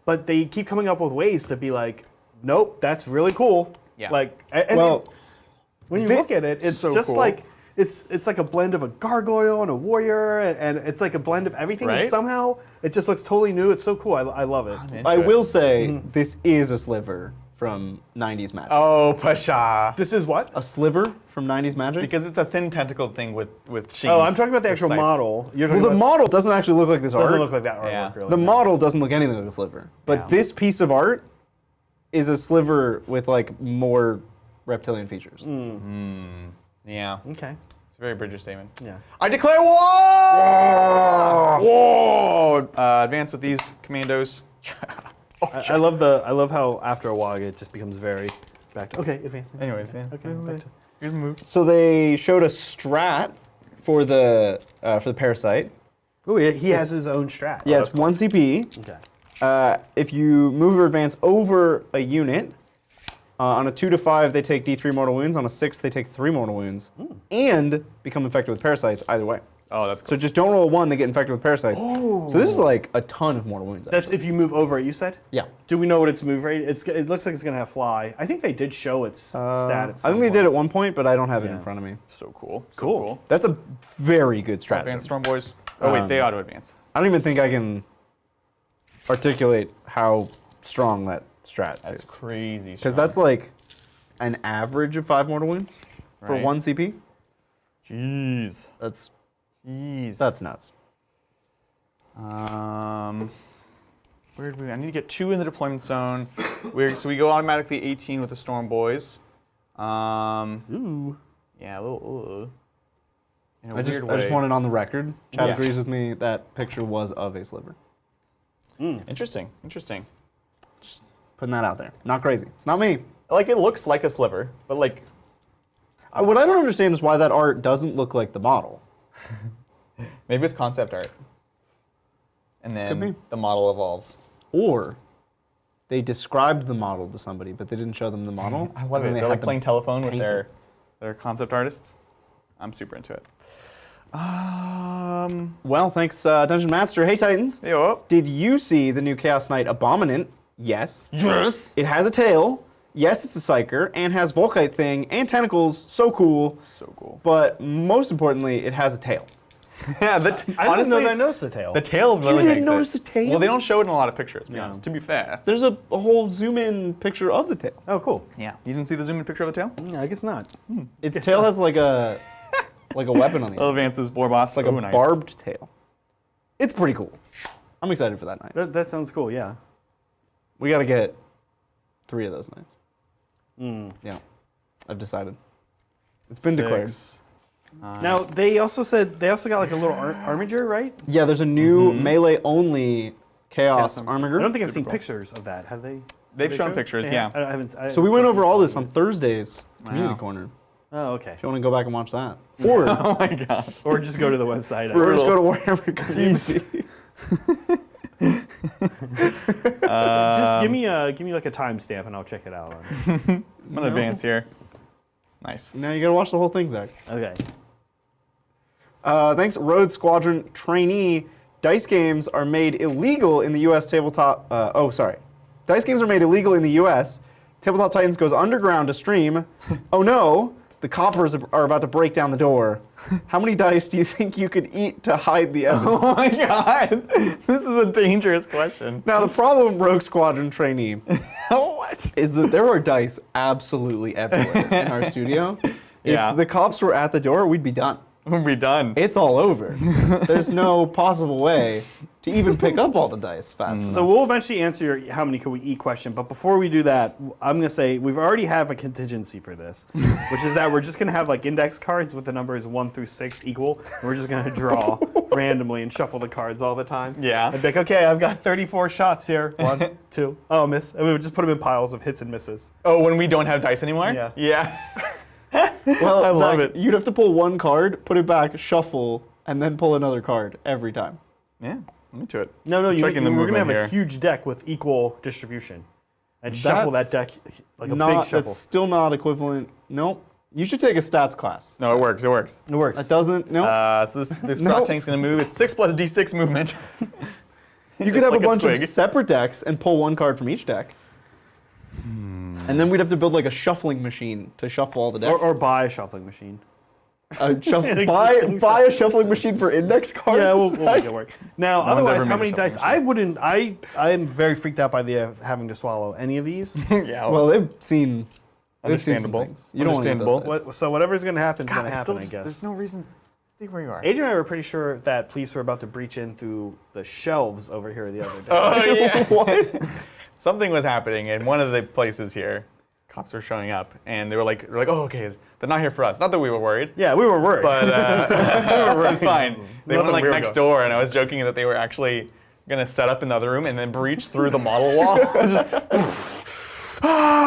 But they keep coming up with ways to be like, nope, that's really cool.
Yeah.
When you look at it, it's
so
just
cool.
like, it's like a blend of a gargoyle and a warrior, and it's like a blend of everything.
Right?
And somehow, it just looks totally new. It's so cool. I love it.
I will say this is a sliver from 90s Magic.
Oh, Pasha.
This is what?
A sliver from 90s Magic?
Because it's a thin tentacled thing with sheaths.
Oh, I'm talking about the
with
actual
sights.
model. You're
Well,
talking
the
about,
model doesn't actually look like this art.
doesn't look like that artwork,
Yeah.
really.
The model doesn't look anything like a sliver. But
Yeah.
this piece of art is a sliver with like more reptilian features.
Yeah.
Okay.
It's a very British statement.
Yeah.
I declare war! War! Advance with these commandos.
I love how after a while it just becomes very back to, okay, advance.
Anyways, yeah.
Okay, back to,
Here's a move.
So they showed a strat for the parasite.
oh, yeah, he has his own strat.
Yeah, it's 1 CP.
Okay.
If you move or advance over a unit, on a 2 to 5 they take D3 mortal wounds. On a 6 they take 3 mortal wounds, and become infected with parasites either way.
Oh, that's cool.
So just don't roll a 1; they get infected with parasites. So this is like a ton of mortal wounds.
That's if you move over it, you said?
Yeah.
Do we know what its move rate? It looks like it's going to have fly. I think they did show its stat at
I
some
think they
point.
did at one point, but I don't have it in
Yeah.
front of me.
So cool. So
Cool.
That's a very good strat.
Advance Storm Boys. Oh, wait, they auto advance.
I don't even think I can articulate how strong that strat
That's
is.
crazy.
Because that's like an average of 5 mortal wounds for
Right.
1 CP.
Jeez.
That's
That's
nuts.
where did we? I need to get 2 in the deployment zone. So we go automatically 18 with the Storm Boys.
Ooh.
Yeah, a little. In a
I
weird
just
way.
want it on the record. Chad
Yeah.
agrees with me that picture was of a sliver.
Interesting.
Putting that out there. Not crazy. It's not me.
Like it looks like a sliver, but like
What I don't understand is why that art doesn't look like the model.
maybe it's concept art, and
Could be.
then the model evolves.
Or they described the model to somebody, but they didn't show them the model.
I love
and
it.
they
They're
had
like
them
playing telephone with
paint
their concept artists. I'm super into it.
Well, thanks, Dungeon Master. Hey, Titans.
Yo.
Did you see the new Chaos Knight Abominant? Yes.
Yes.
It has a tail. Yes, it's a Psyker, and has Volkite thing, and tentacles. So cool.
So cool.
But most importantly, it has a tail.
Yeah,
I didn't know
honestly,
that I noticed the tail.
the tail really
didn't
makes
notice
it.
the tail?
Well, they don't show it in a lot of pictures, to be
No.
honest. To be fair.
There's a whole zoom-in picture of the tail.
Oh, cool.
Yeah. You didn't see the zoom-in picture of the tail?
Yeah, I guess not.
Its tail has like a weapon on the
I'll
end.
advance this boar boss.
It's like a barbed tail. It's pretty cool. I'm excited for that night.
That sounds cool, yeah.
We got to get 3 of those nights. Yeah, I've decided. It's been declared.
Now, they also got like a little armiger, right?
Yeah, there's a new melee-only Chaos Armiger.
I don't think I've seen
cool.
pictures of that. Have they?
They've
Have
shown
showed?
pictures,
They
yeah.
have? I haven't.
So we went over all this on Thursday's Community
Wow.
Corner.
Oh, okay.
If you want to go back and watch that. Or,
Oh my god.
Or just go to the website.
or just go to Warhammer Community.
Just give me like a timestamp and I'll check it out.
I'm gonna advance here. Nice.
Now you gotta watch the whole thing, Zach.
Okay.
Thanks, Road Squadron Trainee. Dice games are made illegal in the U.S. tabletop. Dice games are made illegal in the U.S. Tabletop Titans goes underground to stream. Oh no, the coppers are about to break down the door. How many dice do you think you could eat to hide the evidence?
Oh my god. This is a dangerous question.
Now the problem, Rogue Squadron Trainee,
What?
is that there are dice absolutely everywhere in our studio.
Yeah.
If the cops were at the door, we'd be done.
We'll be done.
It's all over. There's no possible way to even pick up all the dice fast.
So we'll eventually answer your how many could we eat question, but before we do that, I'm gonna say we've already have a contingency for this, which is that we're just gonna have like index cards with the numbers 1 through 6 equal, and we're just gonna draw randomly and shuffle the cards all the time.
Yeah.
I'd be like, okay, I've got 34 shots here. 1, 2, oh, miss. And we would just put them in piles of hits and misses.
Oh, when we don't have dice anymore?
Yeah.
Yeah.
Well,
I love
Zach,
it.
you'd have to pull one card, put it back, shuffle, and then pull another card every time.
Yeah. Let me to it.
No,
Checking the
we're gonna have
movement
a
here.
huge deck with equal distribution, and shuffle that
That's
deck like a big shuffle.
That's still not equivalent. Nope. You should take a stats class.
No, it works. It works.
It works.
That doesn't. Nope.
So this
Nope.
Grot tank's gonna move. It's 6 plus D6 movement.
you could have
like
a
a
bunch of
squig.
separate decks and pull one card from each deck. And then we'd have to build like a shuffling machine to shuffle all the decks.
or buy a shuffling machine.
buy
existing
a shuffling machine for index cards.
Yeah, we'll make it work. Now,
one's
otherwise,
ever
how
made a
many dice?
shuffling
I wouldn't. I am very freaked out by the having to swallow any of these.
Yeah.
Well, they've seen.
Understandable.
They've seen some things. You don't want to eat those
Understandable.
dice.
So whatever's going to happen is
God,
going to happen, I guess.
There's no reason. Stay where you are.
Adrian and I were pretty sure that police were about to breach in through the shelves over here the other day.
Oh yeah.
What?
Something was happening in one of the places here. Cops were showing up, and they were like, oh, okay, they're not here for us. Not that we were worried,
Yeah, we were worried.
but it's fine. They
Nothing
went like
weird
next
going.
door, and I was joking that they were actually gonna set up another room and then breach through the model wall.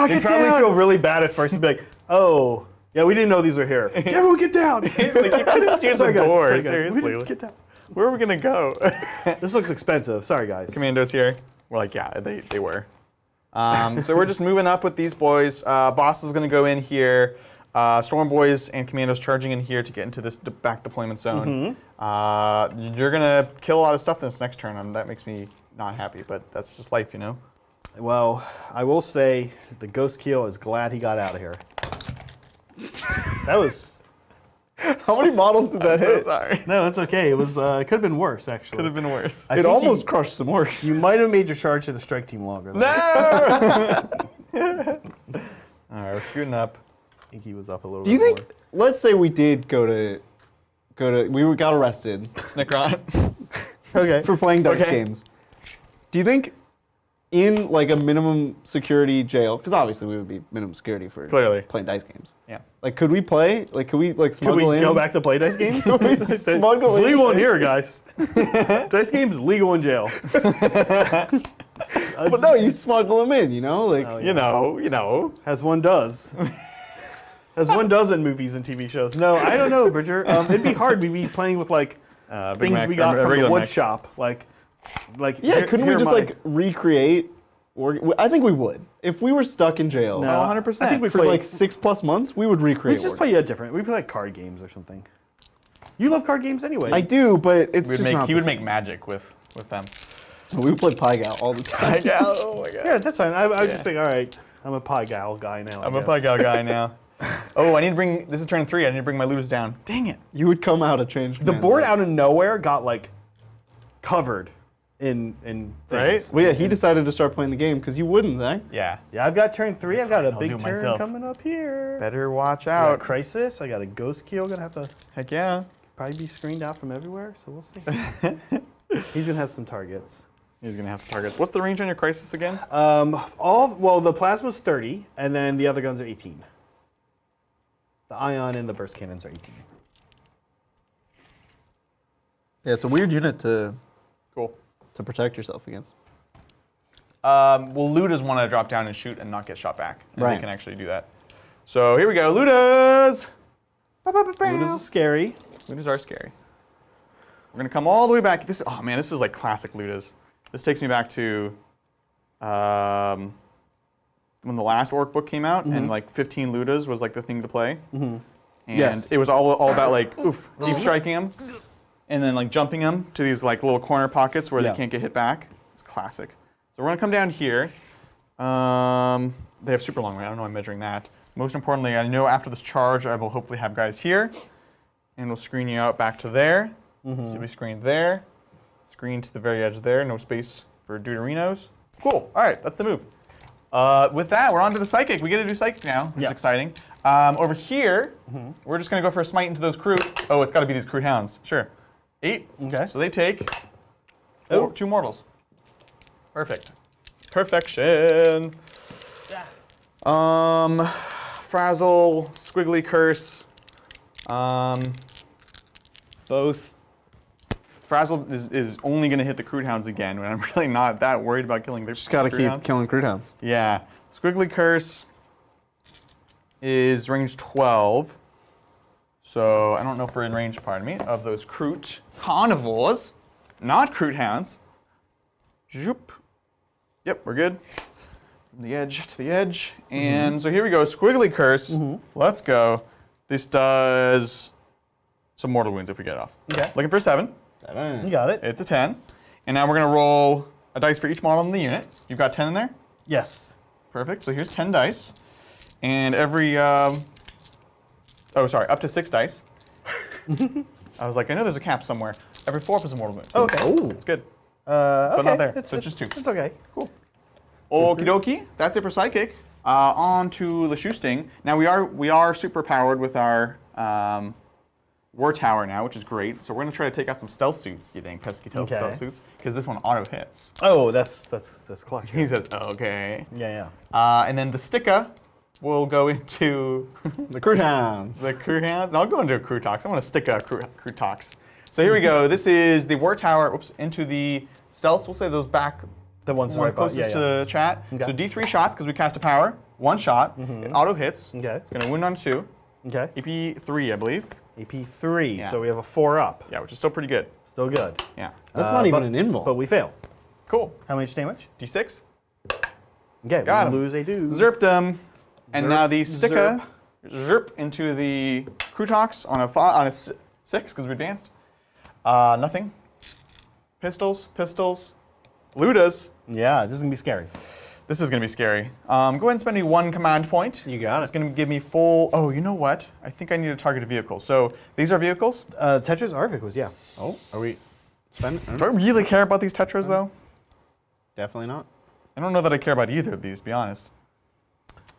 You'd probably feel really bad at first. You'd be like, oh, yeah, we didn't know these were here. Everyone get down.
Like, you couldn't use the
Sorry, guys.
door.
Sorry, guys.
Seriously,
Get down.
where are we gonna go?
This looks expensive. Sorry, guys.
Commandos here. We're like, yeah, they were. So we're just moving up with these boys. Boss is going to go in here. Storm boys and commandos charging in here to get into this back deployment zone. You're going to kill a lot of stuff this next turn, and that makes me not happy, but that's just life, you know?
Well, I will say the Ghost Keel is glad he got out of here. That was...
How many models did that
So
hit?
sorry.
No, that's okay. It was. It could have been worse, actually.
Could have been worse.
I
It
think
almost crushed some orcs.
You might have made your charge to the strike team longer. Though.
No! All right, we're scooting up.
I think he was up a little
Do you
bit
think? Let's say we did go to. We got arrested
Snickrot.
more. Okay.
for playing dice
Okay.
games. Do you think, in like a minimum security jail, because obviously we would be minimum security for
Clearly.
playing dice games.
Yeah.
Like, could we play? Like, could we like
Could
smuggle
we
in?
go back to play dice games?
Smuggle in
legal in
dice
here, guys. Dice games legal in jail.
But no, you smuggle them in. You know, like.
Oh,
You know.
As one does. As one does in movies and TV shows. No, I don't know, Bridger. It'd be hard. We'd be playing with like
Big
things
Mac,
we got from the
regular
wood
Mac.
shop, like
Yeah, couldn't we
here
just
my-
like recreate? Or I think we would. If we were stuck in jail
No,
100%.
I think we
for
play
like 6+ months, we would recreate.
We just
Wargamers.
play different. We play like card games or something. You love card games anyway.
I do, but it's
We'd
just
make,
not
he
the
would make
same.
magic with them.
We would play Pie Gal all the time.
Yeah, oh my god.
Yeah, that's fine. I was just thinking, all right, I'm a pie gal guy now. I
I'm a
guess.
Pie Gal guy now. Oh, I need to bring, this is turn 3, I need to bring my looters down. Dang it.
You would come out a change.
The board out of nowhere got like covered in things.
Right?
Well, yeah, he decided to start playing the game because you wouldn't, Zach.
Yeah.
Yeah, I've got turn 3. I've got a
I'll
big
do it
turn
myself.
coming up here.
Better watch
I got a
out.
crisis. I got a ghost keel. Gonna have to
Heck yeah.
probably be screened out from everywhere. So we'll see. He's gonna have some targets.
He's gonna have some targets. What's the range on your crisis again?
Well, the plasma's 30, and then the other guns are 18. The ion and the burst cannons are 18.
Yeah, it's a weird unit to
Cool.
protect yourself against.
Well, looters want to drop down and shoot and not get shot back. And
Right.
They can actually do that. So here we go, Ludas.
Ludas is scary.
Ludas are scary. We're gonna come all the way back. Oh man, this is like classic Ludas. This takes me back to when the last Orc book came out, and like 15 Ludas was like the thing to play. And it was all about like deep striking them, and then like jumping them to these like little corner pockets where they can't get hit back. It's classic. So we're gonna come down here. They have super long range. I don't know. I'm measuring that. Most importantly, I know after this charge, I will hopefully have guys here, and we'll screen you out back to there. So you'll be screened there, screen to the very edge there. No space for Deuterinos. Cool. All right, that's the move. With that, we're on to the Psychic. We get to do Psychic now, which is exciting. Over here, we're just going to go for a smite into those Kroot. Oh, it's got to be these Kroot Hounds. Sure. 8. Okay. So they take 2 mortals. Perfect. Perfection. Frazzle, Squiggly Curse. Both. Frazzle is only going to hit the Kroot Hounds again, when I'm really not that worried about killing the
Just got to keep killing Kroot Hounds.
Yeah. Squiggly Curse is range 12. So I don't know if we're in range, pardon me, of those Kroot Carnivores, not Kroot Hounds. Zoop. Yep, we're good. From the edge to the edge. And so here we go, Squiggly Curse. Let's go. This does some mortal wounds if we get it off. Okay. Looking for a 7.
You got it.
It's a 10. And now we're going to roll a dice for each model in the unit. You've got 10 in there?
Yes.
Perfect. So here's 10 dice. And every, up to 6 dice. I was like, I know there's a cap somewhere. Every 4 is a mortal wound.
Okay.
Oh, it's good. But not there. So it's just 2.
It's okay.
Cool. Okie dokie. That's it for Psychic. On to Lashusting. Now we are super powered with our War Tower now, which is great. So we're going to try to take out some stealth suits, you think, pesky stealth suits, because this one auto hits.
Oh, that's clutch.
He says, okay.
Yeah.
And then the Sticka will go into
the Kroot Hounds.
The Kroot Hounds. And I'll go into a Krootox. I want to stick a Krootox. So here we go. This is the War Tower into the stealths. We'll say those back.
The ones
right closest to the chat. Okay. So D3 shots because we cast a power. 1 shot. It auto hits. Okay. It's going to wound on 2. Okay. AP 3, I believe.
AP 3. Yeah. So we have a 4 up.
Yeah, which is still pretty good.
Still good.
Yeah.
That's not even an invul.
But we fail.
Cool.
How much damage?
D6.
Okay.
Got him.
Lose a dude.
Zerped him. And now the Sticka zerp into the Krootox on a 6 because we advanced. Nothing. Pistols. Ludas.
Yeah, this is going to be scary.
This is going to be scary. Go ahead and spend me 1 command point.
You got it.
It's going to give me full... Oh, you know what? I think I need to target a vehicle. So these are vehicles?
Tetras are vehicles, yeah.
Oh, are we spending?
Do I really care about these Tetras, though?
Definitely not.
I don't know that I care about either of these, to be honest.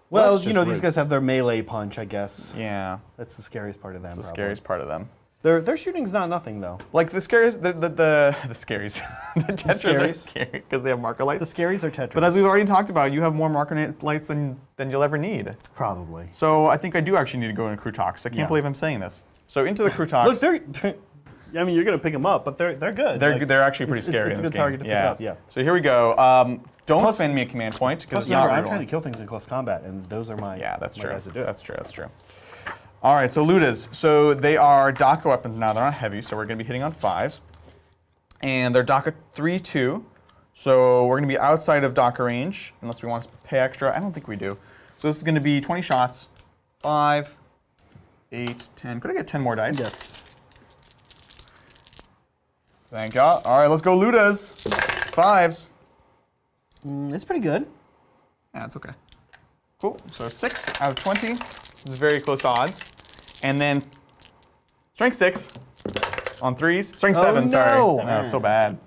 Well, you know, these guys have their melee punch, I guess.
Yeah.
That's the scariest part of them,
That's the scariest part of them.
Their shooting's not nothing, though.
Like the scaries, the scaries. The Tetras are scary because they have marker lights.
The scaries are Tetras.
But as we've already talked about, you have more marker lights than you'll ever need.
Probably.
So I think I do actually need to go into Krootox. I can't believe I'm saying this. So into the Krootox.
Look, I mean, you're going to pick them up, but they're good.
They're actually pretty scary.
It's a good target to pick up, yeah.
So here we go. Don't spend me a command point because it's not.
I'm trying to kill things in close combat, and those are my
that's true.
guys to do it.
That's true. All right, so Ludas. So they are DACA weapons now. They're not heavy, so we're going to be hitting on 5s. And they're DACA 3-2. So we're going to be outside of DACA range, unless we want to pay extra. I don't think we do. So this is going to be 20 shots. 5, 8, 10. Could I get 10 more dice?
Yes.
Thank God. All right, let's go Ludas. 5s.
It's pretty good.
Yeah, it's okay. Cool. So 6 out of 20. This is very close odds. And then strength 6 on 3s. Strength 7, sorry. Oh, so bad.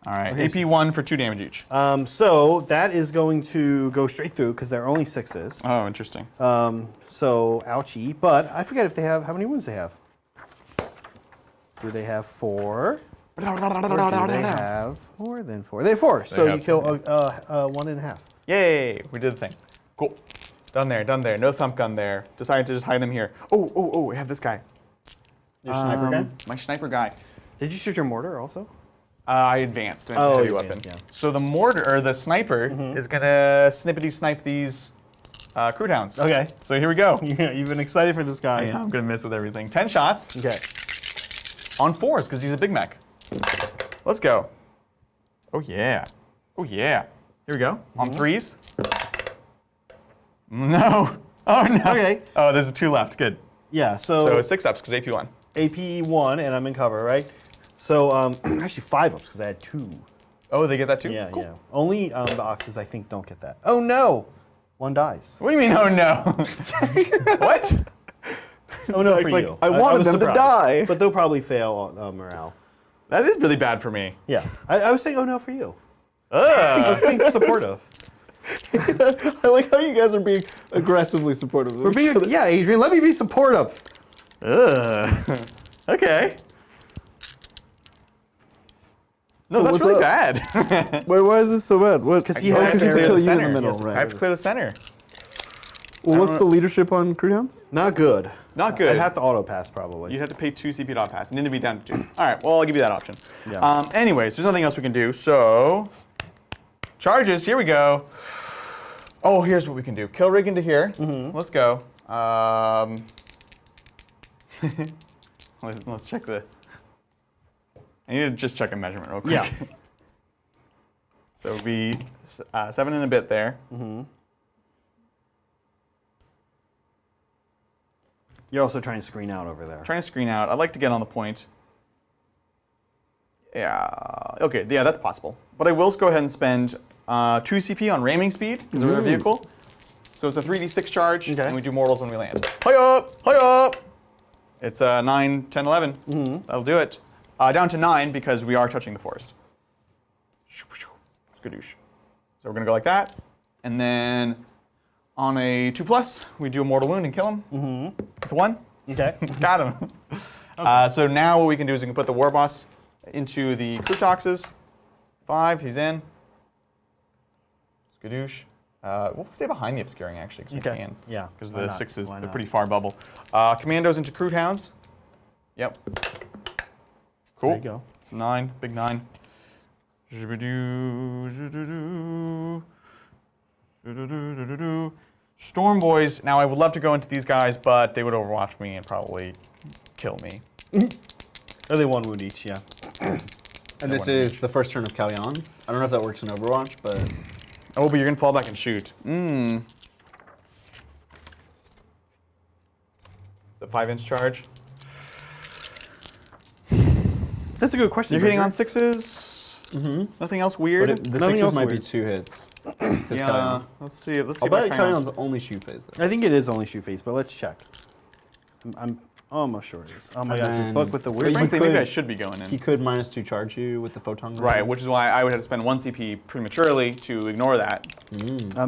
All right, okay, AP 1 for 2 damage each.
So that is going to go straight through because they're only 6s.
Oh, interesting.
So ouchie. But I forget if they have, how many wounds they have. Do they have 4? Or do they have more than 4? They have 4. So you kill 1.5.
Yay, we did a thing. Cool. Done there. No thump gun there. Decided to just hide him here. Oh, I have this guy.
Your sniper guy?
My sniper guy.
Did you shoot your mortar also?
I advanced. It's a heavy weapon. Yeah. So the mortar, or the sniper, is gonna snippety snipe these Crude Hounds.
Okay.
So here we go.
Yeah, you've been excited for this guy.
I'm gonna miss with everything. 10 shots
Okay.
on 4s because he's a big mech. Let's go. Oh yeah. Oh yeah. Here we go. On 3s. No. Oh no.
Okay.
Oh, there's 2 left. Good.
Yeah.
So 6 ups because AP 1.
AP 1, and I'm in cover, right? So actually 5 ups because I had 2.
Oh, they get that too?
Yeah,
Cool.
yeah. Only the Oxes, I think, don't get that. Oh no! 1 dies.
What do you mean, oh no? What?
Oh no,
It's
for
like,
you.
I wanted
was
them to
surprised.
die.
But they'll probably fail morale.
That is really bad for me.
Yeah. I was saying, oh no, for you.
Ugh.
Let's be supportive.
I like how you guys are being aggressively supportive of
We're
each
being,
other.
yeah, Adrian, let me be supportive.
Ugh. Okay. No,
So
that's
what's
really
up?
bad.
Wait, why is this so bad? What?
'Cause he
Oh,
has
'cause
to
you
clear
kill
the
you in the
center.
middle,
Yes,
right?
I have to clear the center.
Well, what's the leadership on Crude Hounds?
Not good.
Not good.
I'd have to auto pass probably.
You'd have to pay 2 CP to pass. You need to be down to 2. All right, well, I'll give you that option.
Yeah.
Anyways, there's nothing else we can do, so... Charges, here we go. Oh, here's what we can do. Kill rig into here. Let's go. Let's check the... I need to just check a measurement real quick.
Yeah.
So it'd be 7 and a bit there.
You're also trying to screen out over there.
Trying to screen out. I'd like to get on the point. Yeah. Okay. Yeah, that's possible. But I will go ahead and spend 2 CP on ramming speed because of our vehicle. So it's a 3d6 charge, and we do mortals when we land. Hi up! Hi up! It's 9, 10, 11. That'll do it. Down to 9 because we are touching the forest. Skadoosh. So we're gonna go like that, and then on a 2+, we do a mortal wound and kill him. It's a 1.
Okay.
Got him. So now what we can do is we can put the war boss into the crew toxes. 5, he's in. Skadoosh. We'll stay behind the obscuring actually, because we can.
Yeah.
Because
why
the
not?
6 is
Why
a
not?
pretty far bubble. Commandos into crude hounds. Yep. Cool.
There you go.
It's 9, big 9. Storm boys. Now I would love to go into these guys, but they would overwatch me and probably kill me.
Are they 1 wound each? Yeah.
And this is the first turn of Kalyan. I don't know if that works in Overwatch, but...
Oh, but you're gonna fall back and shoot. It's a 5-inch charge.
That's a good question.
You're hitting on
Bridger.
6s. Nothing else weird.
But the
Nothing
6s
else
might be
weird.
2 hits. This
Yeah.
Kalyan.
Let's see. Let's see.
I'll bet
about Kalyan.
Kalyon's only shoot phase, though.
I think it is only shoot phase, but let's check. I'm almost sure it is. Oh my
And
gosh, this
then-
book with the
But
weird.
you
Frankly,
could-
maybe I should be going in.
He could -2 charge you with the photon grenade.
Right, which is why I would have to spend 1 CP prematurely to ignore that.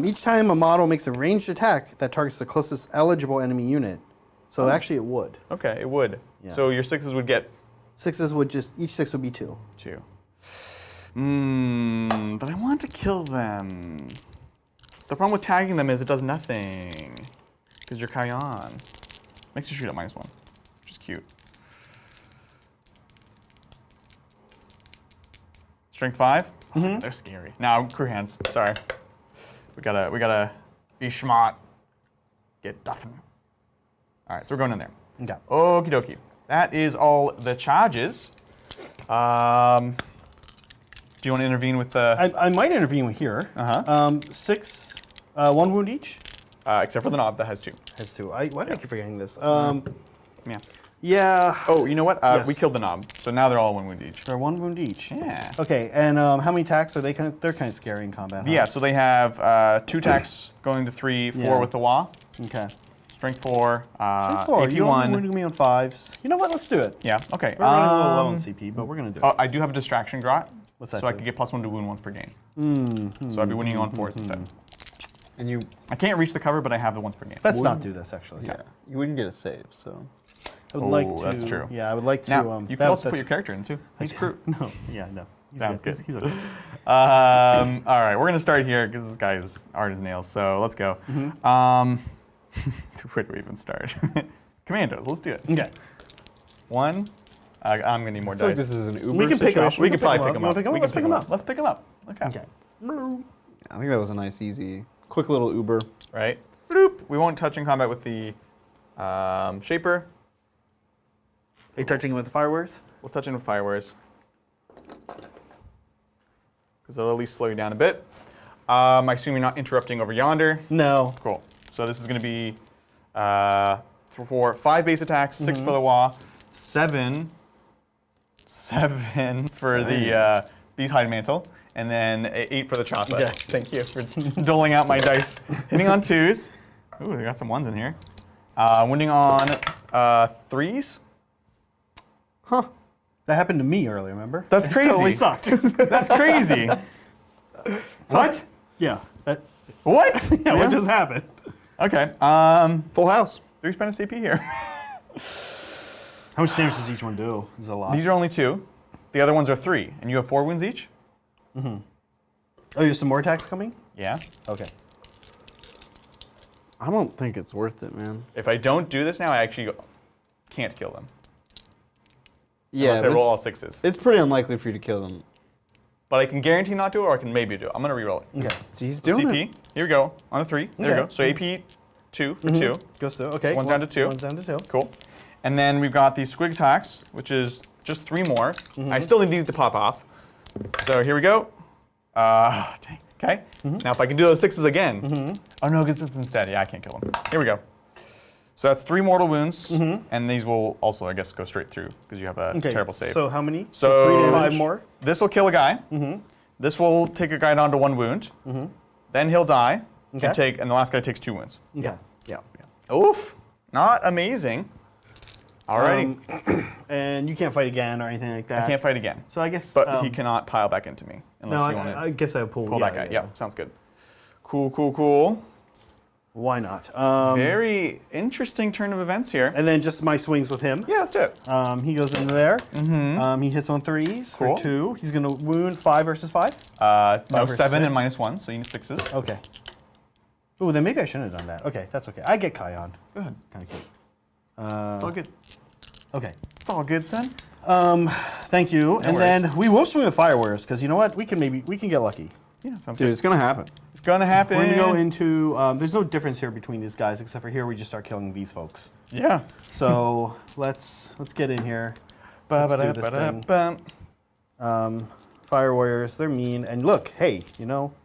Each time a model makes a ranged attack that targets the closest eligible enemy unit. So actually, it would.
Okay, it would.
Yeah.
So your 6s would get
6s would just each 6 would be 2.
2. But I want to kill them. The problem with tagging them is it does nothing. Because you're Kalyan. Makes you shoot at -1, which is cute. Strength 5? Oh, they're scary. Now, crew hands. Sorry. We gotta be smart. Get duffin'. All right, so we're going in there.
Okay.
Okie dokie. That is all the charges. Do you want to intervene with the...
I might intervene here. 6, 1 wound each.
except for the knob that has 2.
Has 2. Why do I keep forgetting this?
Yeah.
Yeah.
Oh, you know what? We
Yes.
killed the knob, so now they're all 1 wound each.
They're 1 wound each.
Yeah.
Okay, and how many attacks are they? They're kind of scary in combat. Huh?
Yeah, so they have 2 attacks going to 3, 4
Yeah.
with the wah.
Okay.
Strength 4,
Strength 4.
AP
You don't
1.
wound me on 5s. You know what? Let's do it.
Yeah, okay.
We're running a little low on CP, but we're gonna do it.
Oh, I do have a distraction grot.
What's that
So I
do?
could get +1 to wound once per game. So I'd be winning on 4s instead.
And you,
I can't reach the cover, but I have the once per game.
Let's not do this actually.
yeah, you wouldn't get a save, so.
I would like
Oh,
to.
that's true.
Yeah, I would like to.
Now, you can
that-
also put
that's-
your character in too. He's crew.
No. Yeah. No. He's
Sounds
good.
good.
He's okay.
All right, we're gonna start here because this guy is hard as nails. So let's go. Where do we even start? Commandos. Let's do it.
Okay.
1. I'm gonna need more
I feel like
dice.
this is an Uber
We can pick it up.
situation.
We could probably pick
You
them
wanna
up.
pick 'em up?
We
Let's
can
pick 'em up.
Let's pick them up. Okay.
Okay.
I think that was a nice, easy, quick little Uber.
Right. Bloop. We won't touch in combat with the Shaper.
Are you touching him with the fireworks?
We'll touch in with Firewares. Because it'll at least slow you down a bit. I assume you're not interrupting over yonder.
No.
Cool. So this is going to be for 5 base attacks, 6 for the Wah, 7 for the Beast Hide Mantle, and then 8 for the Chocolate.
Yeah.
Thank you for doling out my dice. Hitting on 2s. Ooh, we got some 1s in here. Wounding on 3s.
Huh. That happened to me earlier, remember?
That's crazy.
Totally sucked.
That's crazy. What?
Yeah.
What?
Yeah, what just happened?
Okay.
Full house.
3 spent a CP here.
How much damage does each one do? Is a lot.
These are only 2. The other ones are 3. And you have 4 wounds each?
Oh, there's some more attacks coming?
Yeah.
Okay.
I don't think it's worth it, man.
If I don't do this now, I actually can't kill them.
Yeah,
Unless I
but
roll all 6s.
it's pretty unlikely for you to kill them.
But I can guarantee not to, or I can maybe do it. I'm going to reroll it.
Okay.
He's doing
CP.
it.
Here we go. On a 3. There we
Okay.
go. So AP 2 for 2.
Goes through. Okay.
One's down to 2.
One's down to 2.
Cool. And then we've got these squig attacks, which is just 3 more. I still need these to pop off. So here we go. Dang. Okay. Now if I can do those 6s again. Oh no, because it's instead. Yeah, I can't kill them. Here we go. So that's 3 mortal wounds, and these will also, I guess, go straight through because you have a terrible save.
So how many?
So
3 to 5 more?
This will kill a guy. This will take a guy down to 1 wound. Then he'll die.
Okay.
And the last guy takes 2 wounds.
Okay. Yeah.
Oof. Not amazing. Alrighty.
And you can't fight again or anything like that.
I can't fight again.
So I guess.
But he cannot pile back into me unless
No,
you want
I
to
guess I pull.
pull that guy. Yeah, sounds good. Cool, cool, cool.
Why not?
Very interesting turn of events here.
And then just my swings with him.
Yeah, let's do it.
He goes into there. He hits on 3s
Cool.
for 2. He's going to wound 5 versus 5.
No,
versus
7
6.
and -1, so you need 6s.
Okay. Ooh, then maybe I shouldn't have done that. Okay, that's okay. I get Kion.
Go ahead.
Kind of cute.
It's all good.
Okay.
It's all good, son.
Thank you. And
worries.
then we will swing with fireworks because you know what? We can get lucky.
Yeah, sounds
Dude,
good.
it's gonna happen.
It's gonna happen.
We're gonna go into. There's no difference here between these guys except for here we just start killing these folks.
Yeah.
So let's get in here. Let's do this thing.
Ba-ba-da-ba-da-bum.
Fire warriors, they're mean. And look, hey,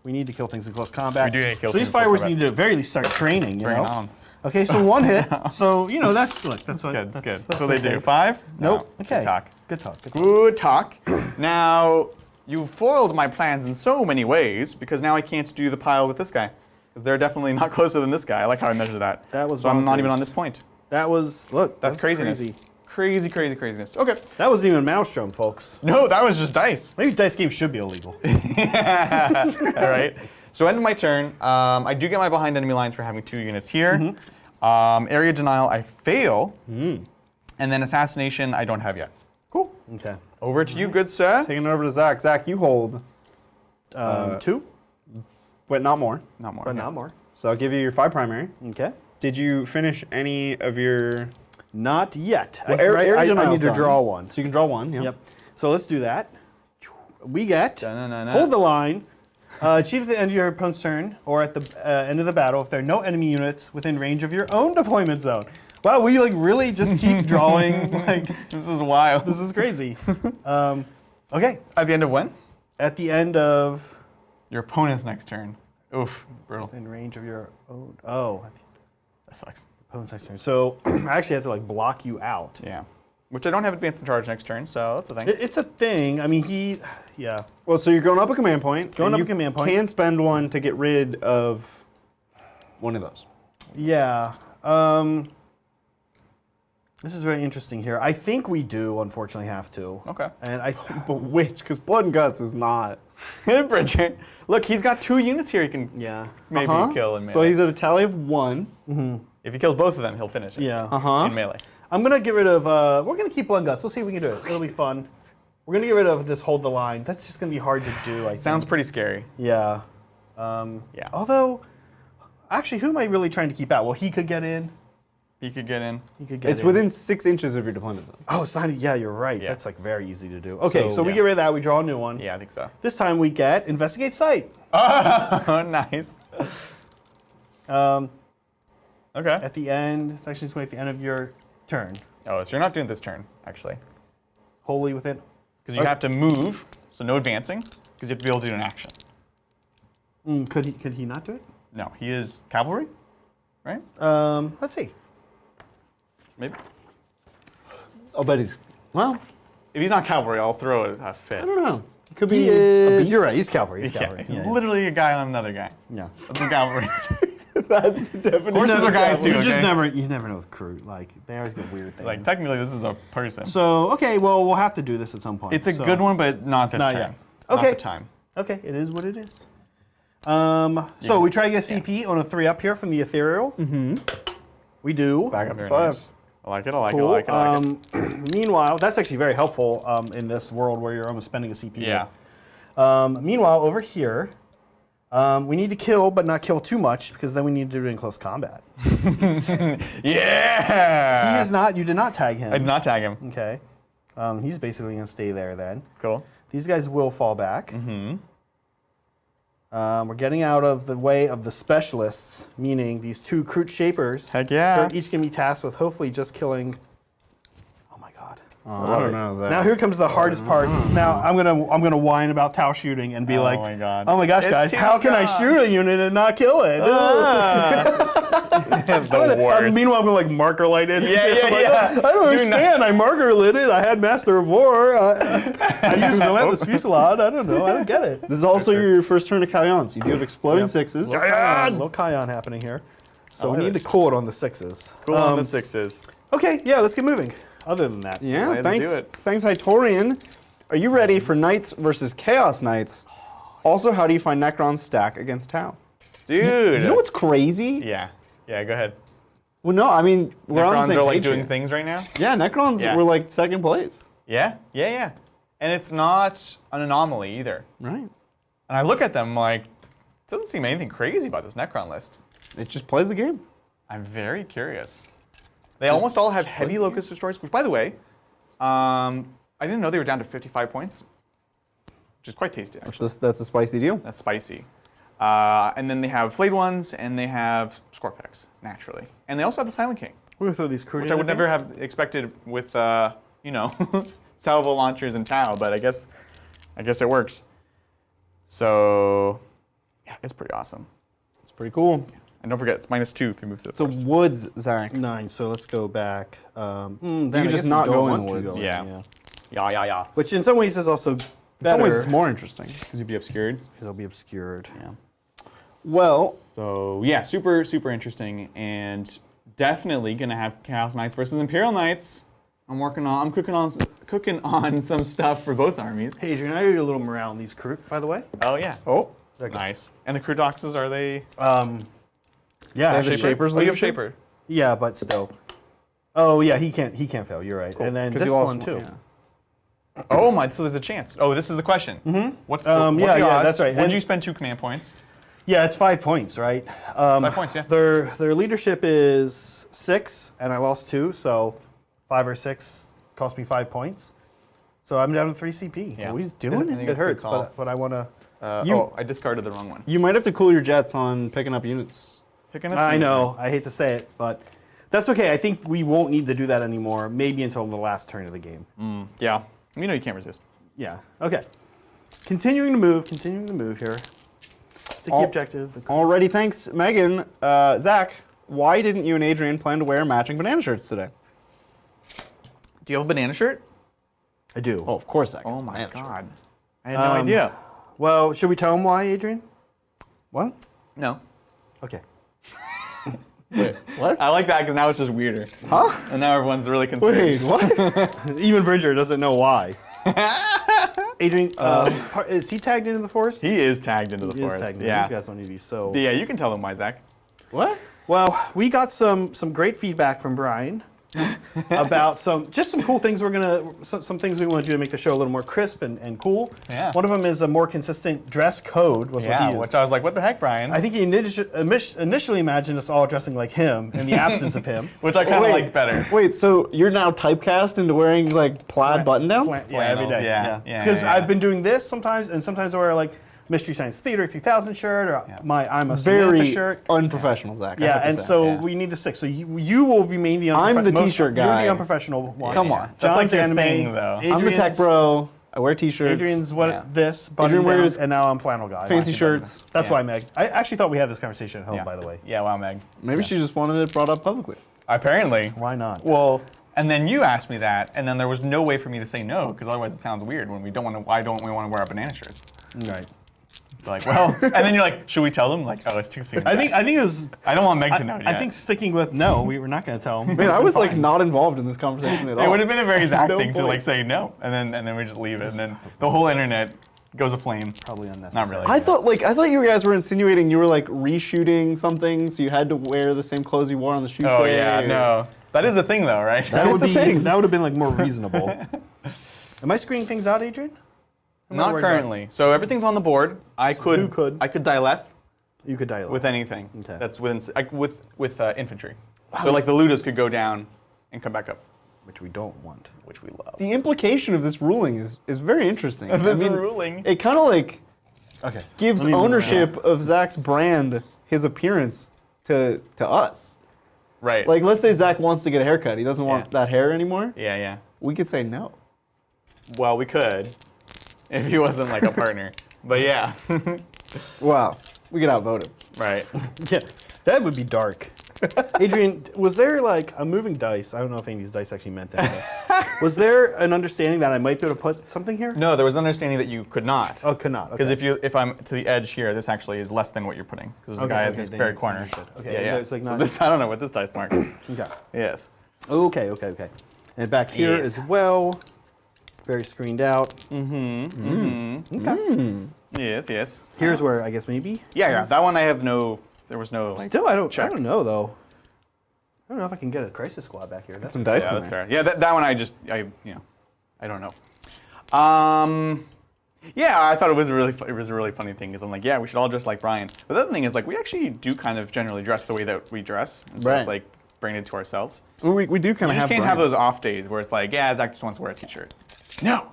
we need to kill things in close combat.
We do need to kill
so
things
these
in close
fire warriors
combat.
need to at very least start training. You
Bring
know.
it on.
Okay, so 1 hit. So that's what.
That's good. That's good.
That's
So they
the
do
thing.
5?
Nope.
No.
Okay.
Good talk.
Good talk. Good talk.
Good talk. Now, you foiled my plans in so many ways because now I can't do the pile with this guy. Because they're definitely not closer than this guy. I like how I measured that.
That was
so I'm not even
bonkers.
on this point.
That was
That's craziness.
Crazy.
Crazy, crazy, craziness. Okay.
That wasn't even Maelstrom, folks.
No, that was just dice.
Maybe dice games should be illegal.
All right. So end of my turn. I do get my behind enemy lines for having 2 units here. Area denial, I fail. And then assassination, I don't have yet. Cool.
Okay.
Over to you, good sir.
Taking it over to Zach. Zach, you hold,
2,
but not more.
Not more.
but
okay.
not more.
So I'll give you your 5 primary.
Okay.
Did you finish any of your?
Not yet.
Well,
I
denial's
need to
done.
draw one.
So you can draw one. Yeah.
Yep. So let's do that. We get
Da-na-na-na.
hold the line. Achieve at the end of your opponent's turn or at the end of the battle if there are no enemy units within range of your own deployment zone. Wow, we really just keep drawing like
This is wild.
this is crazy. Okay.
At the end of when?
At the end of
Your opponent's next turn. Oof, brutal.
within range of your own. Oh,
That sucks.
opponent's next turn. So I actually have to like block you out.
Yeah. Which I don't have advance and charge next turn, so that's the thing.
It's a thing. I mean, yeah.
Well, so you're going up a command point.
Going
and
up
you
a command point.
Can spend one to get rid of one of those.
Yeah. This is very interesting here. I think we do, unfortunately, have to.
Okay.
And I,
But which? Because blood and guts is not.
Bridger. Look, he's got 2 units here he can
yeah.
maybe kill in melee.
So he's at a tally of 1.
If he kills both of them, he'll finish it.
Yeah.
In melee.
I'm gonna get rid of. We're gonna keep blood and guts. Let's see if we can do it. It'll be fun. We're gonna get rid of this hold the line. That's just gonna be hard to do. I think.
Sounds pretty scary.
Yeah.
Yeah.
Although, actually, who am I really trying to keep out? Well, he could get in.
He could get in.
He could get
It's
in.
within 6 inches of your deployment zone.
Oh, it's not. Yeah, you're right.
Yeah.
That's like very easy to do. Okay, so we
yeah.
get rid of that. We draw a new one.
Yeah, I think so.
This time we get investigate site.
Oh, nice. Okay.
At the end, this action is going to be at the end of your turn.
Oh, so you're not doing this turn, actually.
Wholly within.
Because you have to move, so no advancing, because you have to be able to do an action.
Could he not do it?
No, he is cavalry, right?
Let's see.
Maybe.
I'll bet he's. Well,
If he's not cavalry, I'll throw a fit.
I don't know. It could be.
He
a
is.
beast.
You're right. He's cavalry. He's
Yeah,
cavalry. Yeah,
literally a guy on another guy.
yeah.
That's what cavalry is.
That's the definition.
Horses are guys too,
You
okay?
just never know with crew. Like they always get weird things.
Like, technically, this is a person.
So okay, well we'll have to do this at some point.
It's a
so-
good one, but not this
Not
time.
yet.
Not
Okay.
the time.
Okay, it is what it is. So we try to get CP on a 3-up here from the ethereal. Mm-hmm. We do.
Back up to
Very
5.
nice. I like it, I like it, I
Cool.
like it, I like it.
Meanwhile, that's actually very helpful in this world where you're almost spending a CP.
Yeah.
Meanwhile, over here, we need to kill, but not kill too much, because then we need to do it in close combat.
Yeah!
He is not. You did not tag him.
I did not tag him.
Okay. He's basically going to stay there then.
Cool.
These guys will fall back. Mm-hmm. We're getting out of the way of the specialists, meaning these 2 Kroot Shapers.
Heck yeah.
They're each going to be tasked with hopefully just killing. Oh my god.
I don't know. Zach.
Now here comes the hardest part. Now I'm gonna whine about Tau shooting and be
Oh
like,
my God.
oh my gosh,
It's
guys,
too
how can I
strong.
shoot a unit and not kill it?
The worst.
Meanwhile, I'm gonna like marker light it.
Yeah,
I'm
yeah,
like,
yeah.
I don't
Do
understand. I marker lit it. I had Master of War. I used Relentless Fusillade. I don't know. I don't get it.
This is also your first turn of Caliance. You do have exploding 6s.
Little Kion happening here. So we
love
need
it.
to cool it on the 6s.
Cool on the 6s.
Okay, yeah, let's get moving. Other than that,
Yeah,
Glad to
thanks.
do it.
Thanks, Hytorian. Are you ready for Knights versus Chaos Knights? Also, how do you find Necron's stack against Tau?
Dude.
You know what's crazy?
Yeah. Yeah, go ahead.
Well, no, I mean, we're on the
Necrons
same
are like
page
doing
here.
things right now.
Yeah, Necrons
Yeah.
were like second place.
Yeah, yeah, yeah. And it's not an anomaly either.
Right.
And I look at them like, doesn't seem anything crazy about this Necron list.
It just plays the game.
I'm very curious. They almost all have heavy Locust Destroyers, which, by the way, I didn't know they were down to 55 points, which is quite tasty, actually.
That's a spicy deal.
That's spicy. And then they have Flayed Ones, and they have Scorpex, naturally. And they also have the Silent King,
we're gonna throw these Kroot.
which I would never have expected with, you know, salvo launchers and Tau, but I guess it works. So, yeah, it's pretty awesome.
It's pretty cool.
And don't forget, it's -2 if you move to the
So
forest.
woods, Zach.
9. So let's go back. Then I
could just
guess we
not
don't
go in
want
the
to
woods.
go in,
Yeah. Yeah.
Which in some ways is also
In some ways,
better.
it's more interesting.
Because you'd be obscured.
It'll be obscured.
Yeah.
Well,
So yeah, super, super interesting, and definitely gonna have Chaos Knights versus Imperial Knights. I'm cooking on some stuff for both armies.
Hey, Adrian, I owe you a little morale on these Kroot, by the way.
Oh yeah.
oh,
Nice. And the crew doxes, are they?
Yeah,
have the
actually,
Shapers
Oh, you have
leadership?
Shaper.
yeah, but still. Oh yeah, he can't fail. You're right. And then
'Cause
this
you lost
one too.
yeah.
Oh my! So there's a chance. Oh, this is the question. Mm-hmm. What's the,
Yeah,
what are the
yeah,
odds?
that's right.
Would
And-
you spend 2 command points?
Yeah, it's 5 points, right?
5 points, yeah.
Their leadership is 6, and I lost 2, so 5 or 6 cost me 5 points. So I'm down to 3 CP.
Yeah.
Oh, he's
I
doing
think
it.
It
it's a good
hurts,
call.
but I want to.
Oh, I discarded the wrong one.
You might have to cool your jets on picking up units.
Picking up.
I
units.
know. I hate to say it, but that's okay. I think we won't need to do that anymore. Maybe until the last turn of the game.
Yeah. You know you can't resist.
Yeah. Okay. Continuing to move here. Sticky objective.
Alrighty, thanks, Megan. Zach, why didn't you and Adrian plan to wear matching banana shirts today?
Do you have a banana shirt?
I do.
Oh, of course, Zach.
Oh
it's
my
banana shirt.
god. I had no idea.
Well, should we tell him why, Adrian?
What?
No.
Okay.
Wait, what?
I like that because now it's just weirder.
Huh?
And now everyone's really concerned.
Wait, what?
Even Bridger doesn't know why. Adrian, is he tagged into the forest?
He is tagged into the
He is
forest.
tagged in.
Yeah.
These guys don't need to be so.
Yeah, you can tell them why, Zach.
What?
Well, we got some great feedback from Brian about some cool things some things we want to do to make the show a little more crisp and cool.
Yeah.
One of them is a more consistent dress code was what he
Yeah,
used.
which I was like, what the heck, Brian?
I think he initially imagined us all dressing like him in the absence of him.
Which I kind of
Wait.
like better.
Wait, so you're now typecast into wearing like plaid button down?
Yeah, every
Flannels,
day.
yeah, yeah,
Because
yeah.
I've been doing this sometimes, and sometimes I wear like Mystery Science Theater 3000 shirt or I'm a Samantha
Very
shirt.
unprofessional, Zach. I
Yeah,
have to
and
say.
so we need to stick. So you will remain the
I'm the t-shirt guy.
You're the unprofessional one.
Come on.
That's like
John's
your
anime.
thing, though.
I'm the tech bro. I wear t-shirts.
Adrian's
Yeah.
this, button
Adrian wears
down, and now I'm flannel guy.
fancy shirts.
That's why, Meg. I actually thought we had this conversation at home,
Yeah.
by the way.
Yeah, wow, Meg.
Maybe she just wanted it brought up publicly.
Apparently.
Why not?
Well, and then you asked me that, and then there was no way for me to say no, because otherwise it sounds weird when we don't want to. Why don't we want to wear our banana shirts?
Right.
Like, well, and then you're like, should we tell them? Like, oh, it's too soon.
I think it was.
I don't want Meg to know yet.
I think sticking with no, we were not going to tell him.
Man, I was like not involved in this conversation at all.
it would have been a very Zach
No
thing to
point.
like say no, and then we just leave it, and then the whole internet goes aflame.
Probably unnecessary.
Not really.
I thought you guys were insinuating you were like reshooting something, so you had to wear the same clothes you wore on the shoot
Oh
day.
yeah,
or-
no, that is a thing though, right?
That would
That's
be.
the thing.
That would have been like more reasonable. Am I screening things out, Adrian? I'm
Not
worried about-
currently. So everything's on the board. I could.
who could?
I could dileth
You could dial
with anything.
Okay.
That's with infantry. So like the Ludas could go down and come back up,
which we don't want.
which we love.
The implication of this ruling is very interesting.
This ruling.
It kind of like
Okay.
gives
Let me move
ownership of Zach's brand, his appearance, to us.
Right.
Like, let's say Zach wants to get a haircut. He doesn't want
Yeah.
that hair anymore.
Yeah, yeah.
We could say no.
Well, we could, if he wasn't like a partner. But yeah.
Wow. We could outvote him.
Right.
Yeah, that would be dark. Adrian, was there like I'm moving dice? I don't know if any of these dice actually meant that. Was there an understanding that I might be able to put something here?
No, there was understanding that you could not.
Oh, could not.
Because
okay.
if I'm to the edge here, this actually is less than what you're putting. Because there's a guy at this
then
very
you-
corner.
understood. Okay,
Yeah, yeah.
it's like
So
not.
this, I don't know what this dice marks.
Okay.
Yes.
Okay. And back here
Yes.
as well, very screened out.
Yes, yes.
Here's where I guess maybe.
Yeah. That one I have no. There was no. Like,
Still, I don't know though. I don't know if I can get a crisis squad back here. That's
Some dice
yeah,
in
that's
there.
fair. Yeah, that one I don't know. Yeah, I thought it was a really funny thing because I'm like, yeah, we should all dress like Brian. But the other thing is like we actually do kind of generally dress the way that we dress, and so
Right.
it's like bringing it to ourselves.
We do kind
You
of
just
have.
can't have
Brian.
those off days where it's like, yeah, Zach just wants to wear a t-shirt. No.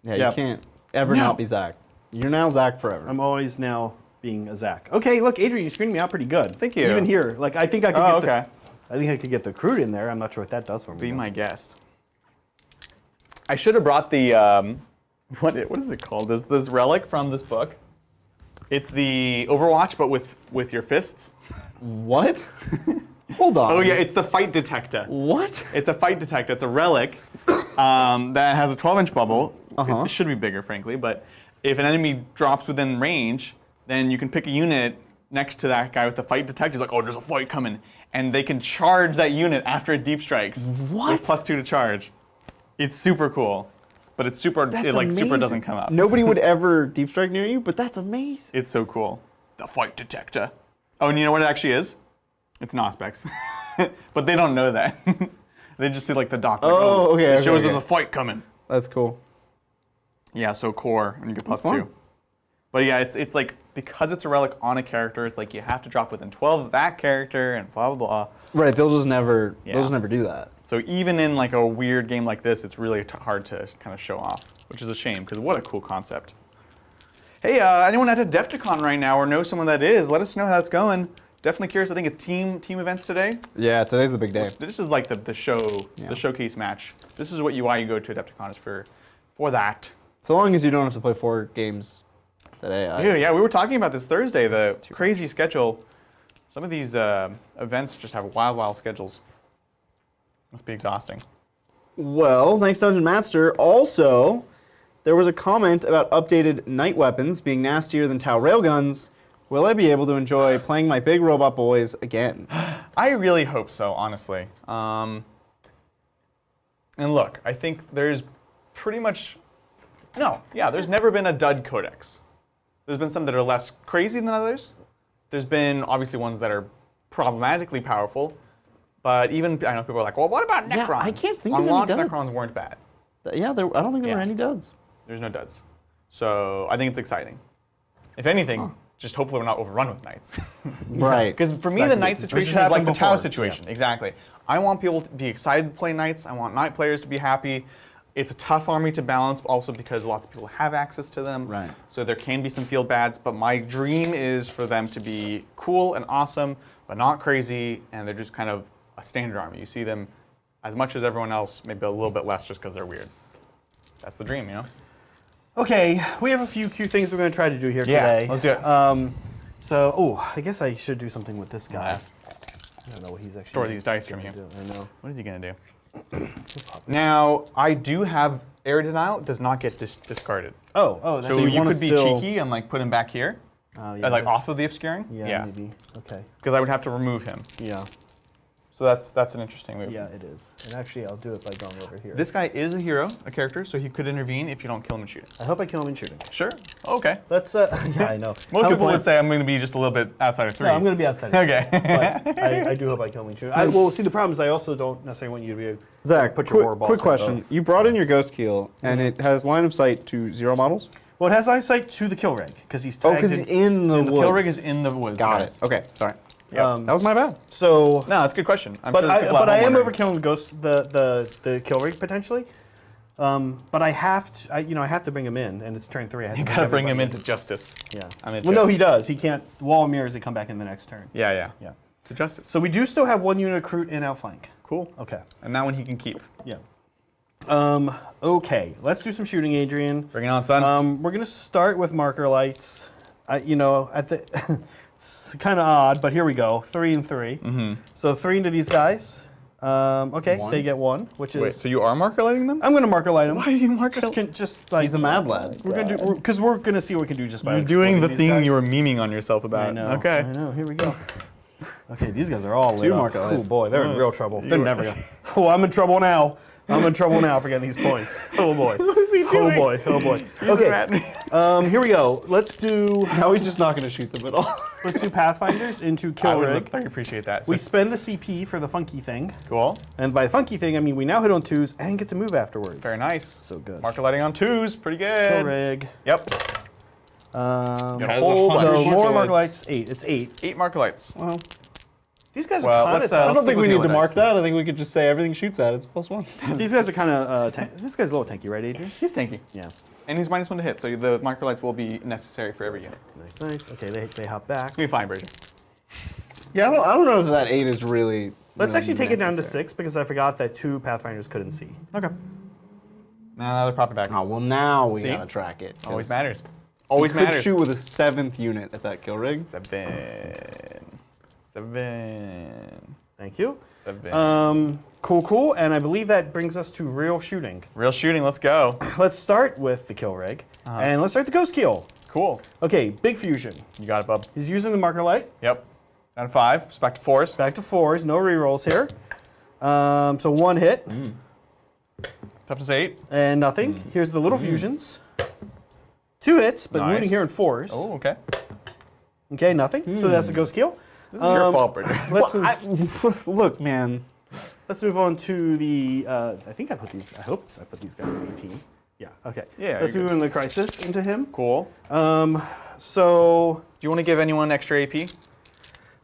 Yeah,
Yep.
you can't ever
No.
not be Zach. You're now Zach forever.
I'm always now being a Zach. Okay, look, Adrian, you screened me out pretty good.
Thank you.
Even here, like I think I could
Oh,
get
okay.
I think I could get the crude in there. I'm not sure what that does for me.
Be
though.
my guest. I should have brought the what is it called? This relic from this book. It's the Overwatch, but with your fists.
What? Hold on.
Oh yeah, it's the fight detector.
What?
It's a fight detector. It's a relic that has a 12-inch bubble.
Uh-huh.
It should be bigger, frankly, but if an enemy drops within range, then you can pick a unit next to that guy with the fight detector. He's like, oh, there's a fight coming. And they can charge that unit after it deep strikes.
What?
With +2 to charge. It's super cool. But it's super,
That's
it like super
amazing.
doesn't come up.
Nobody would ever deep strike near you, but that's amazing.
It's so cool. The fight detector. Oh, and you know what it actually is? It's an Auspex. But they don't know that. They just see like the dots. Like,
Oh, okay,
It
okay,
shows
okay.
there's a fight coming.
That's cool.
Yeah, so core, and you get
That's
+2.
fun.
But yeah, it's like, because it's a relic on a character, it's like you have to drop within 12 of that character, and blah, blah, blah.
Right, they'll just never
Yeah.
do that.
So even in like a weird game like this, it's really hard to kind of show off, which is a shame, because what a cool concept. Hey, anyone at Adepticon right now or know someone that is, let us know how that's going. Definitely curious. I think it's team events today.
Yeah, today's the big day.
This is like the showcase match. This is why you go to Adepticon is for that.
So long as you don't have to play 4 games today.
Yeah, we were talking about this Thursday, the
It's too
crazy schedule. Some of these events just have wild schedules. Must be exhausting.
Well, thanks Dungeon Master. Also, there was a comment about updated night weapons being nastier than Tau railguns. Will I be able to enjoy playing my big robot boys again?
I really hope so, honestly. And look, I think there's pretty much... there's never been a dud codex. There's been some that are less crazy than others. There's been, obviously, ones that are problematically powerful. But even, I know people are like, well, what about Necrons?
Yeah, I can't think
On
of any
launch,
duds.
Necrons weren't bad.
Yeah, I don't think there were
Yeah.
any duds.
There's no duds. So I think it's exciting. If anything, just hopefully we're not overrun with knights.
Right.
Because for me, the knight situation is like
happened
the Tau
before,
situation. Exactly. I want people to be excited to play knights. I want knight players to be happy. It's a tough army to balance, also because lots of people have access to them.
Right.
So there can be some field bads, but my dream is for them to be cool and awesome, but not crazy, and they're just kind of a standard army. You see them as much as everyone else, maybe a little bit less just because they're weird. That's the dream, you know?
Okay, we have a few cute things we're going to try to do here today.
Let's do it.
I guess I should do something with this guy. I don't know what he's actually
Store these dice from you.
I know.
What is he going to do? Now, I do have Air Denial. It does not get discarded.
Oh, that's
So
you
you
wanna
could be
still-
cheeky and like put him back here,
yeah,
like off of the Obscuring.
Yeah, maybe. Okay.
Because I would have to remove him.
Yeah.
So that's an interesting move.
Yeah, it is. And actually, I'll do it by going over here.
This guy is a hero, a character, so he could intervene if you don't kill him and shoot him.
I hope I kill him in shooting.
Sure. Okay.
Let's. Yeah, I know.
Most people would say I'm going to be just a little bit outside of 3.
No, I'm going to be outside.
Okay.
But I do hope I kill him in shooting. Well, see, the problem is I also don't necessarily want you to be.
Zach,
put your war balls
quick
in
question.
both.
You brought in your Ghost Keel, and it has line of sight to 0 models?
Well, it has eyesight to the kill rig because he's
Oh,
tagged
because it's in the
The
woods.
kill rig is in the woods.
Got
yes.
it. Okay, sorry.
Yeah.
That was my bad.
So.
No, that's a good question. I'm
But
sure
I,
people
but
at
I
home
am
wondering.
overkilling the ghost, the kill rig potentially. But I have to, I have to bring him in, and it's turn 3. I have
You
to
gotta bring him
everybody
into justice.
in. Yeah.
I'm in
Well, no,
justice.
he does. He can't. Wall of mirrors. They come back in the next turn.
Yeah.
Yeah.
To justice.
So we do still have 1 unit recruit in outflank.
Cool.
Okay.
And that one he can keep.
Yeah. Okay. Let's do some shooting, Adrian.
Bring it on, son.
We're gonna start with marker lights. It's kind of odd, but here we go. 3 and 3.
Mm-hmm.
So 3 into these guys. Okay,
1.
they get 1, which is.
Wait, so you are marker lighting them?
I'm gonna marker light them.
Why are you marker
Just like
He's a mad lad.
we're gonna do because we're gonna see what we can do just by
You're doing the
exploding these
thing
guys.
you were memeing on yourself about.
I know.
Okay.
I know. Here we go. Okay, these guys are all lit
2
up.
marker
Oh
lights.
boy, they're in real trouble. They're never gonna. Oh, I'm in trouble now. I'm in trouble now for getting these points. Oh boy. Oh boy. Oh boy. Okay. Here we go. Let's do
Now he's just not going to shoot them at all.
let's do Pathfinders into
I
kill
would
rig.
very appreciate that.
We
So,
spend the CP for the funky thing,
cool.
and by funky thing I mean we now hit on 2s and get to move afterwards.
Very nice.
So good.
Marker lighting on 2s. Pretty good.
Kill rig.
Yep.
Um,
Got a whole bunch.
so
Marker
more
lights.
marker lights. 8. It's 8.
8 marker lights.
Well,
These guys
Well,
are kind
let's,
of.
I don't
stick
think we
with
need
Neil
to
and
mark
Dice.
that. I think we could just say everything shoots at it's +1.
These guys are kind of. This guy's a little tanky, right, Adrian?
He's tanky.
Yeah.
And he's -1 to hit, so the marker lights will be necessary for every unit. It's
Nice. Okay, they hop back.
gonna be fine, Bridget.
Yeah, I don't know if that 8 is really.
Let's actually take it down to
necessary.
6 because I forgot that 2 Pathfinders couldn't see.
Okay. Now they're popping back.
Oh, well, now we
See?
gotta track it.
Always
'cause
matters.
we
Always
could
matters.
shoot with a 7th unit at that kill rig.
7.
Thank you.
7.
Cool. And I believe that brings us to real shooting.
Real shooting, let's go.
Let's start with the kill rig, and let's start the ghost kill.
Cool.
Okay, big fusion.
You got it, bub.
He's using the marker light.
Yep. Down to 5. It's back to 4s.
Back to 4s. No rerolls here. So 1 hit
Toughness 8.
and nothing. Here's the little fusions. 2 hits, but
Nice.
wounding here in 4s.
Oh, okay.
Okay, nothing. So that's the ghost kill.
This is your fault, Bridget.
Look, man.
Let's move on to the. I think I put these. I hope I put these guys at 18. Yeah. Okay.
Yeah,
Let's
you're
move in the crisis into him.
Cool.
So
Do you want to give anyone extra AP?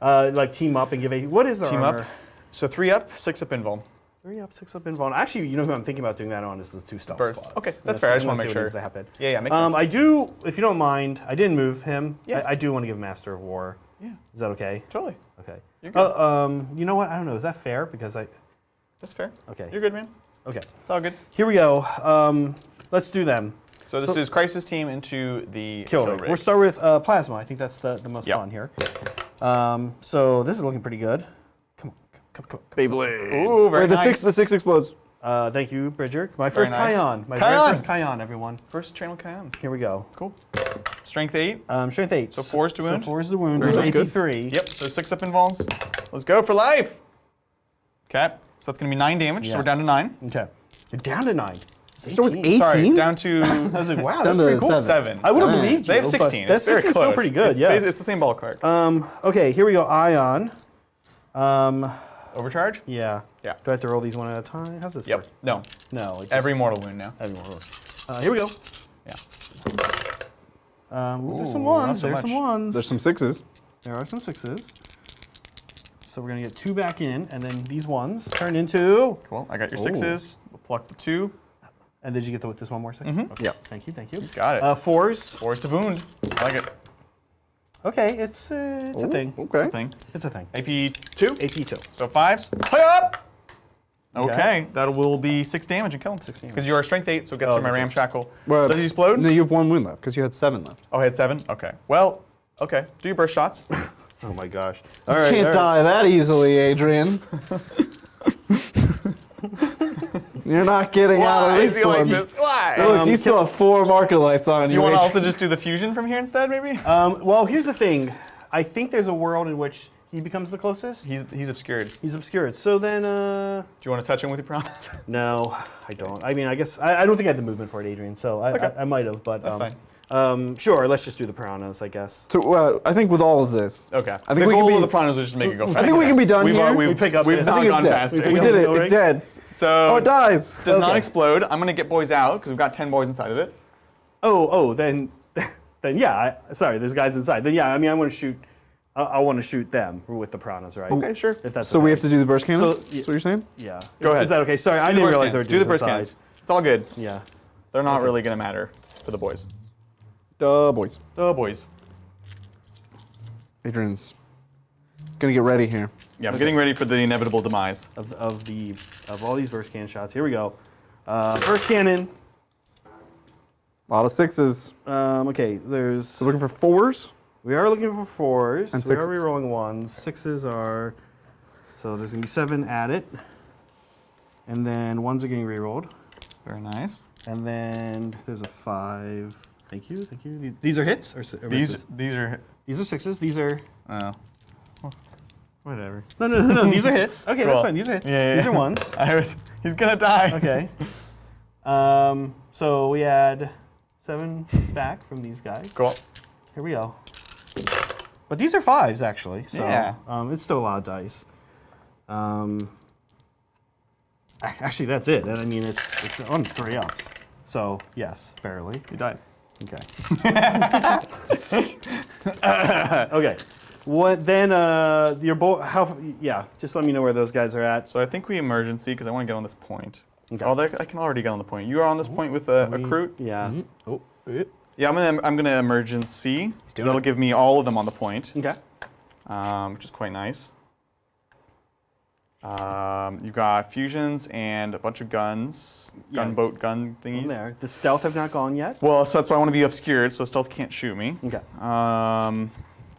like team up and give a. What is our
Team
armor?
up. So 3 up, 6 up invuln.
3 up, 6 up, invuln. Actually, you know who I'm thinking about doing that on is the 2 stealth
Burst.
squads.
Okay, that's
Unless-
fair. I just
unless
wanna make
see what needs
sure.
to happen.
Yeah, makes sense.
I do, if you don't mind, I didn't move him.
Yeah.
I do want to give Master of War.
Yeah.
Is that okay?
Totally.
Okay.
You're good.
You know what? I don't know. Is that fair? Because I.
That's fair.
Okay.
You're good, man.
Okay.
It's all good.
Here we go. Let's do them.
So this is Crisis Team into the
Kill rig. We'll start with Plasma. I think that's the most
Yep.
fun here. So this is looking pretty good. Come on.
Beyblade.
Ooh, very
the
nice.
6 explodes.
Thank you, Bridger. My first
nice.
Kion. My
Kion.
very first Kion, everyone.
First channel Kion.
Here we go.
Cool. Strength 8.
Strength 8.
So 4s to wound?
So 4s to wound.
Very
There's
good.
AC 3.
Yep, so 6 up invulns. Let's go for life. Okay, so that's going to be 9 damage, so
Yeah.
we're down to 9.
Okay. You're down to 9. It's
So with
18.
18?
Sorry, down to
I was like, wow,
Down
that's
to
pretty cool.
7.
I would have
Alright.
believed you.
They have
but
16.
That
It's very
16 is
close.
still pretty good, yeah.
It's the same ballpark.
Okay, here we go. Ion.
Overcharge?
Yeah.
Yeah.
Do I have to roll these one at a time? How's this
Yep.
work?
No.
No. It just,
Every mortal wound now.
every one of those. Here we go.
Yeah.
There's some
Ooh,
ones.
not so
There's some
much.
ones.
There's some 6s.
There are some 6s. So we're gonna get 2 back in, and then these ones turn into.
Cool. I got your
Ooh.
6s. We'll pluck the 2.
And did you get this one more 6?
Mm-hmm.
Okay.
Yeah.
Thank you, thank you.
Got it.
4s.
4s to wound. I like it.
Okay, it's a thing.
Okay.
Thing.
It's a thing.
AP 2.
AP 2.
So 5s. Hi up!
Okay.
Okay, that will be 6 damage and kill him.
6 damage.
Because you are strength 8, so it gets through my
that's it.
ramshackle.
Well,
Does he explode?
No, you have 1 wound left because you had 7 left.
Oh, I had 7? Okay. Well, okay. Do your burst shots.
Oh my gosh. All right.
Can't die that easily, Adrian. You're not getting out
Why
of
is
this
he like
one.
this? Why?
Look, you still have 4 marker lights on.
Do you want to also just do the fusion from here instead, maybe?
Well, here's the thing. I think there's a world in which he becomes the closest.
He's obscured.
He's obscured. So then,
Do you want to touch him with your promise?
no, I don't. I mean, I guess I don't think I had the movement for it, Adrian. So I might have, but
That's fine.
Sure, let's just do the piranhas, I guess.
So, I think with all of this,
Okay.
I think
the
we can
goal
be-
of the piranhas was just make it go faster.
I think we can be done
We've,
here.
We've,
We pick up
we've
the-
not
I think
gone
it's dead.
faster.
We did it. It's dead.
So
Oh, it dies.
does not
Okay.
explode. I'm gonna get boys out because we've got 10 boys inside of it.
Then yeah. Sorry, there's guys inside. Then yeah, I mean, I want to shoot. I want to shoot them with the piranhas, right?
Okay, sure.
If that's
So
okay.
we have to do the burst cannons?
So,
That's what you're saying?
Yeah.
Go ahead.
Is that okay? Sorry, I
Do the
didn't
burst
realize there were
cannons. Do the
dudes
burst
inside.
cannons. It's all good.
Yeah.
They're not really gonna matter for the boys.
Duh, boys.
The boys.
Adrian's gonna get ready here.
Yeah, I'm getting ready for the inevitable demise.
Of all these burst cannon shots. Here we go. First cannon.
A lot of 6s.
Okay, there's.
So looking for 4s.
We are looking for 4s.
And
We are
6s.
rerolling 1s. 6s are. So there's gonna be 7 added. And then 1s are getting rerolled.
Very nice.
And then there's a 5. Thank you, thank you. These are hits or misses?
These are.
These are 6s. These are.
Oh. Whatever.
No. These are hits. Okay,
Cool.
that's fine. These are hits.
Yeah.
These are 1s.
He's gonna die.
Okay. So we add 7 back from these guys.
Cool.
Here we go. But these are 5s actually. So
Yeah.
it's still a lot of dice. Actually, that's it. And I mean, it's on 3 ups. So yes, barely.
He dies.
Okay. Okay. What then? Your how? Yeah. Just let me know where those guys are at.
So I think we emergency because I want to get on this point.
Okay.
Oh, I can already get on the point. You are on this point with a recruit.
Yeah.
Oh,
Yeah, I'm gonna emergency because
doing
that'll
it.
give me all of them on the point,
Okay.
which is quite nice. You've got fusions and a bunch of guns,
Yeah.
gunboat gun thingies.
There. The stealth have not gone yet.
Well, so that's why I want to be obscured, so stealth can't shoot me.
Okay.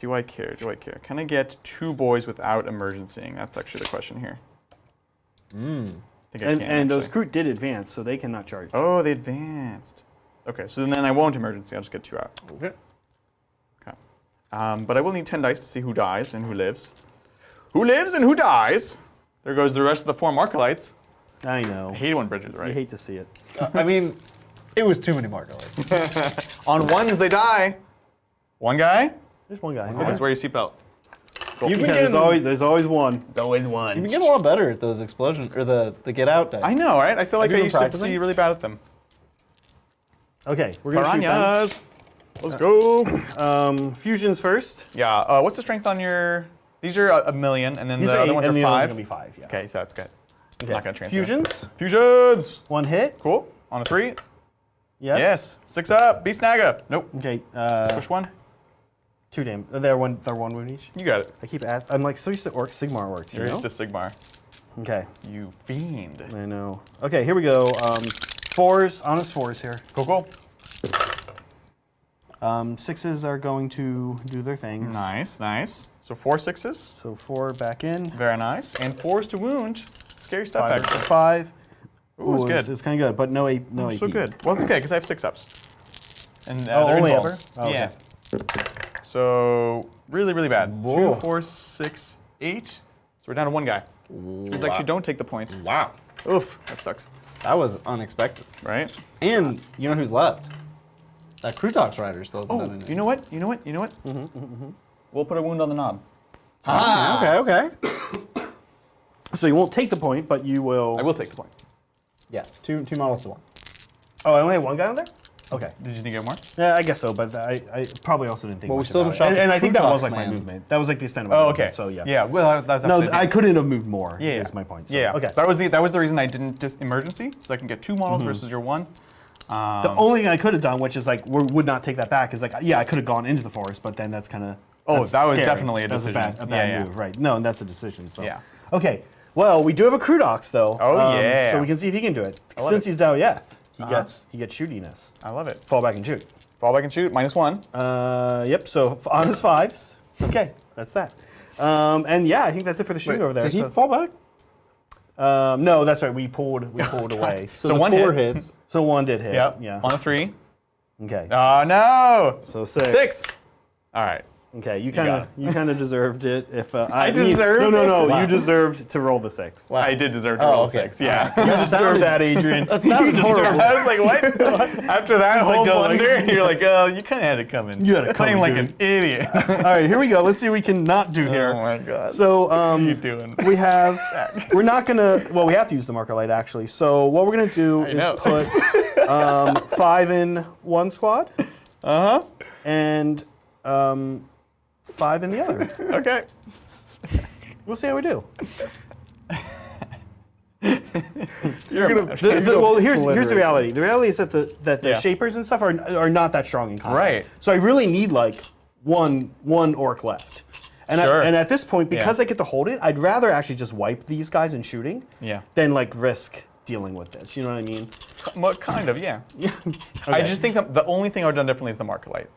Do I care? Do I care? Can I get 2 boys without emergencying? That's actually the question here. I think I can.
And those
actually.
crew did advance, so they cannot charge.
Oh, they advanced. Okay, so then I won't emergency. I'll just get 2 out.
okay.
Okay. But I will need 10 dice to see who dies and who lives. Who lives and who dies? There goes the rest of the 4 marker lights.
I know.
I hate it when Bridget's right.
You hate to see it.
I mean, it was too many marker lights.
On 1s, they die. 1 guy?
There's one guy.
Always wear your seatbelt.
You've been
Yeah,
getting,
there's always one.
There's always one.
you've been getting a lot better at those explosions, or the get out dice.
I know, right? I feel like
you
I
been
used to
practicing?
be really bad at them.
Okay, we're gonna shoot
Piranhas! Let's go!
them. Fusions first.
Yeah, what's the strength on your... These are a million, and then
These
the
are
other
8,
ones
and
are
the others
5.
are gonna be 5. Yeah.
Okay, so that's good.
Okay.
I'm not gonna transfer.
Fusions.
Fusions!
1 hit.
Cool. On a 3.
Yes.
Yes. 6 up. Beast Naga. Nope.
Okay.
Push 1.
2 damage. They're one wound each.
You got it.
I keep asking. I'm like so used to Orc Sigmar works.
You're
You know?
just a Sigmar.
Okay.
You fiend.
I know. Okay, here we go. 4s, honest 4s here.
Cool.
6s are going to do their things.
Nice. So 4 6s.
So 4 back in.
Very nice. And 4s to wound. Scary stuff,
5
actually.
versus 5.
Ooh, it's good.
It's kind of good, but no AP.
So good. Well, it's okay, because I have 6 ups. And they're
only
involves.
ever? Oh, okay.
Yeah. So, really bad.
Whoa.
2, 4, 6, 8. So we're down to 1 guy. Which actually don't take the point.
Wow.
Oof, that sucks.
That was unexpected.
Right?
And you know who's left? That Crutox rider still hasn't
Oh,
done anything.
you know what? We'll put a wound on the knob.
Okay.
So you won't take the point, but you will.
I will take the point.
Yes, two models to 1.
Oh, I only have 1 guy on there? Okay.
Did you think of more?
Yeah, I guess so, but I probably also didn't think
Well, we
much
still
about
haven't
it.
shot
And
the
I think that
Krootox
was like my
man.
movement. That was like the extent of my
Oh,
movement.
okay.
So yeah.
Yeah. Well, that's
No, I couldn't have moved more.
Yeah.
Is my point. So,
Yeah.
Okay.
That was the reason I didn't just emergency, so I can get 2 models versus your 1.
The only thing I could have done, which is like would not take that back, is like yeah, I could have gone into the forest, but then that's kind of
that was definitely a
That's
decision.
a bad
Yeah.
move, right? No, and that's a decision. So
Yeah.
Okay. Well, we do have a Krootox though.
Oh, yeah.
So we can see if he can do it.
love
Since
it.
he's Daoyeth, he gets shootiness.
I love it.
Fall back and shoot.
Fall back and shoot. -1.
Yep. So on his 5s. Okay, that's that. And yeah, I think that's it for the shooting over there.
Did he
so,
fall back?
no, that's right. We pulled away.
So,
So
the
1
4
hit.
hits.
So 1 did hit.
Yep.
Yeah.
On a 3.
Okay.
Oh no.
So 6.
6. All right.
Okay, you
got
kind of deserved it. If
I deserved
no,
it?
you
Wow.
deserved to roll the 6.
Wow.
I did deserve to
Oh,
roll
okay.
6. Yeah.
You deserved that, Adrian.
That sounded horrible.
I was like, what? After that whole
going.
blunder, you're like, oh, you kind of had it coming.
You had it
Playing
coming,
like
dude.
an idiot.
All right, here we go. Let's see what we can not do here.
Oh my god.
So
what are you doing?
we have, we're not gonna, well, we have to use the marker light actually. So what we're gonna do is
know.
put 5 in one squad and 5 in the other.
Okay.
We'll see how we do.
You're gonna.
Well, here's the reality. The reality is that the
Yeah.
shapers and stuff are not that strong in combat.
Right.
So I really need like one orc left. And
Sure.
and at this point, because
Yeah.
I get to hold it, I'd rather actually just wipe these guys in shooting
Yeah.
than like risk dealing with this. You know what I mean?
Well, kind of, yeah. I
Okay.
just think the only thing I would have done differently is the marker light.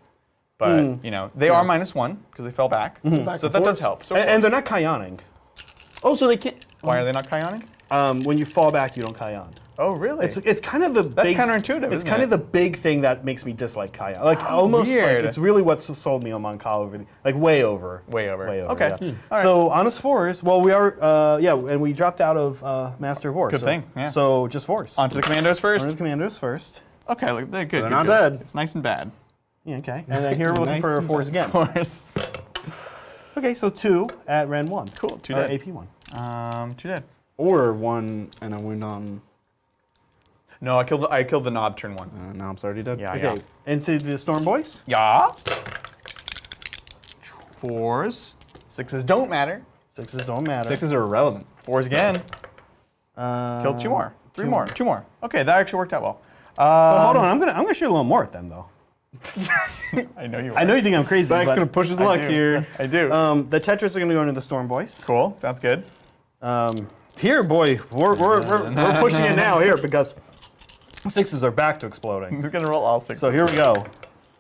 But, you know, they are -1 because they fell back.
Back
So
and
that does
forth.
help. So
And they're not Kyoning.
Oh, so they can't.
why are they not Kyonic?
When you fall back, you don't Kyon.
Oh, really?
It's kind of the big,
counterintuitive,
It's
isn't
kind
it?
of the big thing that makes me dislike Kyon. Like almost
weird.
like it's really what sold me on Moncala over like way over.
Way over.
Way over.
Okay.
Yeah.
All right.
So honest fours. Well, we are and we dropped out of Master of War.
Good
so,
thing, yeah.
So just fours.
On to the commandos first.
On to the commandos first.
Okay, look, they're good.
they're
good,
not
good.
bad.
It's nice and bad.
Yeah, okay. And then here we're looking
Nice
for
and
fours again.
Of course.
Okay, so 2 at Ren 1.
Cool, 2
Or
dead.
AP 1.
2 dead.
Or 1 and a wound on.
No, I killed the knob turn 1.
Now I'm already dead.
Yeah,
Okay. Into the Storm Boys.
Yeah. 4s. 6s don't matter.
6s don't matter.
6s are irrelevant.
4s again.
Uh,
Killed 2 more. 3 more. 2 more. Okay, that actually worked out well.
Hold on, I'm gonna shoot a little more at them though.
I know you are.
I know you think I'm crazy,
Zach's
but
gonna push his
I
luck
do.
here.
I do.
the Tetris are gonna go into the Storm Boys.
Cool. Sounds good.
Here, boy, we're pushing it now here because 6s are back to exploding.
We're gonna roll all 6.
So here we go.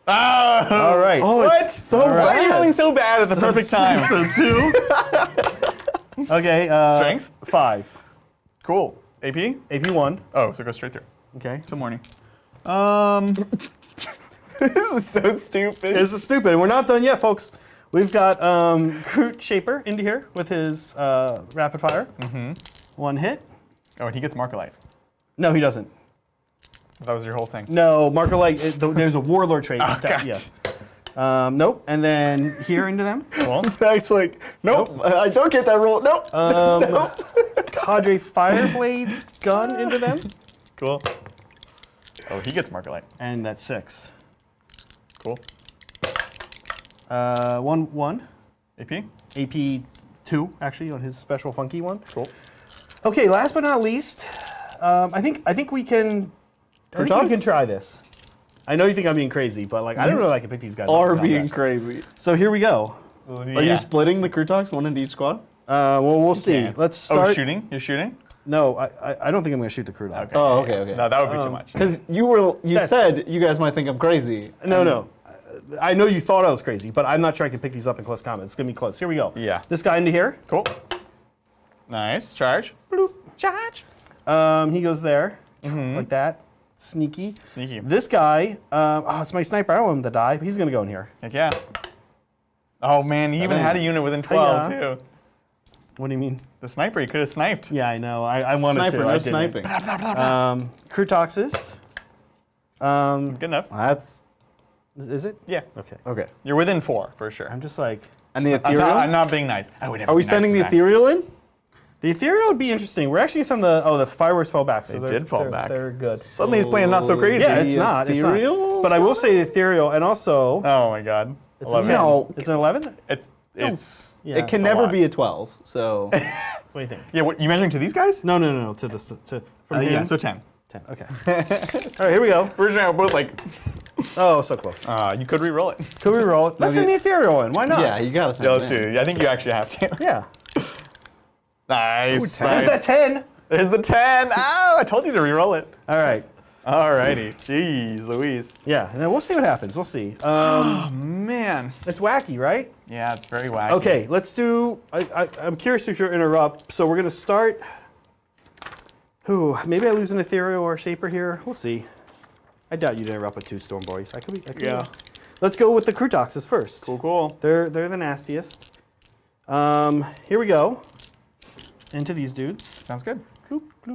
Oh!
All right.
Oh,
What?
it's so
All right.
Why are you
bad.
rolling so bad at the perfect time?
So 2. Okay.
Strength?
5.
Cool. AP?
AP 1.
Oh, so go straight through.
Okay.
Till morning. This is so stupid.
This is stupid. We're not done yet, folks. We've got Groot Shaper into here with his rapid fire. 1 hit.
Oh, and he gets marker light.
No, he doesn't.
That was your whole thing.
No, marker light. There's a warlord trait.
Oh, God.
Yeah. Nope. And then here into them.
Cool.
Zach's like, nope, I don't get that roll. Nope.
Cadre Fireblades gun into them.
Cool. Oh, he gets marker light.
And that's 6.
Cool.
1.
AP?
AP 2, actually, on his special funky one.
Cool.
Okay, last but not least, I think we can. I think we can try this. I know you think I'm being crazy, but like I don't know if I can pick these guys up.
Are
without
being
that.
crazy.
So here we go.
Are you splitting the Krootox, 1 into each squad?
Well, we'll see.
can't.
Let's start.
Oh, shooting? You're shooting?
No, I don't think I'm going to shoot the crew dog.
Okay.
Oh, okay.
No, that would be too much.
Because
Yes.
said you guys might think I'm crazy.
No. I know you thought I was crazy, but I'm not sure I can pick these up in close combat. It's going to be close. Here we go.
Yeah.
This guy into here.
Cool. Nice. Charge. Bloop. Charge.
He goes there, like that. Sneaky.
Sneaky.
This guy, it's my sniper. I don't want him to die, but he's going to go in here.
Heck yeah. Oh, man, he even had a unit within 12,
Hiya.
too.
What do you mean?
The sniper, he could have sniped.
Yeah, I know. I wanted
Sniper,
to. I
no
didn't.
sniping.
Crew toxes.
Good enough.
That's
Is it?
Yeah.
Okay.
okay.
You're within 4, for sure.
I'm just like,
And the
I'm
ethereal?
not being nice. I would never
Are we
be nice
sending
to
the
Zach.
ethereal in?
The ethereal would be interesting. We're actually some of the fireworks fall back. So
They did fall back.
They're good.
Suddenly he's playing not so crazy.
Yeah, it's not. It's not.
Ethereal?
But I will say the ethereal, and also
Oh my god.
it's
11.
a 10.
No.
It's an 11.
It's
Yeah,
It can
it's a
never
lot.
be a 12. So
What do you think?
yeah. What you measuring to these guys?
No. To this. From here.
Yeah. So 10.
10. Okay. All right, here we go.
Originally, we're both like,
Oh, so close.
you could re-roll it.
Could we roll it? Let's send the ethereal in. Why not?
yeah, you gotta send
Yeah,
it
let's
in.
do. I think you actually have to.
Yeah.
Nice.
There's that 10.
There's the 10. Oh, I told you to re-roll it.
All right.
Alrighty. Jeez, Louise.
Yeah. And then we'll see what happens. We'll see.
Man.
It's wacky, right?
Yeah, it's very wacky.
Okay. Let's do. I'm curious if you'll interrupt. So we're gonna start. Ooh, maybe I lose an ethereal or a shaper here. We'll see. I doubt you'd interrupt with 2 storm boys. I could be.
Yeah.
Let's go with the Crutoxes first.
Cool.
They're the nastiest. Here we go. Into these dudes.
Sounds good.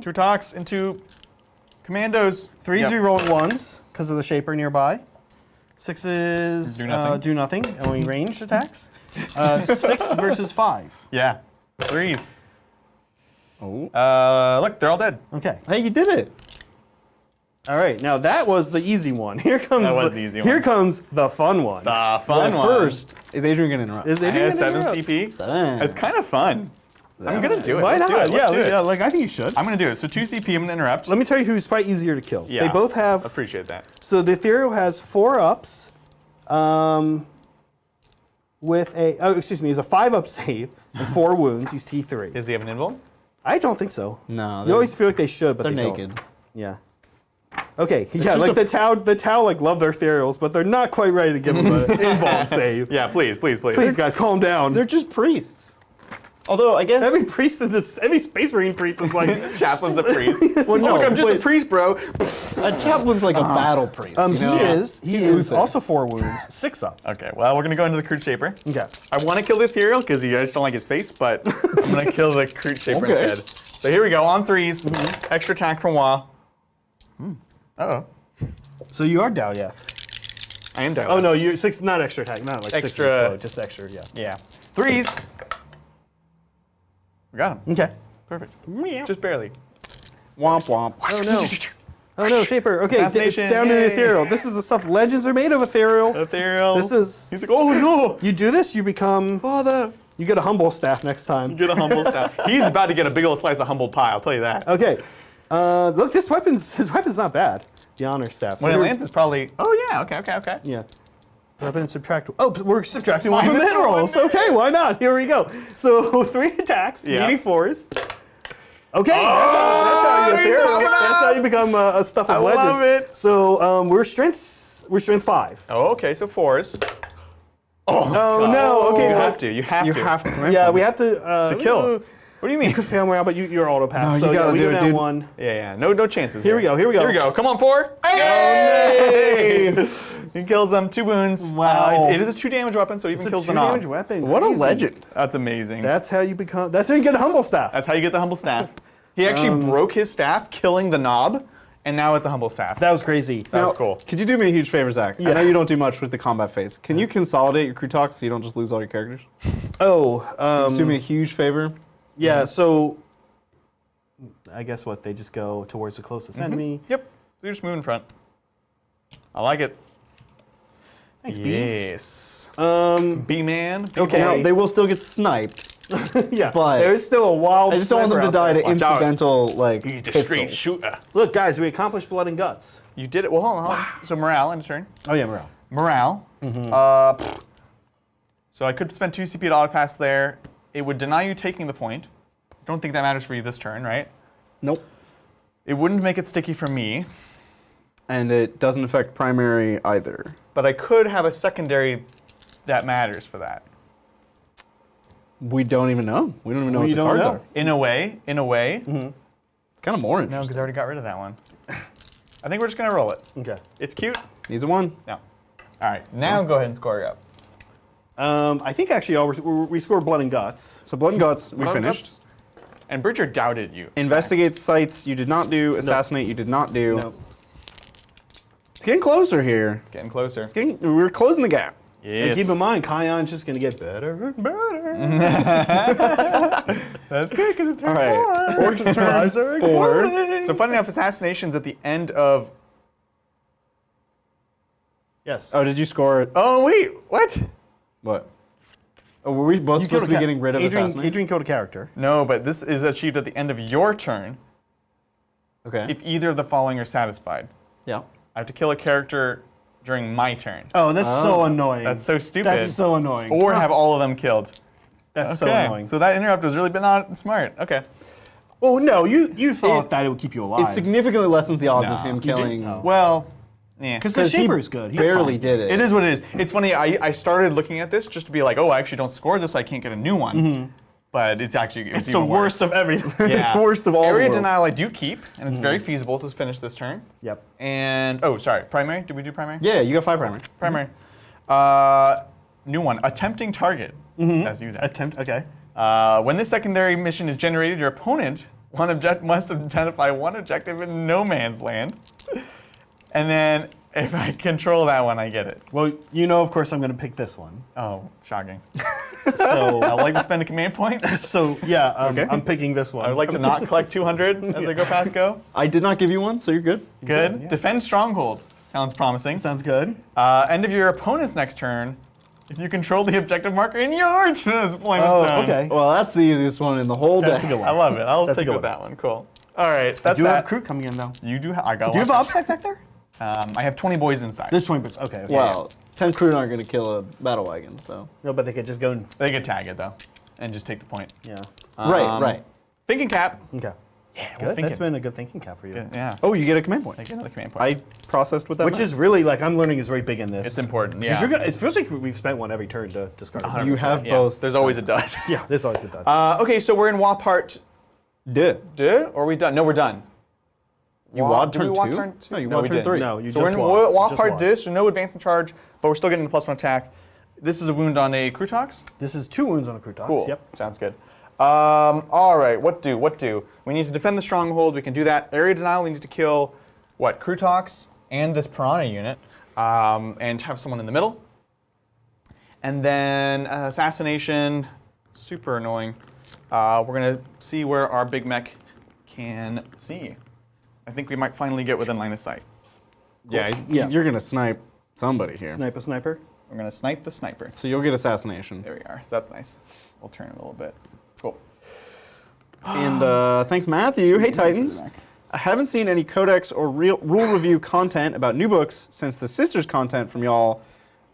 Two talks into commandos.
3s
Yep.
we rolled 1s because of the shaper nearby. 6s
Do nothing.
do nothing. Only ranged attacks. 6 versus 5.
Yeah. 3s.
Oh.
Look, they're all dead.
Okay.
Hey, you did it.
All right. Now that was the easy one. Here comes
That was the easy
Here
one.
comes the fun one.
The fun one.
First, is Adrian gonna interrupt?
Is
I
Adrian
have
gonna
7
interrupt?
CP.
Damn.
It's kind of fun. I'm gonna do it.
Why
Let's
not?
do it. Let's do it.
Yeah. Like I think you should.
I'm gonna do it. So 2 CP. I'm gonna interrupt.
Let me tell you who's probably easier to kill.
Yeah.
They both have.
Appreciate that.
So the ethereal has 4 ups. With a he has a 5-up save and 4 wounds. He's T3.
Does he have an invul?
I don't think so.
No,
You always feel like they should, but
they're
they
naked.
don't. Yeah. Okay. Yeah, like the Tau like love their ethereals, but they're not quite ready to give them an invuln save.
Yeah, please.
Please, guys, calm down.
They're just priests. Although I guess
Every priest in this, every Space Marine priest is like.
Chaplain's a priest.
well, no,
Look, I'm just a
wait,
priest, bro.
a chaplain's like a battle priest. you know?
He is
Uther.
also 4 wounds, 6 up.
Okay, well, we're gonna go into the Crude Shaper.
Okay.
I want to kill the Ethereal because I just don't like his face, but I'm gonna kill the Crude Shaper
Okay.
instead. So here we go, on 3s. Extra attack from Wa. Uh-oh.
So you are Dalyeth.
I am down.
Oh no, you 6, not extra attack, not like 6
Extra-
explode, just extra, yeah.
Yeah. 3s. We got him.
Okay.
Perfect. Just barely.
Womp womp.
Oh no. Oh no, Shaper. Okay, it's
Assassination,
down to the
yay.
ethereal. This is the stuff legends are made of ethereal.
Ethereal.
This is.
He's like, oh no!
You do this, you become.
Father!
You get a humble staff next time.
Get a humble staff. He's about to get a big old slice of humbled pie, I'll tell you that.
Okay. Look, his weapon's not bad. The honor staff. So
When it
here-
lands, it's probably, oh yeah, okay.
Yeah. Weapon subtract. Oh, we're subtracting one from the
Minus
hit rolls.
one.
Okay, why not? Here we go. So 3 attacks,
Yeah.
meaning 4s. Okay, that's how you become a stuff of
I
legends.
love it.
So we're strength 5.
Oh, okay, so 4s.
Oh no. Okay,
You
but-
have to, you have to.
Yeah, we have to
To kill. What do you mean?
You could fail morale, but you're auto pass.
No,
so
you gotta
yeah, we
do
go
it,
down
dude.
1.
Yeah, no chances.
Here we go. Here we go.
Come on, 4. Hey! He kills them, 2 wounds.
Wow.
It is a 2 damage weapon, so it even
It's a
kills
2
the knob.
damage weapon.
What a
Crazy.
legend.
That's amazing.
That's how you become. That's how you get a humble staff.
That's how you get the humble staff. He actually broke his staff, killing the knob, and now it's a humble staff.
That was crazy.
That was cool.
Could you do me a huge favor, Zach?
Yeah.
I know you don't do much with the combat phase. Can you consolidate your crew talk so you don't just lose all your characters?
Oh,
Do me a huge favor.
yeah. So I guess what they just go towards the closest enemy.
Yep. So you just move in front. I like it.
Thanks, B.
Yes.
Um,
B-man.
Okay.
Now, they will still get sniped.
yeah,
But-
there's still a wild.
I just don't want them to
sniper
die
out
to
there.
Watch out.
incidental, like,
He's the
pistol.
straight shooter.
Look, guys, we accomplished blood and guts.
You did it. Well, hold on. So morale, end of turn.
Oh yeah, morale.
Morale. So I could spend 2 CP to auto pass there. It would deny you taking the point. Don't think that matters for you this turn, right?
Nope.
It wouldn't make it sticky for me,
And it doesn't affect primary either.
but I could have a secondary that matters for that.
We don't even know. We don't even know
We
what the
don't
cards
know.
are.
In a way.
It's kind of more
No,
interesting.
because I already got rid of that one. I think we're just gonna roll it.
Okay.
It's cute.
Needs a 1.
No. All right, now go ahead and score up.
I think actually we scored blood and guts.
So blood and guts, we
Blood and
finished.
guts. And Bridger doubted you.
Investigate sites, you did not do. Assassinate, you did not do.
No.
It's getting closer here.
It's getting closer.
We're closing the gap.
Yes.
And keep in mind, Kion's just gonna get better and better.
That's That's good, because it's turn
All right.
4.
Orcs turn 4.
So funny enough, assassination's at the end of...
Yes.
Oh, did you score it?
Oh, wait, what?
What? Oh, were we both supposed to be getting rid of assassinate?
Adrian killed a character.
No, but this is achieved at the end of your turn
Okay.
if either of the following are satisfied.
Yeah.
I have to kill a character during my turn.
Oh, that's so annoying.
That's so stupid.
That's so annoying.
Or have all of them killed.
That's so
Okay,
annoying.
so that interrupt was really not smart. Okay.
Oh no, you thought that it would keep you alive.
It significantly lessens the odds of
No,
him
you
killing.
didn't.
Well, yeah.
Because the
'cause he
shaper is good. He's
barely
fine.
did it.
It is what it is. It's funny, I started looking at this just to be like, oh, I actually don't score this, I can't get a new one. But it's actually
It's the
even
worst
worse.
of everything.
Yeah.
It's the worst of all
Area
worlds.
denial I do keep, and it's very feasible to finish this turn.
Yep.
And, oh, sorry, primary? Did we do primary?
Yeah, you got 5 primary.
Primary. New one, attempting target. That's you, Zach.
Attempt. Okay.
When this secondary mission is generated, your opponent must identify one objective in no man's land. And then if I control that one, I get it.
Well, you know, of course, I'm going to pick this one.
Oh, shocking.
So,
I would like to spend a command point.
yeah,
Okay.
I'm picking this one.
I would like to not collect 200 as I go past go.
I did not give you one, so you're good.
Good. Defend stronghold. Sounds promising.
Sounds good.
End of your opponent's next turn. If you control the objective marker in your deployment
Oh,
zone.
okay.
Well, that's the easiest one in the whole
That's a
deck.
good one.
I love it. I'll
That's a
take
good
with
one.
that one. Cool. All right. That's
Do you
that.
have crew coming in though?
You do. I got.
Do you have
lots.
OBSEC back there?
I have 20 boys inside.
There's 20 bits. Okay. Okay.
Well, 10 crew aren't going to kill a battle wagon, so.
No, but they could just go and.
They could tag it though, and just take the point.
Yeah.
Right.
Thinking cap.
Okay.
Yeah,
Good. That's been a good thinking cap for you.
Yeah.
Oh, you get a command point.
I get another command point.
I processed with that.
Which is really like I'm learning is very big in this.
It's important.
'Cause
Yeah.
You're gonna, it feels like we've spent one every turn to discard. it.
You have
Yeah,
both.
There's always a dud.
Yeah, there's always a done.
Okay, so we're in WA part
Did.
or are we done? No, we're done.
You wad
Did we
turn
wad
2?
turn 2?
No, you
No,
wad
we
turn
didn't.
3.
No, you
So we're
just
in
wad.
WA
Just
part
wad.
this, so no advance in charge, but we're still getting the +1 attack. This is a wound on a Crutox.
This is 2 wounds on a crew tox.
Cool.
Yep.
Sounds good. All right, what do? We need to defend the stronghold. We can do that. Area denial, we need to kill, Crutox and this Piranha unit, and have someone in the middle. And then assassination, super annoying. We're going to see where our big mech can see. I think we might finally get within line of sight.
Yeah,
Yeah.
you're going to snipe somebody here.
Snipe a sniper.
We're going to snipe the sniper.
So you'll get assassination.
There we are. So that's nice. We'll turn it a little bit. Cool.
And thanks, Matthew. Hey, Titans. I haven't seen any codex or rule review content about new books since the Sisters content from y'all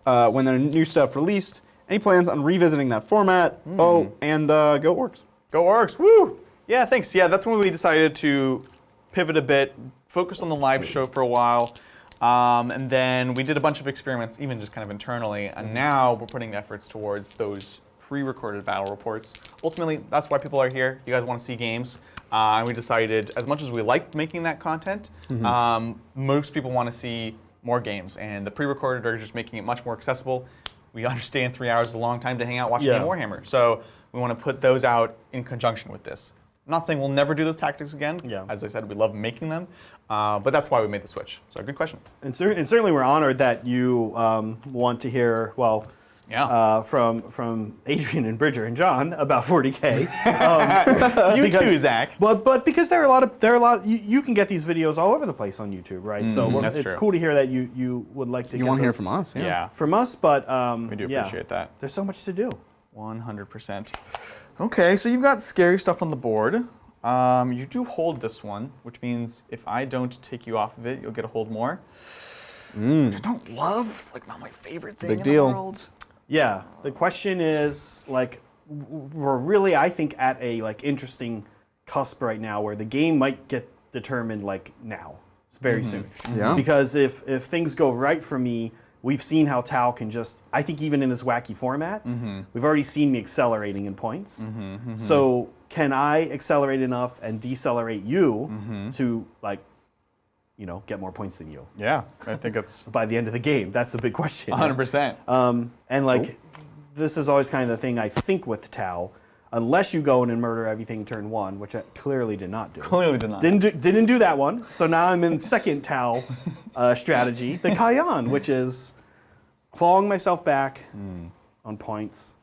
when their new stuff released. Any plans on revisiting that format? Oh, and go Orks.
Go Orks, woo! Yeah, thanks. Yeah, that's when we decided to pivot a bit, focus on the live show for a while, and then we did a bunch of experiments, even just kind of internally, and now we're putting efforts towards those pre-recorded battle reports. Ultimately, that's why people are here. You guys want to see games. And we decided, as much as we like making that content, most people want to see more games, and the pre-recorded are just making it much more accessible. We understand 3 hours is a long time to hang out watching
Yeah.
game Warhammer, so we want to put those out in conjunction with this. I'm not saying we'll never do those tactics again.
Yeah.
As I said, we love making them, but that's why we made the switch. So good question.
And certainly we're honored that you want to hear, well,
Yeah.
from Adrian and Bridger and John about 40K.
You
because-
too, Zach.
But because there are a lot, you can get these videos all over the place on YouTube, right? So
that's
it's
true.
cool to hear that you would like to.
You
get
want to hear
those
from us?
Yeah.
from us, but
We do
yeah.
appreciate that.
There's so much to do.
100%. Okay, so you've got scary stuff on the board. You do hold this one, which means if I don't take you off of it, you'll get a hold more. Which I don't love. It's like not my favorite thing
big
in
deal.
the world.
Yeah. The question is like we're really I think at a like interesting cusp right now where the game might get determined like now. It's very soon.
Yeah.
Because if things go right for me, we've seen how Tau can just, I think even in this wacky format, we've already seen me accelerating in points. So can I accelerate enough and decelerate you to like, get more points than you
Yeah, I think it's
by the end of the game? That's the big question.
100%.
And like, this is always kind of the thing I think with Tau, unless you go in and murder everything turn 1, which I clearly did not do.
Clearly did not.
Didn't do that one. So now I'm in second Tau strategy, the Kayan, which is clawing myself back on points.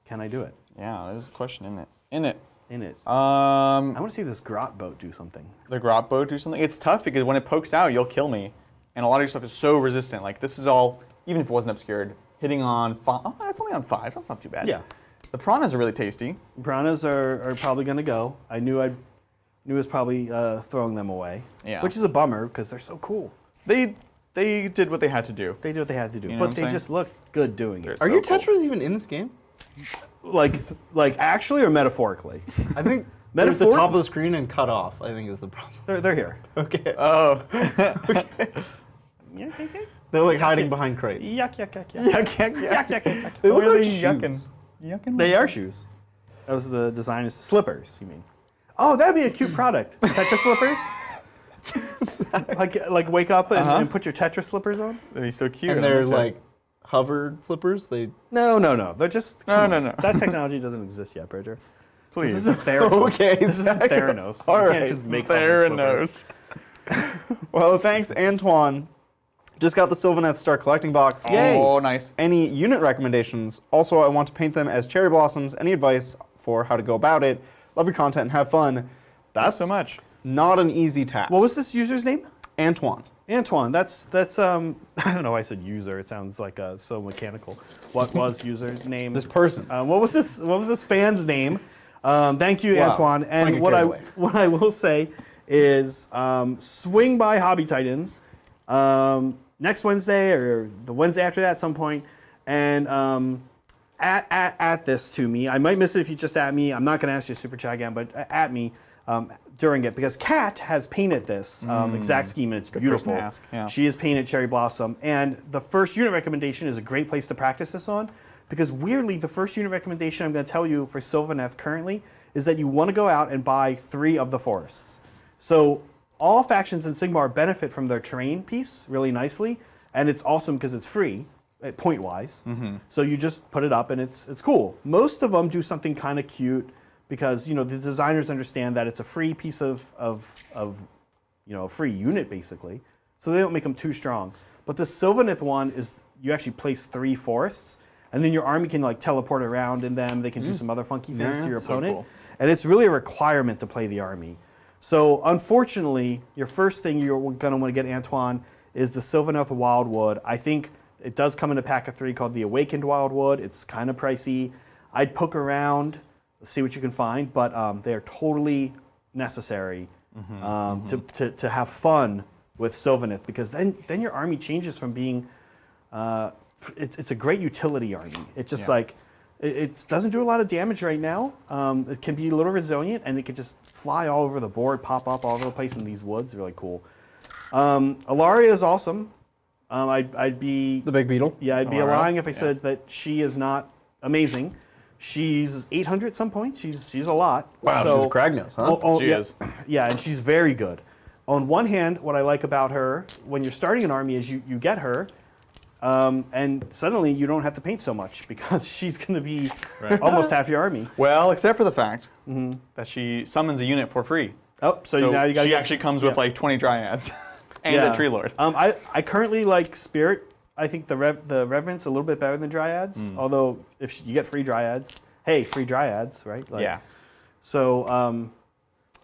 Can I do it?
Yeah, there's a question in it.
in it.
I
I want to see this grot boat do something.
the grot boat do something. It's tough because when it pokes out, you'll kill me, and a lot of your stuff is so resistant. Like this is all, even if it wasn't obscured, hitting on 5. Oh, that's only on 5. That's not too bad.
Yeah.
The piranhas are really tasty.
Piranhas are probably going to go. I knew I was probably throwing them away.
Yeah.
Which is a bummer because they're so cool.
They did what they had to do.
They did what they had to do,
You know
but
what
they
I'm saying?
just look good doing it.
Are
So
your
cool.
Tetras even in this game?
Like actually or metaphorically?
I think they're at the
Metaphor-
top of the screen and cut off, I think is the problem.
They're here.
Okay.
Oh.
They're like hiding behind crates.
Yuck, yuck, yuck, yuck.
Yuck, yuck, yuck.
yuck.
They look
What are
like
they
shoes.
yucking? Yucking?
They are shoes. That was the design. Is slippers, you mean? Oh, that'd be a cute product. Tetra slippers? like wake up and put your Tetra slippers on?
That'd be so cute.
And they're like hovered slippers. They
No. They're just come
No.
on. That technology doesn't exist yet, Bridger.
Please.
This isn't Theranos.
Okay,
This isn't
Zach.
Theranos.
All
You
right.
can't just make hover slippers.
Theranos.
Well, thanks, Antoine. Just got the Sylvaneth Star collecting box.
Yay.
Oh, nice.
Any unit recommendations? Also, I want to paint them as cherry blossoms. Any advice for how to go about it? Love your content and have fun. That's
so much.
not an easy task.
What was this user's name?
Antoine.
Antoine. That's I don't know why I said user. It sounds like so mechanical. What was user's name?
This person.
What was this fan's name? Thank you,
Wow.
Antoine.
Might
And
get
what
carried away.
I will say is swing by Hobby Titans next Wednesday or the Wednesday after that at some point, and at this to me. I might miss it if you just at me. I'm not going to ask you a super chat again, but at me during it because Kat has painted this exact scheme and it's beautiful.
person to ask, yeah.
She has painted Cherry Blossom, and the first unit recommendation is a great place to practice this on. Because weirdly, the first unit recommendation I'm going to tell you for Sylvaneth currently is that you want to go out and buy 3 of the forests. So all factions in Sigmar benefit from their terrain piece really nicely, and it's awesome because it's free, point-wise. So you just put it up and it's cool. Most of them do something kind of cute because the designers understand that it's a free piece of a free unit basically. So they don't make them too strong. But the Sylvaneth one is you actually place 3 forests. And then your army can teleport around in them. They can do some other funky things to your
so
opponent.
cool.
And it's really a requirement to play the army. So unfortunately, your first thing you're going to want to get, Antoine, is the Sylvaneth Wildwood. I think it does come in a pack of 3 called the Awakened Wildwood. It's kind of pricey. I'd poke around, see what you can find, but they are totally necessary to have fun with Sylvaneth because then your army changes from being... it's a great utility army. It's just it doesn't do a lot of damage right now. It can be a little resilient, and it can just fly all over the board, pop up all over the place in these woods. Really cool. Alaria is awesome. I'd be
The big beetle.
yeah, I'd be
Alara,
lying if I said that she is not amazing. She's 800 at some point. She's a lot.
Wow, she's a Kragnos, huh?
She
yeah,
is.
Yeah, and she's very good. On one hand, what I like about her when you're starting an army is you get her. And suddenly you don't have to paint so much because she's going to be almost half your army.
Well, except for the fact that she summons a unit for free.
Oh, so now you got
she actually comes with like 20 dryads and a tree lord.
I currently like Spirit. I think the Reverend's a little bit better than Dryads. Although if you get free Dryads, hey, free Dryads, right?
Yeah.
So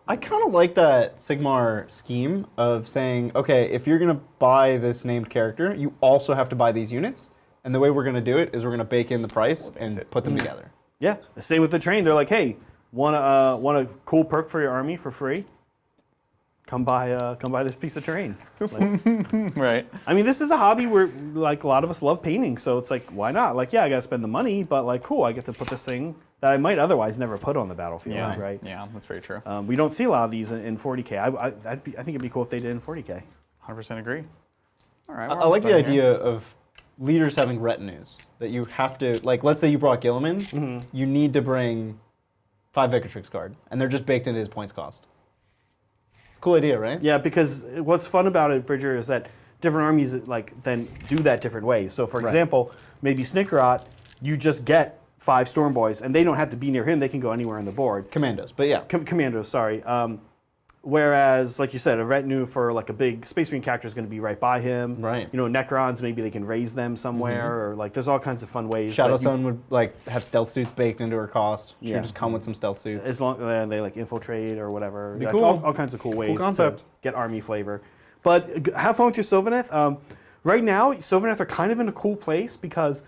I kind of like that Sigmar scheme of saying, okay, if you're going to buy this named character, you also have to buy these units. And the way we're going to do it is we're going to bake in the price and put them together.
yeah, the same with the train. They're like, hey, want a cool perk for your army for free? Come buy this piece of terrain.
Right.
I mean, this is a hobby where a lot of us love painting, so it's like, why not? I got to spend the money, but cool, I get to put this thing that I might otherwise never put on the battlefield,
Yeah.
right?
Yeah, that's very true.
We don't see a lot of these in 40k. I think it'd be cool if they did in 40k.
100% agree. All right.
I like the idea of leaders having retinues. That you have to, let's say you brought Gilliman, you need to bring 5 Vicatrix guard, and they're just baked into his points cost. Cool idea, right?
Yeah, because what's fun about it, Bridger, is that different armies then do that different ways. So, for example, maybe Snickerot, you just get 5 Storm Boys, and they don't have to be near him. They can go anywhere on the board.
Commandos, but yeah.
Commandos, sorry. Whereas, like you said, a retinue for like a big Space Marine character is going to be right by him.
Right.
You know, Necrons, maybe they can raise them somewhere, or like there's all kinds of fun ways.
Shadow
that you-
Zone would like have stealth suits baked into her cost. She
Yeah.
would just come with some stealth suits.
as long as they like infiltrate or whatever.
Be
Like,
cool.
all kinds of cool ways
concept.
to get army flavor. But have fun with your Sylvaneth. Right now, Sylvaneth are kind of in a cool place because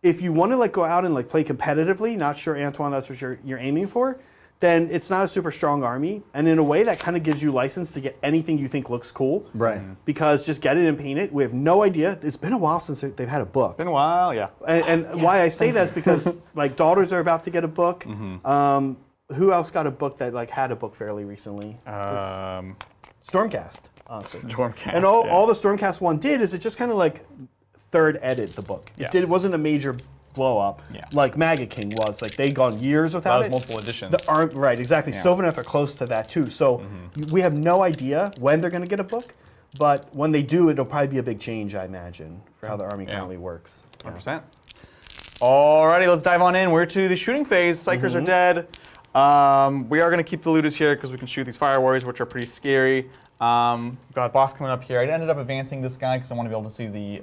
if you want to like go out and like play competitively, not sure Antoine, that's what you're aiming for, then it's not a super strong army. And in a way, that kind of gives you license to get anything you think looks cool.
Right.
Because just get it and paint it. We have no idea. It's been a while since they've had a book.
Been a while, yeah.
And why I say that is because like daughters are about to get a book. Who else got a book that like had a book fairly recently? Stormcast. Honestly.
Stormcast.
And all the Stormcast one did is it just kind of like third edited the book.
Yeah.
It wasn't a major blow up like Maggot King was. Like they'd gone years without
That was
it.
multiple editions.
Right, exactly.
Yeah.
Sylvaneth are close to that too. So we have no idea when they're going to get a book, but when they do, it'll probably be a big change, I imagine, for how the army currently works.
100%. Alrighty, let's dive on in. We're to the shooting phase. Psychers are dead. We are going to keep the looters here because we can shoot these fire warriors, which are pretty scary. Got a boss coming up here. I ended up advancing this guy because I want to be able to see the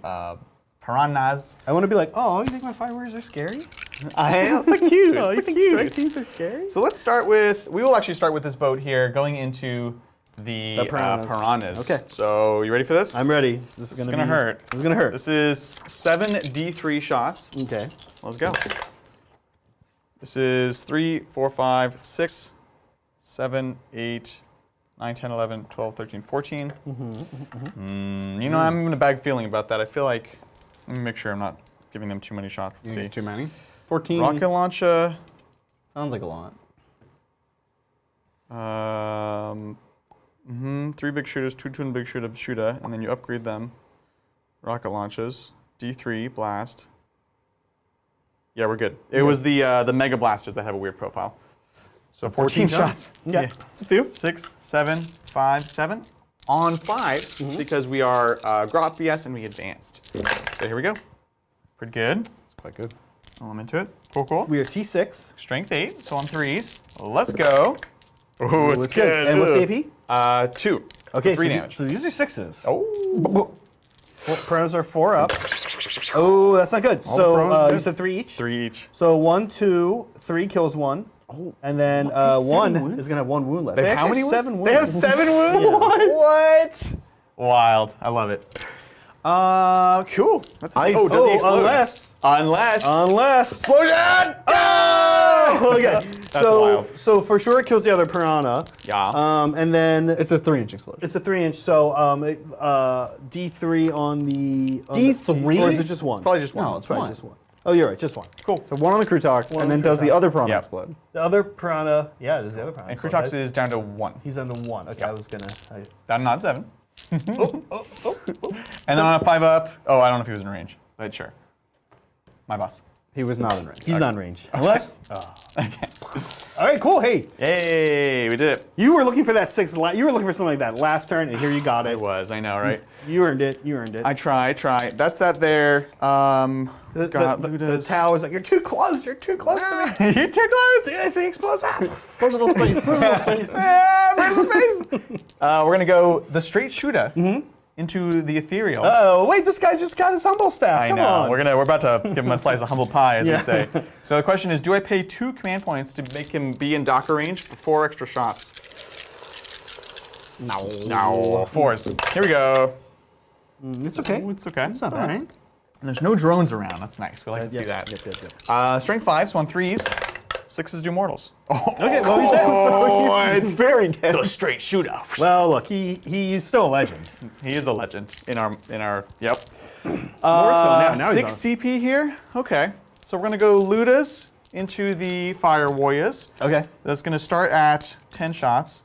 piranhas.
I want to be like, oh, you think my fire warriors are scary?
It's so cute.
Oh, you
It's
think
cute.
strike teams are scary?
So let's start with, we will actually start with this boat here, going into the piranhas.
Okay.
So you ready for this?
I'm ready. This is
gonna hurt.
This is gonna hurt.
This is 7 D3 shots.
Okay.
Let's go. This is 3, 4, 5, 6, 7, 8, 9, 10, 11, 12, 13, 14. You know, I'm in a bad feeling about that. I feel like, let me make sure I'm not giving them too many shots. Let's see.
Too many. 14.
Rocket launcher.
Sounds like a lot.
3 big shooters, 2 twin big shooter, and then you upgrade them. Rocket launches, D3 blast. Yeah, we're good. It was the mega blasters that have a weird profile. So 14 shots.
Yeah.
It's a few. 6, 7, 5, 7. On 5s because we are Grot BS and we advanced. So here we go. Pretty good.
It's quite good.
I'm into it. Cool, cool.
We are T6.
Strength 8, so on 3s. Let's go. Oh, it's good.
And what's the AP?
2.
Okay,
3
so,
damage.
so these are 6s.
Oh.
Piranhas are 4 up. Oh, that's not good. So
piranhas
you
good.
said 3 each?
3 each.
So 1, 2, 3 kills 1.
Oh.
And then 1 is going to have 1 wound left.
They have how many wounds?
7 wounds.
They have 7 wounds?
Yeah.
What? Wild. I love it. Cool. That's does he explode? Unless. Explosion!
Oh! Okay. so,
wild.
So for sure it kills the other piranha.
Yeah.
And then
It's a 3-inch explosion.
it's a 3-inch. So D3 on the
D3?
or is it just 1?
Probably just one.
No, it's
Probably
one.
just 1. Oh, you're right, just 1.
Cool.
So 1 on the Krutox,
One on
and then
the
does the
Krutox.
other piranha
Yeah.
explode?
The other piranha, yeah, there's the other piranha.
And Krutox is down to 1.
He's down to 1. Okay, I was gonna.
Down not 7. And then on a 5 up. Oh, I don't know if he was in range, but sure. My boss.
He was not in range.
He's not in range. Unless. All right, cool. Hey,
Yay, we did it.
you were looking for that 6. You were looking for something like that last turn, and here you got
It
it.
was, I know, right?
You earned it. You earned it.
I try. That's that there.
the Tau is like, you're too close. You're too close to me.
You're too close.
The thing explodes.
Personal space. Personal space.
Personal space. We're gonna go the straight shooter into the ethereal.
Oh, wait, this guy just got his humble staff.
I
Come
know.
on.
We're about to give him a slice of humble pie, as
Yeah.
we say. So the question is, do I pay 2 command points to make him be in Docker range for 4 extra shots? No. 4s. Here we go.
It's okay.
It's okay.
It's not bad.
And there's no drones around. That's nice. We like to see that.
Yep.
Strength 5, so on 3s. 6s do mortals.
Okay, well, he's dead.
Oh, it's very dead. The straight shooter.
Well, look, he's still a legend.
He is a legend in our yep.
More so now. Now he's
6 CP here. Okay. So we're gonna go Ludas into the Fire Warriors.
Okay.
That's gonna start at 10 shots.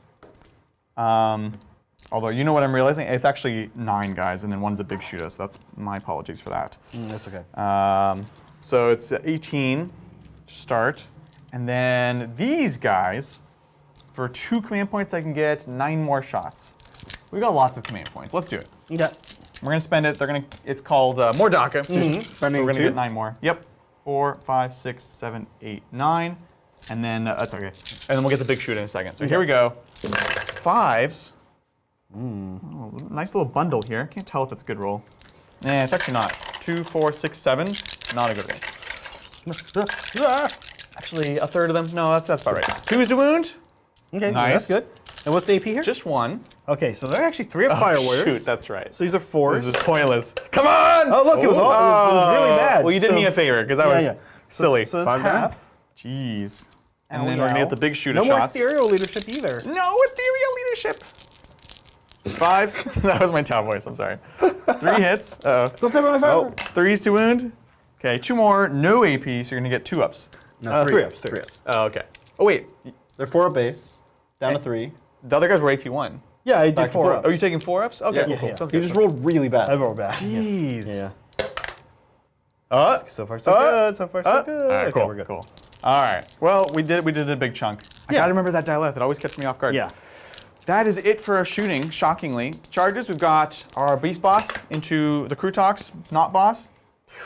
Although you know what I'm realizing? It's actually 9 guys, and then one's a big shooter. So that's my apologies for that.
That's okay.
So it's 18 to start, and then these guys, for 2 command points, I can get 9 more shots. We got lots of command points. Let's do it.
Yeah.
We're gonna spend it. It's called more DACA. So we're gonna
two?
get 9 more. Yep. 4, 5, 6, 7, 8, 9, and then that's okay. And then we'll get the big shoot in a second. So here we go. 5s. Oh, nice little bundle here. Can't tell if it's a good roll. Nah, it's actually not. 2, 4, 6, 7. Not a good roll. Actually, a third of them. No, that's about right. 2s to wound.
Okay,
Nice.
that's good. And what's the AP here?
Just 1.
Okay, so there are actually 3 of Fire Warriors.
Shoot, that's right.
So these are 4s.
This is pointless. Come on!
Oh, look, it was really bad.
Well, you did
So-
me a favor, because that was silly.
So that's half.
Jeez. And
Ow,
then we're going to
ow.
get the big shoot
No
of
more
shots.
ethereal leadership either.
No ethereal leadership. 5s. That was my town voice, I'm sorry. 3 hits. Uh-oh.
Don't step on my fire.
Oh, 3s to wound. Okay, 2 more. No AP, so you're going to get 2 ups.
No,
3 ups. 3 ups.
Oh, okay. Oh, wait.
They're 4 up base, down to 3.
The other guys were AP 1.
Yeah, I did
Back to
4
4
ups.
Oh, you taking 4 ups? Okay,
Yeah,
cool,
yeah,
cool.
yeah.
Sounds
You
good.
just rolled really bad.
I rolled bad.
Jeez.
Yeah. So far, so
Uh,
good. So far, so good.
All right,
Okay,
cool,
we're good.
cool. All right. Well, we did a big chunk. I
Yeah.
gotta remember that dialect. It always kept me off guard.
Yeah.
That is it for our shooting, shockingly. Charges, we've got our beast boss into the Krutox, not boss,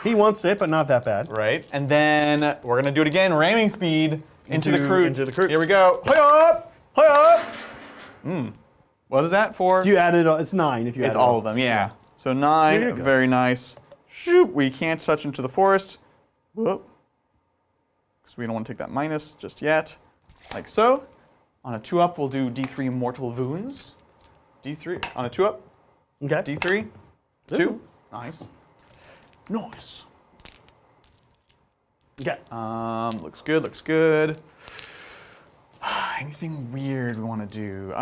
He wants it, but not that bad.
right? And then we're gonna do it again, ramming speed into the Krut.
into the Krut.
Here we go. Hoy up! Hoy up! What is that for?
Do you add it all? It's 9 if you add
It's
it
all of them, yeah. So 9,
There you go.
very nice. Shoot, we can't touch into the forest. Whoop. Because we don't want to take that minus just yet. Like so. On a 2-up, we'll do D3 mortal wounds. D3. On a 2-up,
Okay.
D3. 2.
Ooh.
Nice. Nice.
Okay.
Looks good, looks good. Anything weird we want to do?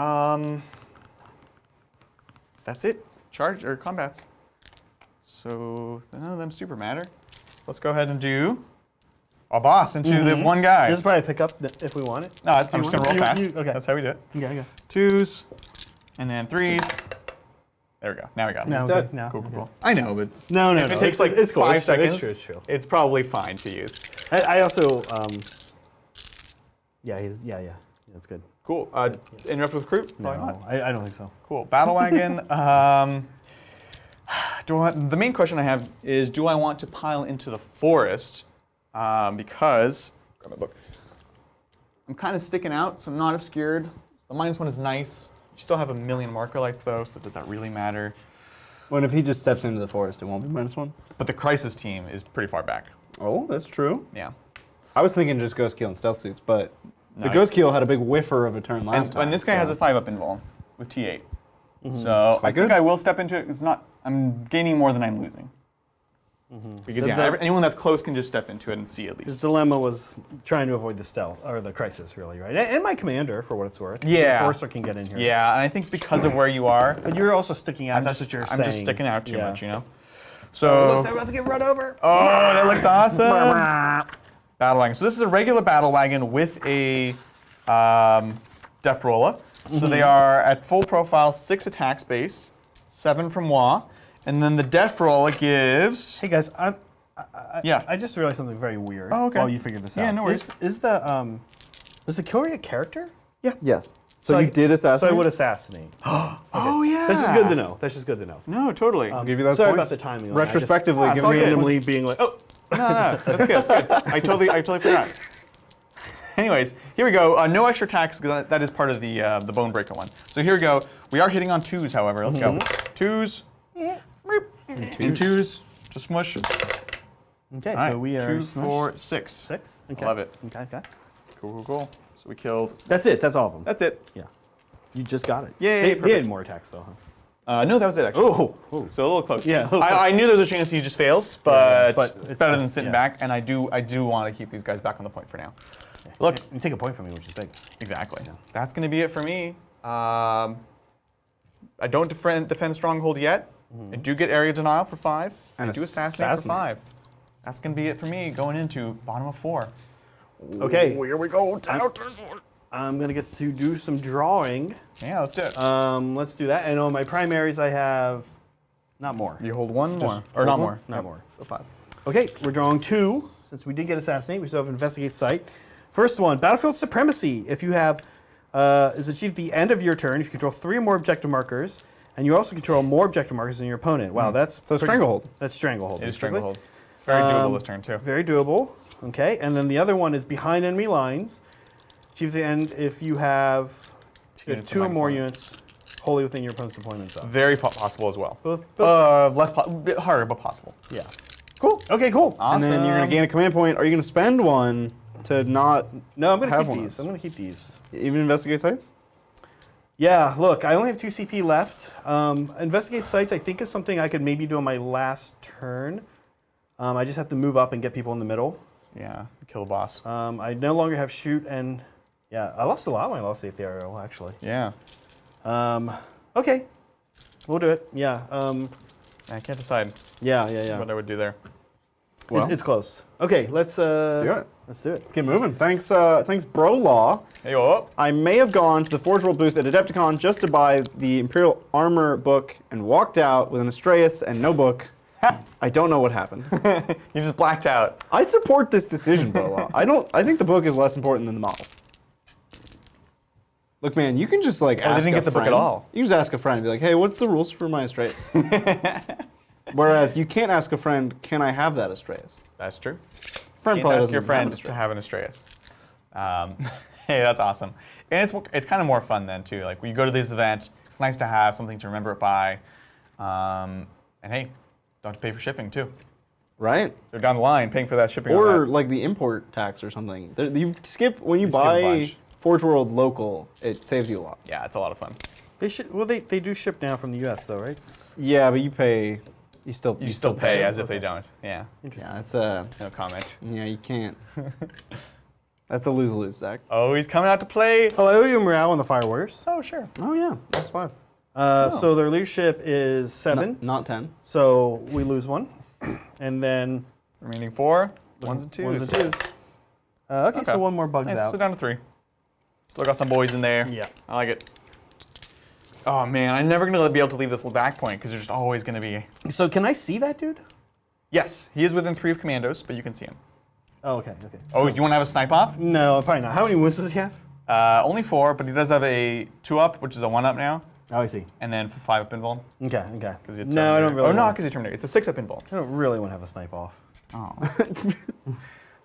That's it. Charge or combats. So none of them super matter. Let's go ahead and do a boss into the one guy.
This is probably a pick up if we want it.
No, I'm just gonna roll fast.
Okay.
That's how we do it.
Okay, okay.
2s, and then 3s. There we go. Now we got him.
Now,
dead.
good. Now.
Cool, cool, cool. I know, but
No, no,
if
no.
it takes like
it's cool.
5
It's true,
seconds,
It's true. It's true.
it's probably fine to use.
I also. Yeah, yeah. That's good.
Cool. Interrupt with Krut? Probably
No,
not.
I don't think so.
Cool. Battle wagon. The main question I have is, do I want to pile into the forest? Because grab my book. I'm kind of sticking out, so I'm not obscured. The -1 is nice. You still have a million marker lights though, so does that really matter?
Well, if he just steps into the forest, it won't be -1.
But the crisis team is pretty far back.
Oh, that's true.
Yeah.
I was thinking just Ghost Keel and Stealth Suits, but the
No,
Ghost Keel had a big whiffer of a turn last time.
And this guy
so-
has a 5-up invuln with T8. So I think
good.
I will step into it. It's not. I'm gaining more than I'm losing. Because yeah, anyone that's close can just step into it and see at
His
least.
dilemma was trying to avoid the stealth or the crisis, really, right? And my commander, for what it's worth.
Yeah.
The Forcer can get in here.
Yeah, and I think because of where you are,
But you're also sticking out. That's what you're
I'm
saying.
just sticking out too
Yeah.
much, you know.
Oh,
So
look, they're about to get run over.
oh, that looks awesome. Battle wagon. So this is a regular battle wagon with a Def Rolla. So they are at full profile, 6 attack space, 7 from Wa, and then the Def Rolla gives.
Hey guys,
Yeah.
I just realized something very weird.
Oh, okay.
While you figure this out.
Yeah, no worries.
Is the Kyria a character?
Yes. So
I-
you did assassinate?
So I would assassinate.
Oh yeah.
That's just good to know. That's just good to know.
No, totally.
I'll give you those
Sorry
points.
about the timing. on that. I just-
Retrospectively,
Ah,
give
it's all
me
good.
randomly being like, oh,
No, that's good. That's good. I totally forgot. Anyways, here we go. No extra attacks. That is part of the Bone Breaker one. So here we go. We are hitting on 2s, however. Let's go. 2s. And 2s to smush.
okay.
All right.
So we are
2,
smushed.
4, 6.
6. Okay.
Love it.
Okay. Okay.
Cool, cool, cool. So we killed.
That's it. That's all of them.
That's it.
Yeah. You just got it.
Yay,
They had
perfect.
more attacks though, huh?
No, that was it actually.
Oh.
So a little close.
Yeah, a little
I knew there was a chance he just fails, but,
but
it's
it's
better
good,
than sitting
yeah.
back. And I do want to keep these guys back on the point for now. Look,
You take a point from me, which is big.
exactly. That's going to be it for me. I don't defend Stronghold yet. I do get area denial for 5.
And
I do assassinate for
assassinate.
5. That's going to be it for me going into bottom of 4.
Okay.
Here we go.
I'm gonna get to do some drawing.
Yeah, let's do it.
Let's do that. And on my primaries, I have not more.
You hold one
Just
more, or not
hold
more?
one? Not more.
So 5.
Okay, we're drawing 2. Since we did get assassinate, we still have investigate site. First one, battlefield supremacy. If you have is achieved at the end of your turn, you control 3 more objective markers, and you also control more objective markers than your opponent. Wow, that's
So
pretty-
Stranglehold.
That's stranglehold.
It is
basically.
Stranglehold. Very doable this turn too.
Very doable. Okay, and then the other one is behind enemy lines. Achieve the end if you have If
units
2
in
or
my
more
opponent.
units wholly within your opponent's deployment zone.
Very possible as well.
Both.
Bit harder, but possible.
Yeah.
Cool.
Okay, cool.
And then you're going to gain a command point. Are you going to spend one to not
No, I'm going to
have
keep
one?
these. I'm going to keep these.
Even investigate sites?
Yeah, look, I only have 2 CP left. Investigate sites, I think, is something I could maybe do on my last turn. I just have to move up and get people in the middle.
Yeah, kill the boss.
I no longer have shoot and... Yeah, I lost a lot when I lost the ethereal, actually.
Yeah.
Okay, we'll do it. Yeah.
I can't decide
Yeah.
what I would do there.
Well,
It's close. Okay, let's
do it.
Let's do it.
Let's get moving. Thanks, Bro Law.
Hey, oh.
I may have gone to the Forge World booth at Adepticon just to buy the Imperial Armor book and walked out with an Astreus and no book. I don't know what happened.
You just blacked out.
I support this decision, Bro Law. I think the book is less important than the model. Look, man, you can just like ask
they didn't
a
get the book at
friend.
all.
You can just ask a friend and be like, hey, what's the rules for my Astreus? Whereas you can't ask a friend, can I have that Astreus?
That's true.
Friend
You
probably
ask
doesn't
your friend
have an
to have an Astreus. Hey, that's awesome. And it's kind of more fun then too. Like when you go to this event, it's nice to have something to remember it by. And hey, don't have to pay for shipping too.
Right?
So down the line, paying for that shipping.
Or
on that.
like the import tax or something. You skip when you
You skip a
buy
bunch.
Forge World local, it saves you a lot.
Yeah, it's a lot of fun.
They should. Well, they do ship now from the U.S. though, right?
Yeah, but you pay. You still
Pay as if they don't. Yeah.
Interesting.
Yeah, it's a.
No comment.
Yeah, you can't. That's a lose-lose, Zach.
Oh, he's coming out to play.
Oh, I owe you morale on the Fire Warriors.
Oh, sure.
Oh yeah, that's fine.
So their leadership is 7.
Not 10.
So we lose 1, and then
Remaining 4. Ones and twos.
ones and twos. Okay, so 1 more bugs
Nice.
out.
So down to 3. Still got some boys in there.
Yeah.
I like it. Oh man, I'm never gonna be able to leave this back point because there's just always gonna be.
So can I see that dude?
Yes, he is within 3 of commandos, but you can see him.
Oh, okay.
Oh, you want to have a snipe off?
No, probably not. How many wounds does he have?
Only 4, but he does have a 2-up, which is a 1-up now,
Oh, I see.
and then 5-up invuln.
Okay.
No,
I don't really.
Oh no,
want-
because you terminate. It's a 6-up invuln.
I don't really want to have a snipe off.
Oh.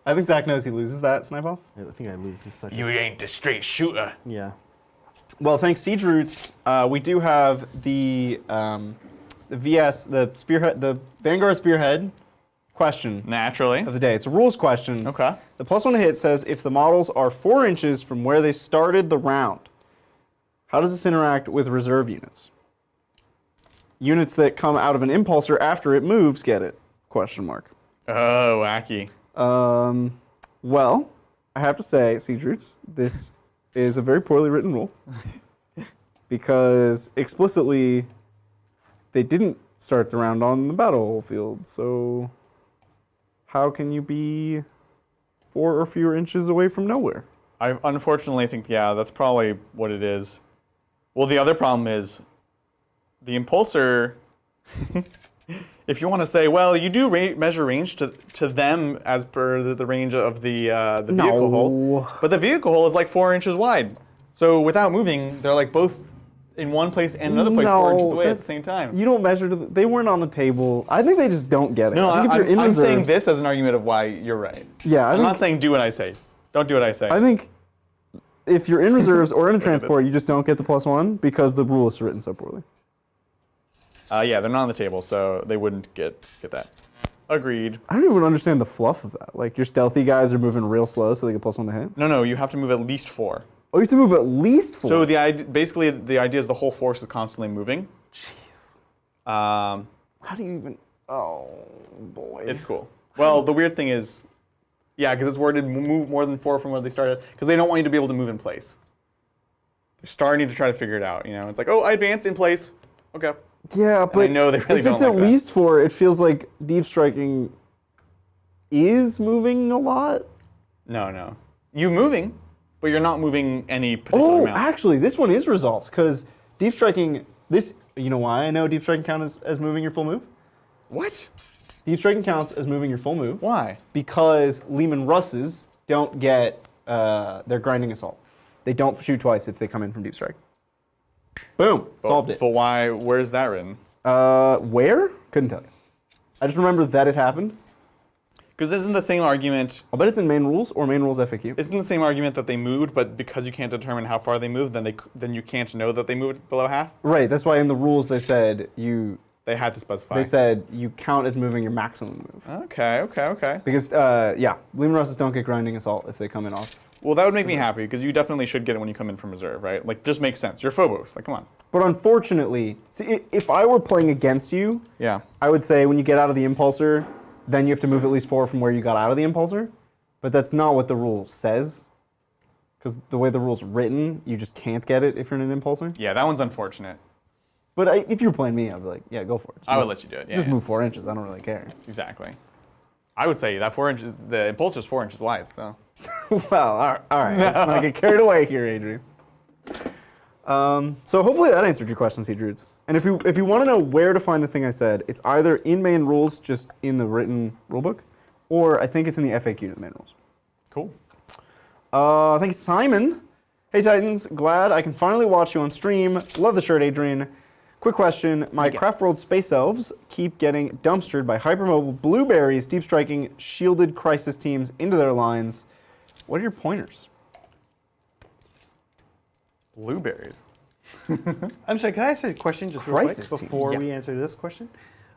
I think Zach knows he loses that snipe off.
I think I lose this such.
You ain't the straight shooter.
Yeah.
Well, thanks Siege Roots, we do have the VS, the spearhead, the Vanguard Spearhead question
Naturally.
of the day. It's a rules question.
Okay.
The +1 hit says if the models are 4 inches from where they started the round, how does this interact with reserve units? Units that come out of an impulsor after it moves get it? Question mark.
Oh, wacky.
Well, I have to say, Siege Roots, this is a very poorly written rule because explicitly they didn't start the round on the battlefield. So how can you be 4 or fewer inches away from nowhere?
I unfortunately think, yeah, that's probably what it is. Well, the other problem is the impulsor. If you want to say, well, you do measure range to them as per the range of the vehicle hole, but the vehicle hole is like 4 inches wide. So without moving, they're like both in one place and another place 4 inches away at the same time.
You don't measure. They weren't on the table. I think they just don't get it.
No,
I think if you're in
I'm saying
reserves-
this as an argument of why you're right.
Yeah,
I'm not saying do what I say. Don't do what I say.
I think if you're in reserves or in a transport, you just don't get the +1 because the rule is written so poorly.
Yeah, they're not on the table, so they wouldn't get that. Agreed.
I don't even understand the fluff of that. Like your stealthy guys are moving real slow so they get +1 to hit.
No, you have to move at least 4.
Oh, you have to move at least 4.
So basically the idea is the whole force is constantly moving.
Jeez.
Um,
How do you even? Oh boy.
It's cool. Well, the weird thing is, yeah, because it's worded move more than 4 from where they started, because they don't want you to be able to move in place. They're starting to try to figure it out. You know, it's like, oh, I advance in place. Okay.
Yeah, but
I know they really
if
don't
it's
like
at
that.
least 4, it feels like deep striking is moving a lot.
No. You moving, but you're not moving any particular amount.
Actually, this one is resolved because deep striking. This, you know why I know deep striking counts as moving your full move?
What?
Deep striking counts as moving your full move.
Why?
Because Lehman Russes don't get their grinding assault. They don't shoot twice if they come in from deep strike. Boom, solved it.
But why? Where's that written?
Where? Couldn't tell you. I just remember that it happened.
Because isn't the same argument?
I'll bet it's in main rules or main rules FAQ.
Isn't the same argument that they moved, but because you can't determine how far they moved, then you can't know that they moved below half?
Right. That's why in the rules they said
They had to specify.
They said you count as moving your maximum move.
Okay.
Because Leman Russes don't get grinding assault if they come in off.
Well, that would make me happy because you definitely should get it when you come in from reserve, right? Like, just makes sense. You're Phobos. Like, come on.
But unfortunately, see, if I were playing against you,
Yeah.
I would say when you get out of the impulsor, then you have to move at least 4 from where you got out of the impulsor. But that's not what the rule says. Because the way the rule's written, you just can't get it if you're in an impulsor.
Yeah, that one's unfortunate.
But if you were playing me, I'd be like, yeah, go for it.
I would let you do it. Yeah,
Just
yeah.
move 4 inches. I don't really care.
Exactly. I would say that 4 inches, the impulsor's 4 inches wide, so.
Well, all right. Let's not get carried away here, Adrian. So hopefully that answered your question, Sea Druids. And if you want to know where to find the thing I said, it's either in main rules, just in the written rulebook, or I think it's in the FAQ to the main rules.
Cool.
Thanks, Simon. Hey, Titans. Glad I can finally watch you on stream. Love the shirt, Adrian. Quick question. My Craft World Space Elves keep getting dumpstered by hypermobile blueberries, deep striking shielded crisis teams into their lines. What are your pointers?
Blueberries.
I'm sorry, can I ask a question just real
Crisis
quick
team.
before
Yeah.
we answer this question?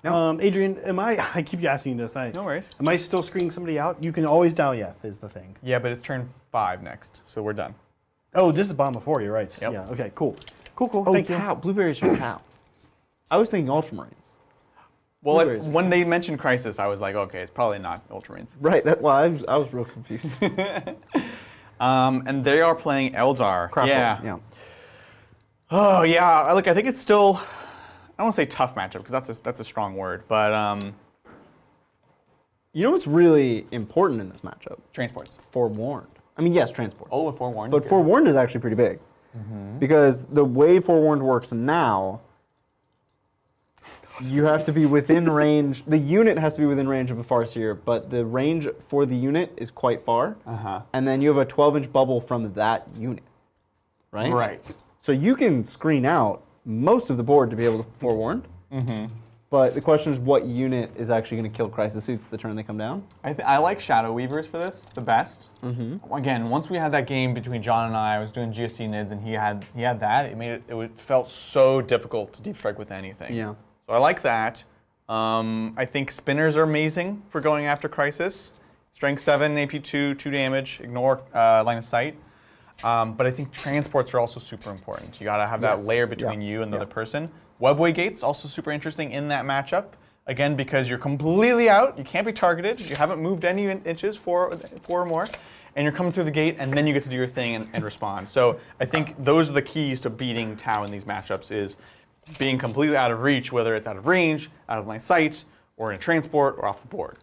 No.
Adrian, I keep asking you this.
No worries.
Am I still screening somebody out? You can always dial yes is the thing.
Yeah, but it's turn 5 next, so we're done.
Oh, this is bottom of 4, you're right.
Yep.
Yeah, okay, cool. Cool,
Oh,
thank you.
cow. Blueberries for cow. I was thinking Ultramarines.
Well,
Blueberries.
when they mentioned Crisis, I was like, okay, it's probably not Ultramarines.
Right. I was real confused.
And they are playing Eldar.
Craft
yeah.
World,
Oh, yeah. Look, I think it's still, I don't want to say tough matchup, because that's a strong word, but
You know what's really important in this matchup?
transports.
Forewarned. I mean, yes, transport.
Oh, with Forewarned.
But Forewarned is actually pretty big. Because the way Forewarned works now, you have to be within range. The unit has to be within range of a Farseer, but the range for the unit is quite far. And then you have a 12-inch bubble from that unit. Right?
Right.
So you can screen out most of the board to be able to Forewarned. But the question is, what unit is actually going to kill Crisis Suits the turn they come down?
I like Shadow Weavers for this the best. Again, once we had that game between John and I was doing GSC NIDS and he had that, it felt so difficult to deep strike with anything.
Yeah.
So I like that. I think Spinners are amazing for going after Crisis. Strength 7, AP 2, 2 damage, ignore line of sight. But I think transports are also super important. You gotta have that layer between you and the other person. Webway Gates also super interesting in that matchup. Again, because you're completely out, you can't be targeted, you haven't moved any inches, 4 or more, and you're coming through the gate, and then you get to do your thing and respond. So I think those are the keys to beating Tau in these matchups: is being completely out of reach, whether it's out of range, out of line sight, or in a transport, or off the board.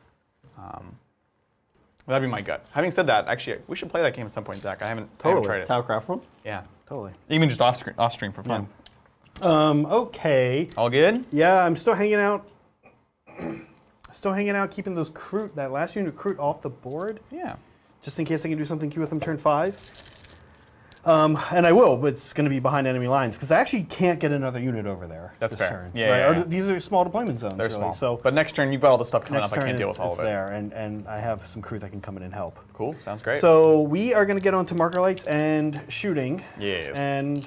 That'd be my gut. Having said that, actually, we should play that game at some point, Zach. I haven't tried it.
Tau Craft World?
Yeah.
Totally.
Even just off stream for fun.
Okay.
All good?
Yeah, I'm still hanging out. Keeping those that last unit of Kroot off the board,
Yeah.
just in case I can do something cute with them turn 5. And I will, but it's going to be behind enemy lines, because I actually can't get another unit over there
That's
this
fair.
turn.
Yeah,
right?
yeah, yeah.
These are small deployment zones,
They're
really.
small.
So
But next turn, you've got all the stuff coming
next
up. I
turn
can't deal with all
it's
of it.
there, and I have some crew that can come in and help.
Cool. Sounds great.
So we are going to get onto marker lights and shooting.
Yes.
And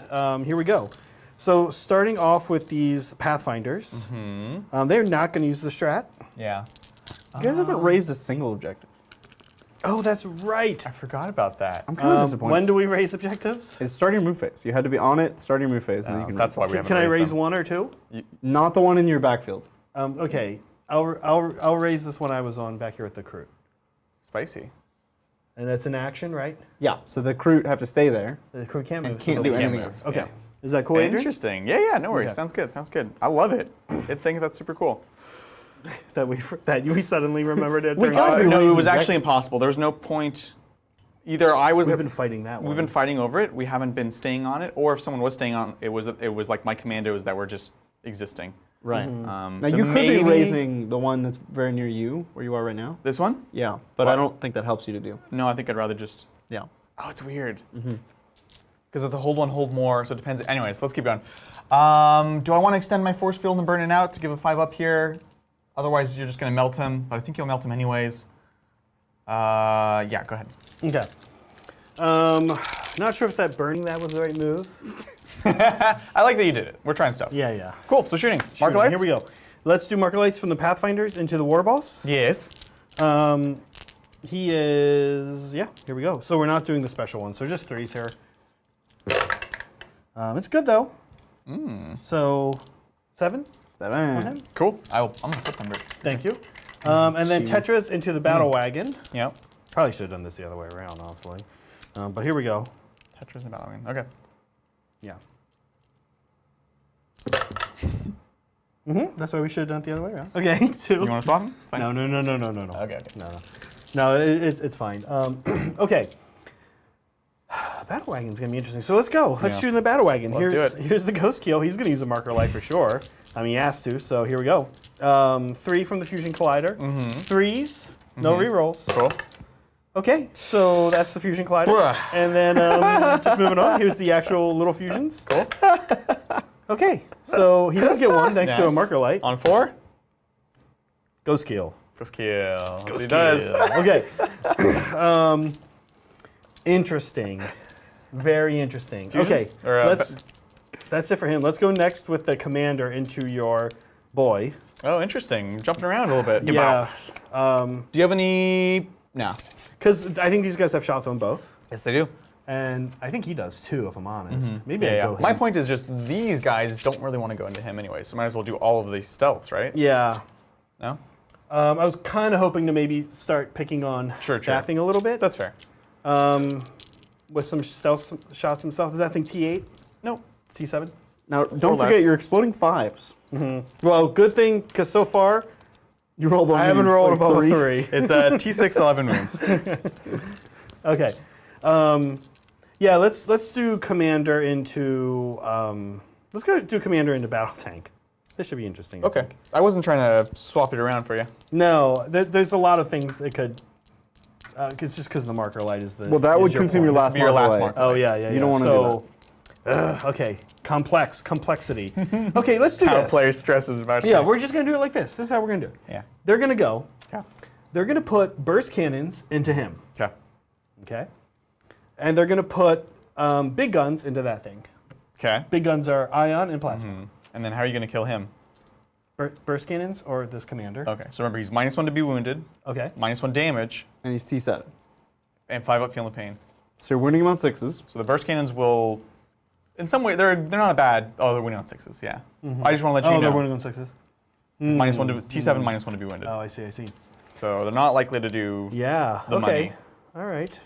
here we go. So starting off with these Pathfinders, they're not going to use the strat.
Yeah.
You guys haven't raised a single objective.
Oh, that's right.
I forgot about that.
I'm kind of disappointed.
When do we raise objectives?
It's starting your move phase. You had to be on it, starting your move phase, and then you can
That's why
raise
we haven't
Can I raise
them.
1 or 2?
Not the one in your backfield.
Okay, I'll raise this one I was on back here with the crew.
Spicy.
And that's an action, right?
Yeah. So the crew have to stay there.
The crew can't move.
And can't
so
do
they'll-
anything
move.
else.
Okay.
Yeah.
Is that cool, Adrian?
Interesting. Yeah, no worries.
Okay.
Sounds good. Sounds good. I love it. I think that's super cool.
That we suddenly remembered it.
We
during-
got
No, it
raising
was actually
objective.
impossible. There was no point. Either I was.
We've been fighting that one.
We've been fighting over it. We haven't been staying on it. Or if someone was staying on, it was like my commandos that were just existing.
Right.
Now
Now you could be raising the one that's very near you, where you are right now.
this one.
Yeah, but I don't think that helps you to do.
No, I think I'd rather just.
Yeah.
Oh, it's weird. Because of the hold one, hold more, so it depends. Anyways, let's keep going. Do I want to extend my force field and burn it out to give a 5 up here? Otherwise, you're just going to melt him. But I think you'll melt him anyways. Yeah, go ahead.
Okay. Not sure if burning that was the right move.
I like that you did it. We're trying stuff.
Yeah.
Cool, so shooting. Marker lights?
Here we go. Let's do marker lights from the Pathfinders into the War Boss.
Yes.
He is, here we go. So we're not doing the special one, so just 3s here. It's good though. So 7?
7.
Cool. I'm going to flip under it.
Thank you. And then Tetras into the Battle Wagon.
Yep.
Probably should have done this the other way around, honestly. But here we go.
Tetris and Battle Wagon. Okay.
Yeah. That's why we should have done it the other way around. Okay, 2.
You want to swap them? It's fine.
No.
Okay.
No, it's fine. Okay. Battle Wagon's gonna be interesting. So let's go. Let's shoot in the Battle Wagon.
Let's do it.
Here's the Ghost Keel. He's gonna use a marker light for sure. I mean, he has to. So here we go. 3 from the Fusion Collider. 3s. No rerolls.
Cool.
Okay, so that's the Fusion Collider. And then just moving on. Here's the actual little fusions.
Cool.
Okay, so he does get 1 thanks to a marker light.
On 4?
Ghost Keel.
Ghost kill. He does.
Okay. Interesting. Very interesting. Okay,
Or,
that's it for him. Let's go next with the commander into your boy.
Oh, interesting. Jumping around a little bit.
Yeah.
Do you have any? No.
Because I think these guys have shots on both.
Yes, they do.
And I think he does too, if I'm honest. Maybe I go him.
My point is just these guys don't really want to go into him anyway, so might as well do all of the stealths, right?
Yeah.
No?
I was kind of hoping to maybe start picking on Chaffing a little bit.
That's fair.
With some stealth shots himself. Does that thing T8?
Nope.
T7?
Now, don't forget you're exploding 5s.
Well, good thing, because so far,
You rolled
I haven't rolled above a 3.
It's a T6 11 wounds.
Okay. Yeah, let's do commander into let's go do commander into battle tank. This should be interesting.
Okay. I wasn't trying to swap it around for you.
No, there's a lot of things that could. It's just because the marker light is the.
Well, that would consume your last
Be your last
marker
marker.
light.
Oh yeah.
You don't want to do that.
Okay, complexity. Okay, let's do
How
this.
player stresses about
Yeah, we're just gonna do it like this. This is how we're gonna do it.
Yeah.
They're gonna go.
Okay.
They're gonna put burst cannons into him.
Okay.
Okay. And they're gonna put big guns into that thing.
Okay.
Big guns are ion and plasma.
And then how are you going to kill him?
Burst cannons or this commander.
Okay. So remember, he's -1 to be wounded,
Okay.
-1 damage,
And he's T7.
and 5 up feeling pain.
So you're winning him on 6s.
So the burst cannons will, in some way, they're not bad. Oh, they're winning on 6s. Yeah. I just want to let you know.
They're winning on 6s.
It's -1 to T7, -1 to be wounded.
Oh, I see.
So they're not likely to do.
Yeah.
The
okay.
money.
All right.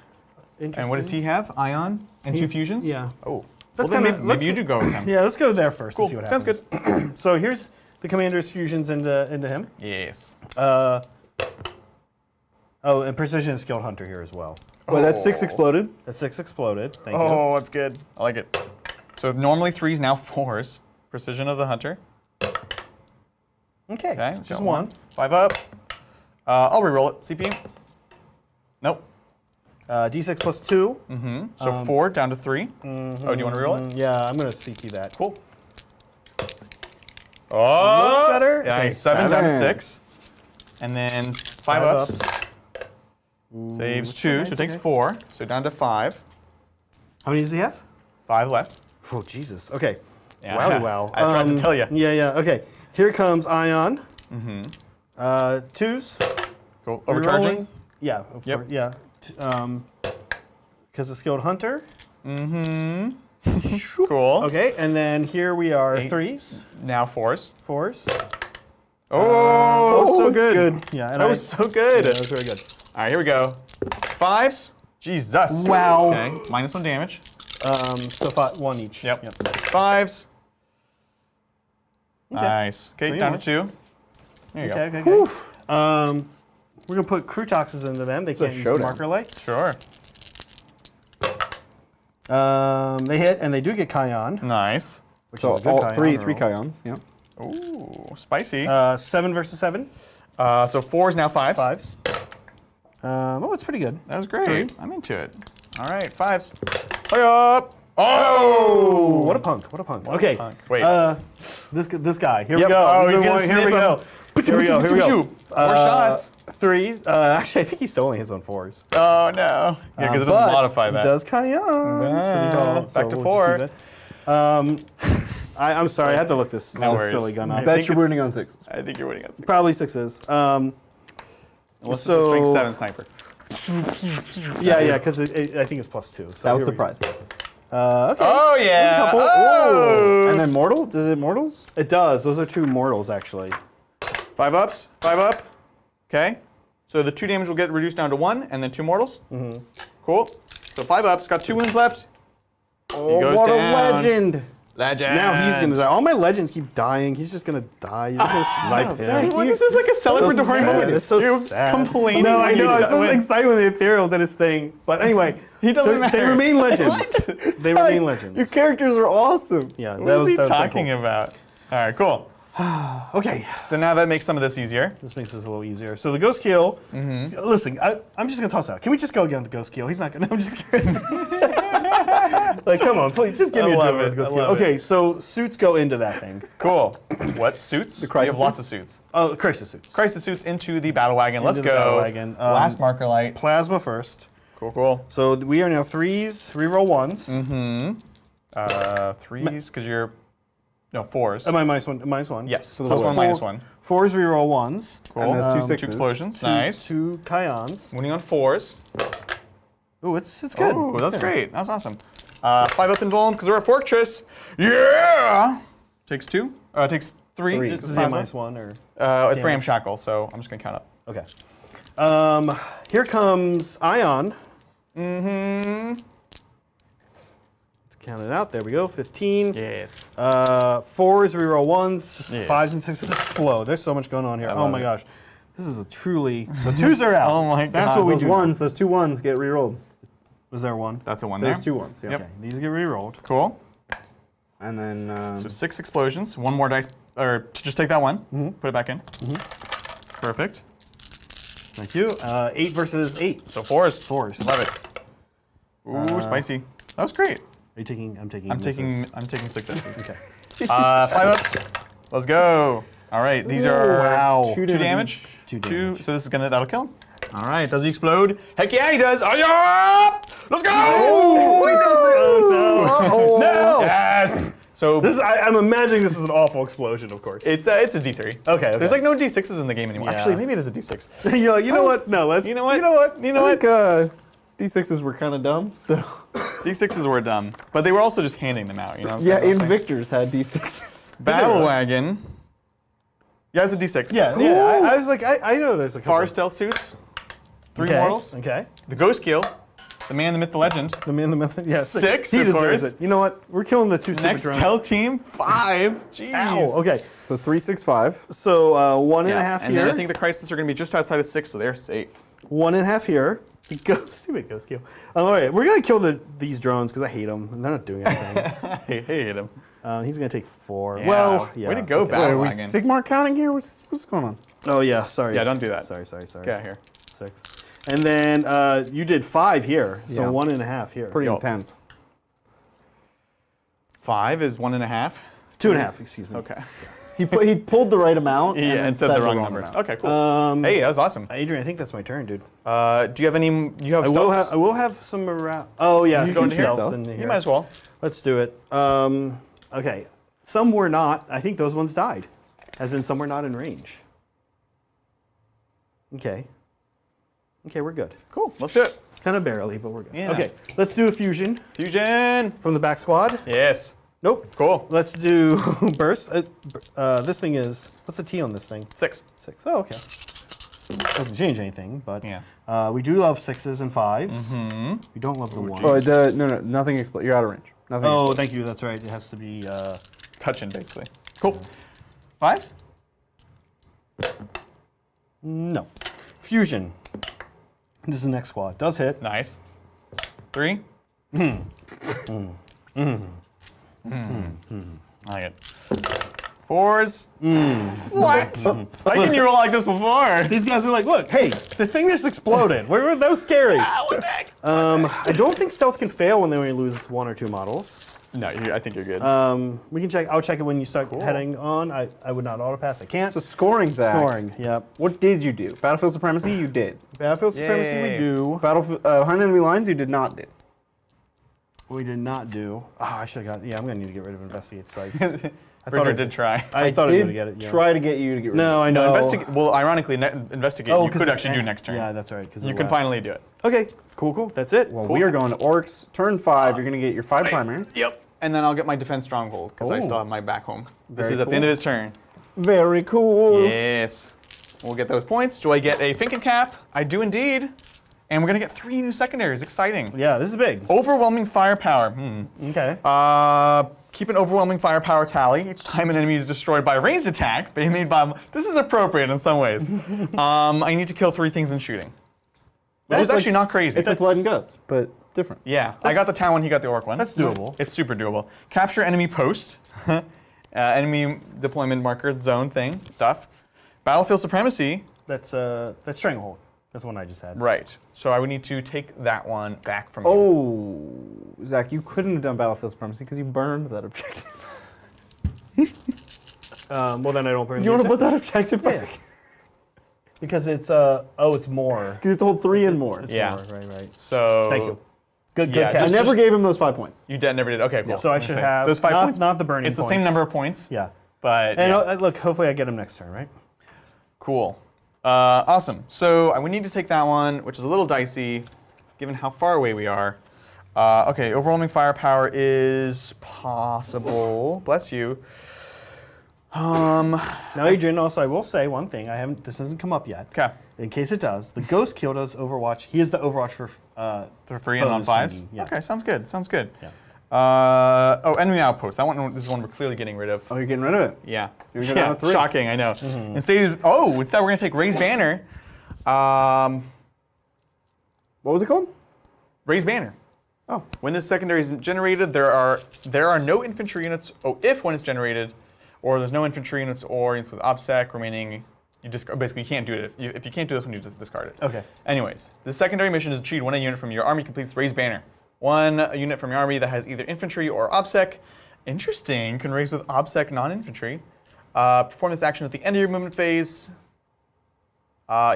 Interesting.
And what does he have? Ion and 2 fusions.
Yeah.
Oh.
That's
Well, then
kinda-
maybe you do go with him.
Yeah. Let's go there first
Cool.
and see what
Sounds
happens.
good.
So here's the commander's fusions into him.
Yes.
Oh, and precision and skilled hunter here as well.
Well, that's 6
Oh.
exploded.
That's 6 exploded. Thank you.
Oh, that's good. I like it. So normally 3s, now 4s. Precision of the hunter.
Okay.
Okay.
Just
got
1.
5 up. I'll reroll it. CP. Nope.
D6 plus 2.
So 4 down to 3. Oh, do you want to reroll it?
Yeah, I'm gonna CP that.
Cool. Oh,
Looks better.
Yeah,
Okay,
7 down to
7.
6. And then 5 ups. Saves 2,
nice,
so it takes
okay.
4. So down to 5.
How many does he have?
5 left.
Oh, Jesus. Okay.
Yeah.
Wowie wow.
I tried to tell you.
Yeah. Okay. Here comes Ion. 2s.
Cool. Overcharging.
Rerolling. Yeah. Of
Yep.
course. Yeah. Because of skilled hunter.
Cool.
Okay. And then here we are
8.
3s,
Now 4s.
4s.
Oh, so
it's
good.
good.
Yeah. And
That was so good.
Yeah, that was very good.
All right, here we go. 5s. Jesus.
Wow.
Okay. -1 damage.
So 1 each.
Yep. 5s. Nice. Okay,
So you
down
know.
to 2. There you go.
Okay. We're gonna put crew toxes into them. They can't use the
showdown.
marker lights.
Sure.
They hit and they do get Kion,
Nice.
which
So
is a good
all
Kion
three
roll.
Kions. Yeah.
Ooh, spicy.
7 versus 7.
So 4s, now 5s.
5s. Oh, it's pretty good.
That was great.
3.
I'm into it. All right, 5s. Hurry up. Oh!
What a punk! What a punk! Okay.
punk. Wait.
This guy. Here we
Yep.
go.
Oh, he's gonna
Here we
snip
go.
him.
Here we go. Here we go.
More shots.
3s. Actually, I think he still only hits on 4s.
Oh no. Yeah, because it doesn't modify that.
He does Cayenne. So these all
Back to
we'll
4.
just do that. I'm sorry, I had to look this silly gun
I
up.
bet you're winning on 6s.
I think you're winning it.
Probably 6s.
Unless it's a strength 7 sniper.
Yeah, because I think it's +2. So
That would
here we go.
surprise me.
Okay.
Oh yeah.
couple.
Oh.
And then mortal? Does it mortals?
It does. Those are 2 mortals, actually.
5 ups. 5 up. Okay. So the 2 damage will get reduced down to 1, and then 2 mortals. Mm-hmm. Cool. So 5 ups. Got 2 wounds left.
Oh,
goes
what
down.
a legend!
Legend.
Now he's gonna die. All my legends keep dying. He's just gonna die. You're just gonna snipe him.
Well, this is like a celebratory
sad.
moment.
It's so
You're
sad.
complaining.
No, I know. I was so
When-
excited when the Ethereal did his thing. But anyway,
He doesn't
they
matter.
remain legends. They remain legends.
Your characters are awesome.
Yeah,
What is he
pretty
talking
cool.
about? All right, cool.
Okay,
So now that makes some of this easier.
this makes this a little easier. So the Ghost Kill. Listen, I'm just gonna toss out. Can we just go again with the Ghost Kill? He's not gonna. I'm just kidding. Like, come on, please, just give me a
love
duel with
it.
Ghost
I
Kill.
love
Okay, so suits go into that thing.
Cool. What suits? The
crisis
You have lots of suits.
Oh, crisis suits.
Crisis suits into the battle wagon. Let's
Into
go.
the battle wagon.
Last marker light.
Plasma first.
Cool.
So we are now 3s, reroll 1s.
3s, because you're... No, 4s.
Am I minus one?
Yes. So
So
+1, -1.
4s reroll 1s.
Cool.
And there's 2
2
sixes.
explosions.
Two-
Nice.
2 Cayennes.
Winning on 4s.
Ooh, it's good.
Oh, that's great. That's awesome. 5 up involved because we're a Fortress. Yeah! Takes 2. Takes 3.
Three.
Is it minus 1 or?
It's Ramshackle, so I'm just going to count up.
Okay. Here comes Ion.
Mm-hmm.
Let's count it out. There we go. 15.
Yes.
4s reroll 1s.
Yes.
5s and 6s explode. There's so much going on here. Oh
love
my
it.
gosh. This is a truly. So 2s are out.
Oh my
That's
God.
what we
Those
do.
ones, those 2 1s get rerolled.
Was there 1?
That's a 1
There's
there.
2 1s, yeah.
Yep.
Okay. These get rerolled.
Cool.
And then
So 6 explosions. 1 more dice. Or just take that 1. Put it back in. Perfect.
Thank you. 8 versus 8.
So 4s.
4s.
Love it. Ooh, spicy. That was great.
Are you taking? I'm taking.
I'm taking
misses.
successes.
Okay.
5 ups. Let's go. All right, these are
Wow.
2 damage.
2 damage.
So this is that'll kill him. All right, does he explode? Heck yeah, he does. Oh yeah! Let's go!
Oh, no!
Yes. So
This is, I'm imagining this is an awful explosion, of course.
it's a D3.
Okay.
There's like no D6s in the game anymore.
Yeah.
Actually, maybe it is a D6.
You're like, you know what? No, let's.
You know what?
You know what?
You know
I
what?
think D6s were kind of dumb, so.
D6s were dumb, but they were also just handing them out. You know? What I'm
Yeah,
saying?
Invictors had D6s.
Battle wagon. Yeah, it's a D6.
Yeah. I was like, I know there's a couple.
Far stealth suits. 3
okay.
mortals.
Okay.
The ghost kill. The man, the myth, the legend.
The man, the method. Yeah.
6,
He
of
deserves
course.
it. You know what? We're killing the 2 stupid
Next
drones.
stealth team, 5. Jeez.
Ow. Okay.
So 3 6 5.
So 1 and a half
and
here.
then I think the crisis are going to be just outside of 6, so they're safe.
1 and a half here. Stupid ghost kill. All right, we're gonna kill these drones because I hate them and they're not doing anything.
Hey, hit him.
He's gonna take 4.
Yeah.
Well, yeah.
Way to go,
okay.
Battle
Wait, are we
wagon.
Sigmar counting here? What's going on?
Oh yeah, sorry.
Yeah, don't do that.
Sorry.
Get out here.
6. And then you did 5 here, so
Yeah.
1 and a half here.
Pretty
Yo.
intense.
5 is 1.5.
2 and a half, excuse me.
Okay.
He pulled the right amount.
Yeah,
then
and said the wrong number.
amount.
Okay, cool. Hey, that was awesome.
Adrian, I think that's my turn, dude.
Do you have any? You have
I will
stealths?
have. I will have some around. Oh yeah,
You
some
go into here?
stealths in here.
You might as well.
Let's do it. Okay, some were not. I think those ones died, as in some were not in range. Okay. Okay, we're good.
Cool. Let's do it.
Kind of barely, but we're good.
Yeah.
Okay, let's do a fusion
Fusion.
from the back squad.
Yes.
Nope.
Cool.
Let's do burst. This thing is. What's the T on this thing?
6.
6. Oh, okay. Doesn't change anything, but
Yeah.
we do love 6s and 5s. We don't love the 1s.
Oh, no, nothing explode. You're out of range. Nothing.
Oh,
explodes.
thank you. That's right. It has to be.
Touching, basically. Cool. 5s?
No. Fusion. This is the next squad. Does hit.
Nice. 3? I like it. 4s. What? Why didn't you roll like this before?
These guys are like, look, hey, the thing just exploded. That was scary.
What the heck?
I don't think stealth can fail when they only lose 1 or 2 models.
No, I think you're good.
We can check. I'll check it when you start heading on. I would not auto pass. I can't.
So scoring, Zach.
Scoring. Yep.
What did you do? Battlefield Supremacy, you did.
Battlefield Supremacy we
Yay.
do.
Behind enemy lines, you did not do.
We did not do. Oh, I should have got. Yeah, I'm gonna need to get rid of investigate sites. I
Bridger
I
did try.
I thought I
did
was gonna get it. Yeah.
try to get you to get rid
No,
of
I know.
Well, ironically, investigate you
'cause
could
it's
actually do next turn.
Yeah, that's right.
You can finally do it.
Okay. Cool. That's it.
Well, we are going to Orks. Turn 5, you're going to get your 5 primary.
Yep. And then I'll get my defense stronghold because I
Oh.
still have my back home. This
Very
is at the end of his turn.
Very cool.
Yes. We'll get those points. Do I get a Finken cap? I do indeed. And we're going to get 3 new secondaries. Exciting.
Yeah, this is big.
Overwhelming firepower.
Okay.
Keep an overwhelming firepower tally each time an enemy is destroyed by a ranged attack being made by. This is appropriate in some ways. I need to kill 3 things in shooting, which is actually not crazy.
It's like blood and guts, but different.
Yeah, I got the town one, he got the orc one.
That's doable.
It's super doable. Capture enemy post, enemy deployment marker zone thing stuff. Battlefield supremacy.
That's stranglehold. That's one I just had.
Right. So I would need to take that one back from you.
Oh, Zach, you couldn't have done Battlefield Supremacy because you burned that objective.
Well, then I don't bring.
You want to put that objective back?
Because it's it's more.
Because it's to hold 3 and more.
It's
Yeah.
more. Right.
So
Thank you. Good
Yeah,
catch.
I never gave him those 5 points.
you never did. Okay, cool.
So I should have
those 5
not,
points.
not the burning.
It's the same
points.
number of points.
Yeah.
But
And
yeah.
look, hopefully I get him next turn, right?
Cool. Awesome. So I would need to take that one, which is a little dicey, given how far away we are. Okay, overwhelming firepower is possible. Bless you.
Now, Adrian, also I will say one thing. This hasn't come up yet.
Okay.
In case it does, the Ghost Kill does Overwatch. He is the Overwatch for
For free and on
bonus
5s?
thingy, yeah.
Okay, sounds good. Sounds good.
Yeah.
Enemy outpost. That one. This is one we're clearly getting rid of.
Oh, you're getting rid of it.
Yeah.
You're gonna go down to 3.
Shocking. I know. Instead, we're gonna take Raise Banner.
What was it called?
Raise Banner.
Oh.
When this secondary is generated, there are no infantry units. Oh, if when it's generated, or there's no infantry units or units with OBSEC remaining, you basically you can't do it. If you can't do this one, you just discard it.
Okay.
Anyways, the secondary mission is achieved when a unit from your army completes Raise Banner. One unit from your army that has either infantry or OBSEC. Interesting. Can raise with OBSEC non-infantry. Perform this action at the end of your movement phase.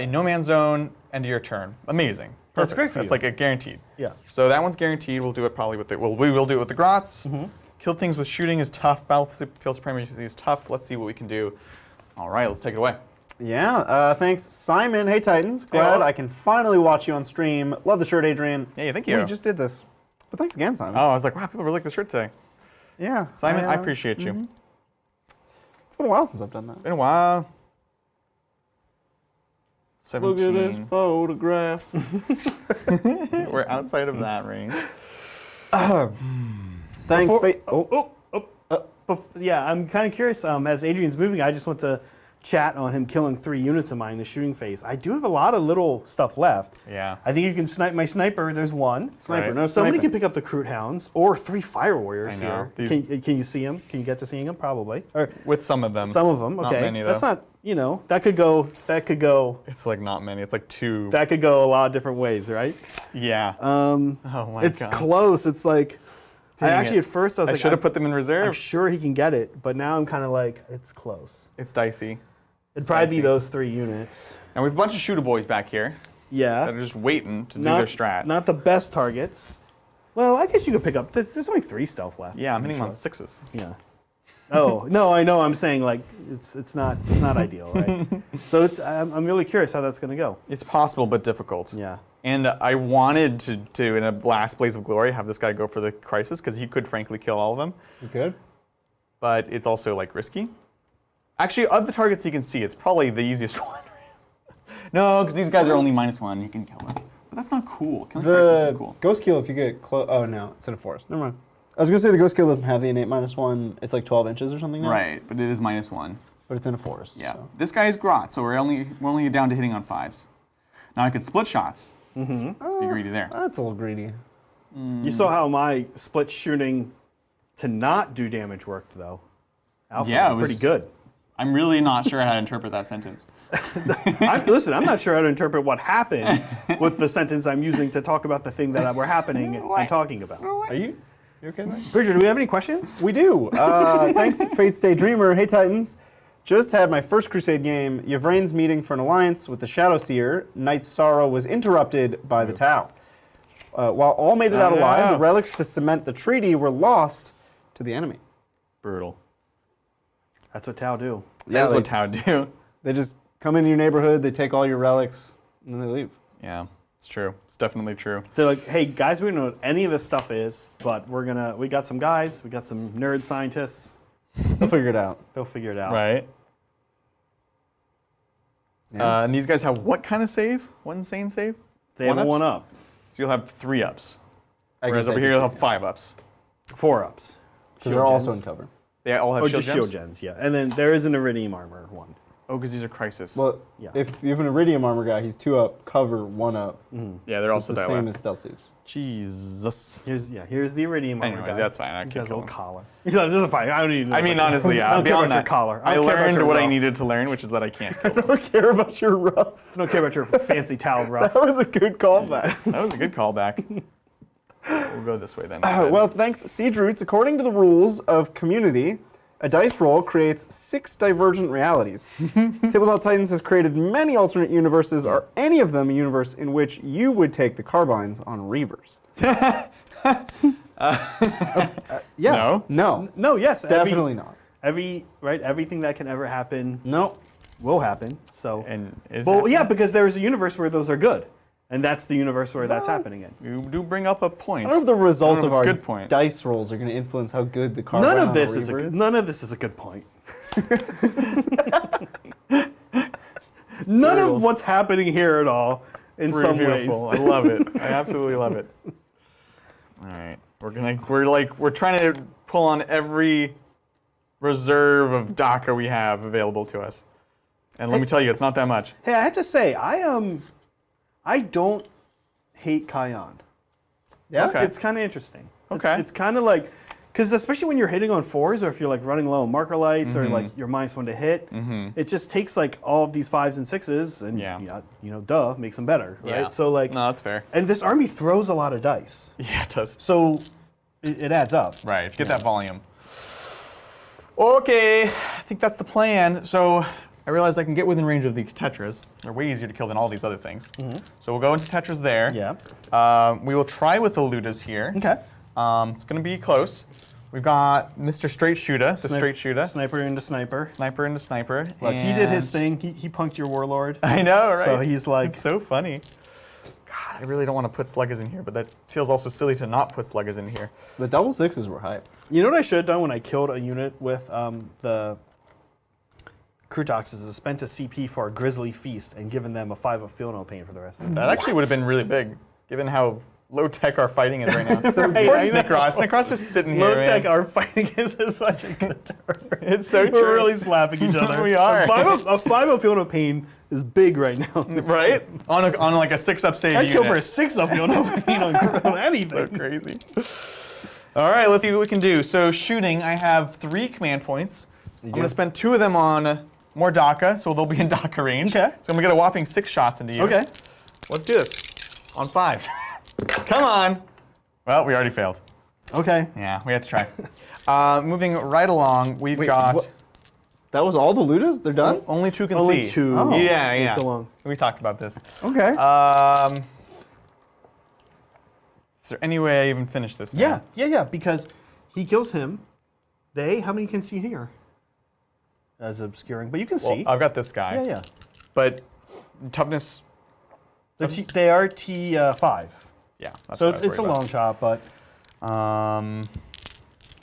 In no man's zone, end of your turn. Amazing.
That's
Perfect.
great for
That's
you.
like a guaranteed.
Yeah.
So that one's guaranteed. We'll do it probably with the. We will do it with the Grots. Kill things with shooting is tough. Battlefield supremacy is tough. Let's see what we can do. All right, let's take it away.
Yeah, thanks, Simon. Hey, Titans. Glad
Hello.
I can finally watch you on stream. Love the shirt, Adrian.
Hey, thank you.
We just did this. But thanks again, Simon.
Oh, I was like, wow, people really like the shirt today.
Yeah.
Simon, I appreciate you.
It's been a while since I've done that.
Been a while.
Look
17.
at this photograph.
We're outside of that range.
Thanks.
Yeah, I'm kind of curious. As Adrian's moving, I just want to chat on him killing 3 units of mine in the shooting phase. I do have a lot of little stuff left.
Yeah.
I think you can snipe my sniper. There's 1.
Sniper,
Right.
no
Somebody
sniping.
can pick up the Kroot Hounds or 3 Fire Warriors
I know.
here.
These-
Can you see them? Can you get to seeing them? Probably. Or
With some of them.
some of them.
Not
Okay.
many,
That's
though.
not. That could go.
It's like not many. It's like 2.
That could go a lot of different ways, right?
Yeah. Oh my
It's
god.
close. It's like.
Dang
Actually,
it.
at first I was
I
like,
should have put them in reserve.
I'm sure he can get it, but now I'm kind of like, it's close.
It's dicey.
It'd probably
dicey.
be those 3 units.
And we have a bunch of shooter boys back here
Yeah.
that are just waiting to do
not,
their strat.
Not the best targets. Well, I guess you could pick up. There's only 3 stealth left.
Yeah, I'm hitting
sure.
on 6s.
Yeah. Oh no, I know. I'm saying like it's not ideal, right? So I'm really curious how that's gonna go.
It's possible, but difficult.
Yeah.
And I wanted to in a last blaze of glory, have this guy go for the crisis because he could frankly kill all of them.
You good?
But it's also like risky. Actually, of the targets you can see, it's probably the easiest one. No, because these guys are only -1. You can kill them. But that's not cool. Killing crisis is cool.
Ghost Kill, if you get close. Oh, no. It's in a forest. Never mind. I was going to say the Ghost Kill doesn't have the innate -1. It's like 12 inches or something now.
Right, but it is -1.
But it's in a forest.
Yeah.
So.
This guy is Grot, so we're only down to hitting on 5s. Now I could split shots. Be greedy there.
That's a little greedy.
You saw how my split shooting to not do damage worked though. Alpha
Yeah, it
was pretty
was-
good.
I'm really not sure how to interpret that sentence.
Listen, I'm not sure how to interpret what happened with the sentence I'm using to talk about the thing that we're happening and talking about.
Are you okay, Mike?
Bridger, do we have any questions?
We do. Thanks, Fate Stay Dreamer. Hey, Titans. Just had my first Crusade game. Yvrane's meeting for an alliance with the Shadowseer. Knight's Sorrow was interrupted by the Tau. While all made it out alive, the relics to cement the treaty were lost to the enemy.
Brutal.
That's what Tau do.
That is what Tau do.
They just come into your neighborhood, they take all your relics, and then they leave.
Yeah, it's true. It's definitely true.
They're like, hey guys, we don't know what any of this stuff is, but we got some guys, we got some nerd scientists.
They'll figure it out.
They'll figure it out.
Right.
Yeah.
And these guys have what kind of save? What insane save?
They have
One-ups?
1-up.
So you'll have 3 ups.
I
Whereas
guess
over here you'll have 5 ups.
4-ups.
Because they're also in cover.
They all have
Or
shield
just
gems?
shield gens, yeah. And then there is an Iridium armor one.
Oh, because these are crisis.
Well,
Yeah.
if you have an Iridium armor guy, he's 2-up, cover, 1-up.
yeah, they're
It's
also
the
die
same
left.
as stealth suits.
Jesus.
Here's the Iridium armor
Anyways,
guy.
that's fine. I
He's
can
got a
kill
little
him.
collar. He's like, this is fine. I don't need to know
I mean,
about
honestly,
your,
yeah.
I don't care
beyond
about your
that,
collar.
I
don't care about
learned
your
what I
ruff.
needed to learn, which is that I can't kill
I
them.
don't care about your ruff.
I don't care about your fancy towel ruff.
That was a good callback.
That was a good callback. We'll go this way then.
Well, thanks, Siege Roots. According to the rules of Community, a dice roll creates 6 divergent realities. Tabletop Titans has created many alternate universes. Are any of them a universe in which you would take the carbines on Reavers?
Yeah.
No?
No,
No, yes.
definitely not.
Everything that can ever happen
No.
will happen. So.
And is
Well,
that-
yeah, because there's a universe where those are good. And that's the universe where that's happening in.
You do bring up a point.
I don't know if the results
I don't
of
know
our
if it's a good point.
dice rolls are going to influence how good the carbine
None
on
of this
a
is
Reaver is.
none of this is a good point. None of what's happening here at all in
Pretty
some
beautiful.
ways.
I love it. I absolutely love it. All right, we're trying to pull on every reserve of DACA we have available to us, and let me tell you, it's not that much.
Hey, I have to say, I don't hate Kion.
Yeah?
Okay.
It's kind of interesting.
Okay.
It's kind of like, because especially when you're hitting on 4s, or if you're like running low on marker lights, or like you're -1 to hit, it just takes like all of these 5s and 6s, and duh, makes them better, right?
Yeah.
So like,
No, that's fair.
and this army throws a lot of dice,
Yeah, it does.
so it adds up.
Right, if you get that volume. Okay, I think that's the plan. So I realized I can get within range of these Tetras. They're way easier to kill than all these other things. So we'll go into Tetras there.
Yeah.
We will try with the Ludas here.
Okay.
It's going to be close. We've got Mr. Straight Shooter, the Straight Shooter.
Sniper into sniper.
Sniper into Sniper.
Look, he did his
and-
thing. He punked your warlord.
I know, right?
So he's like,
It's so funny. God, I really don't want to put Sluggers in here, but that feels also silly to not put Sluggers in here.
The double 6s were hype.
you know what I should have done when I killed a unit with the Crutoxes is spent a CP for a Grizzly Feast and given them a 5 of Feel No Pain for the rest of the
That actually would have been really big, given how low tech our fighting is right now.
Right,
Poor
I know.
Snickrot. Snickrot's just sitting here.
Low tech,
man.
our fighting is such a good term.
It's so
We're
true.
really slapping each other.
We are.
A 5 of Feel No Pain is big right now.
Right? On like a 6-up save
I'd kill
unit.
for a 6 of Feel No Pain on anything.
So crazy. All right, let's see what we can do. So shooting, I have 3 command points. I'm going to spend 2 of them on more DACA, so they'll be in DACA range.
Okay.
So I'm going to get a whopping 6 shots into you.
Okay.
Let's do this. On 5s. Come on. Well, we already failed.
Okay.
Yeah, we have to try. Moving right along, we've got
what? That was all the Ludas? They're done?
only 2 can
Only
see.
2.
Oh.
Yeah, yeah.
It's a long.
We talked about this.
Okay.
Is there any way I even finish this now?
Yeah, because he kills him. How many can see here? As obscuring, but you can
Well,
see.
I've got this guy.
Yeah.
But toughness,
They are T5.
yeah. That's
So
what I was
it's a
worried
long shot, but
about.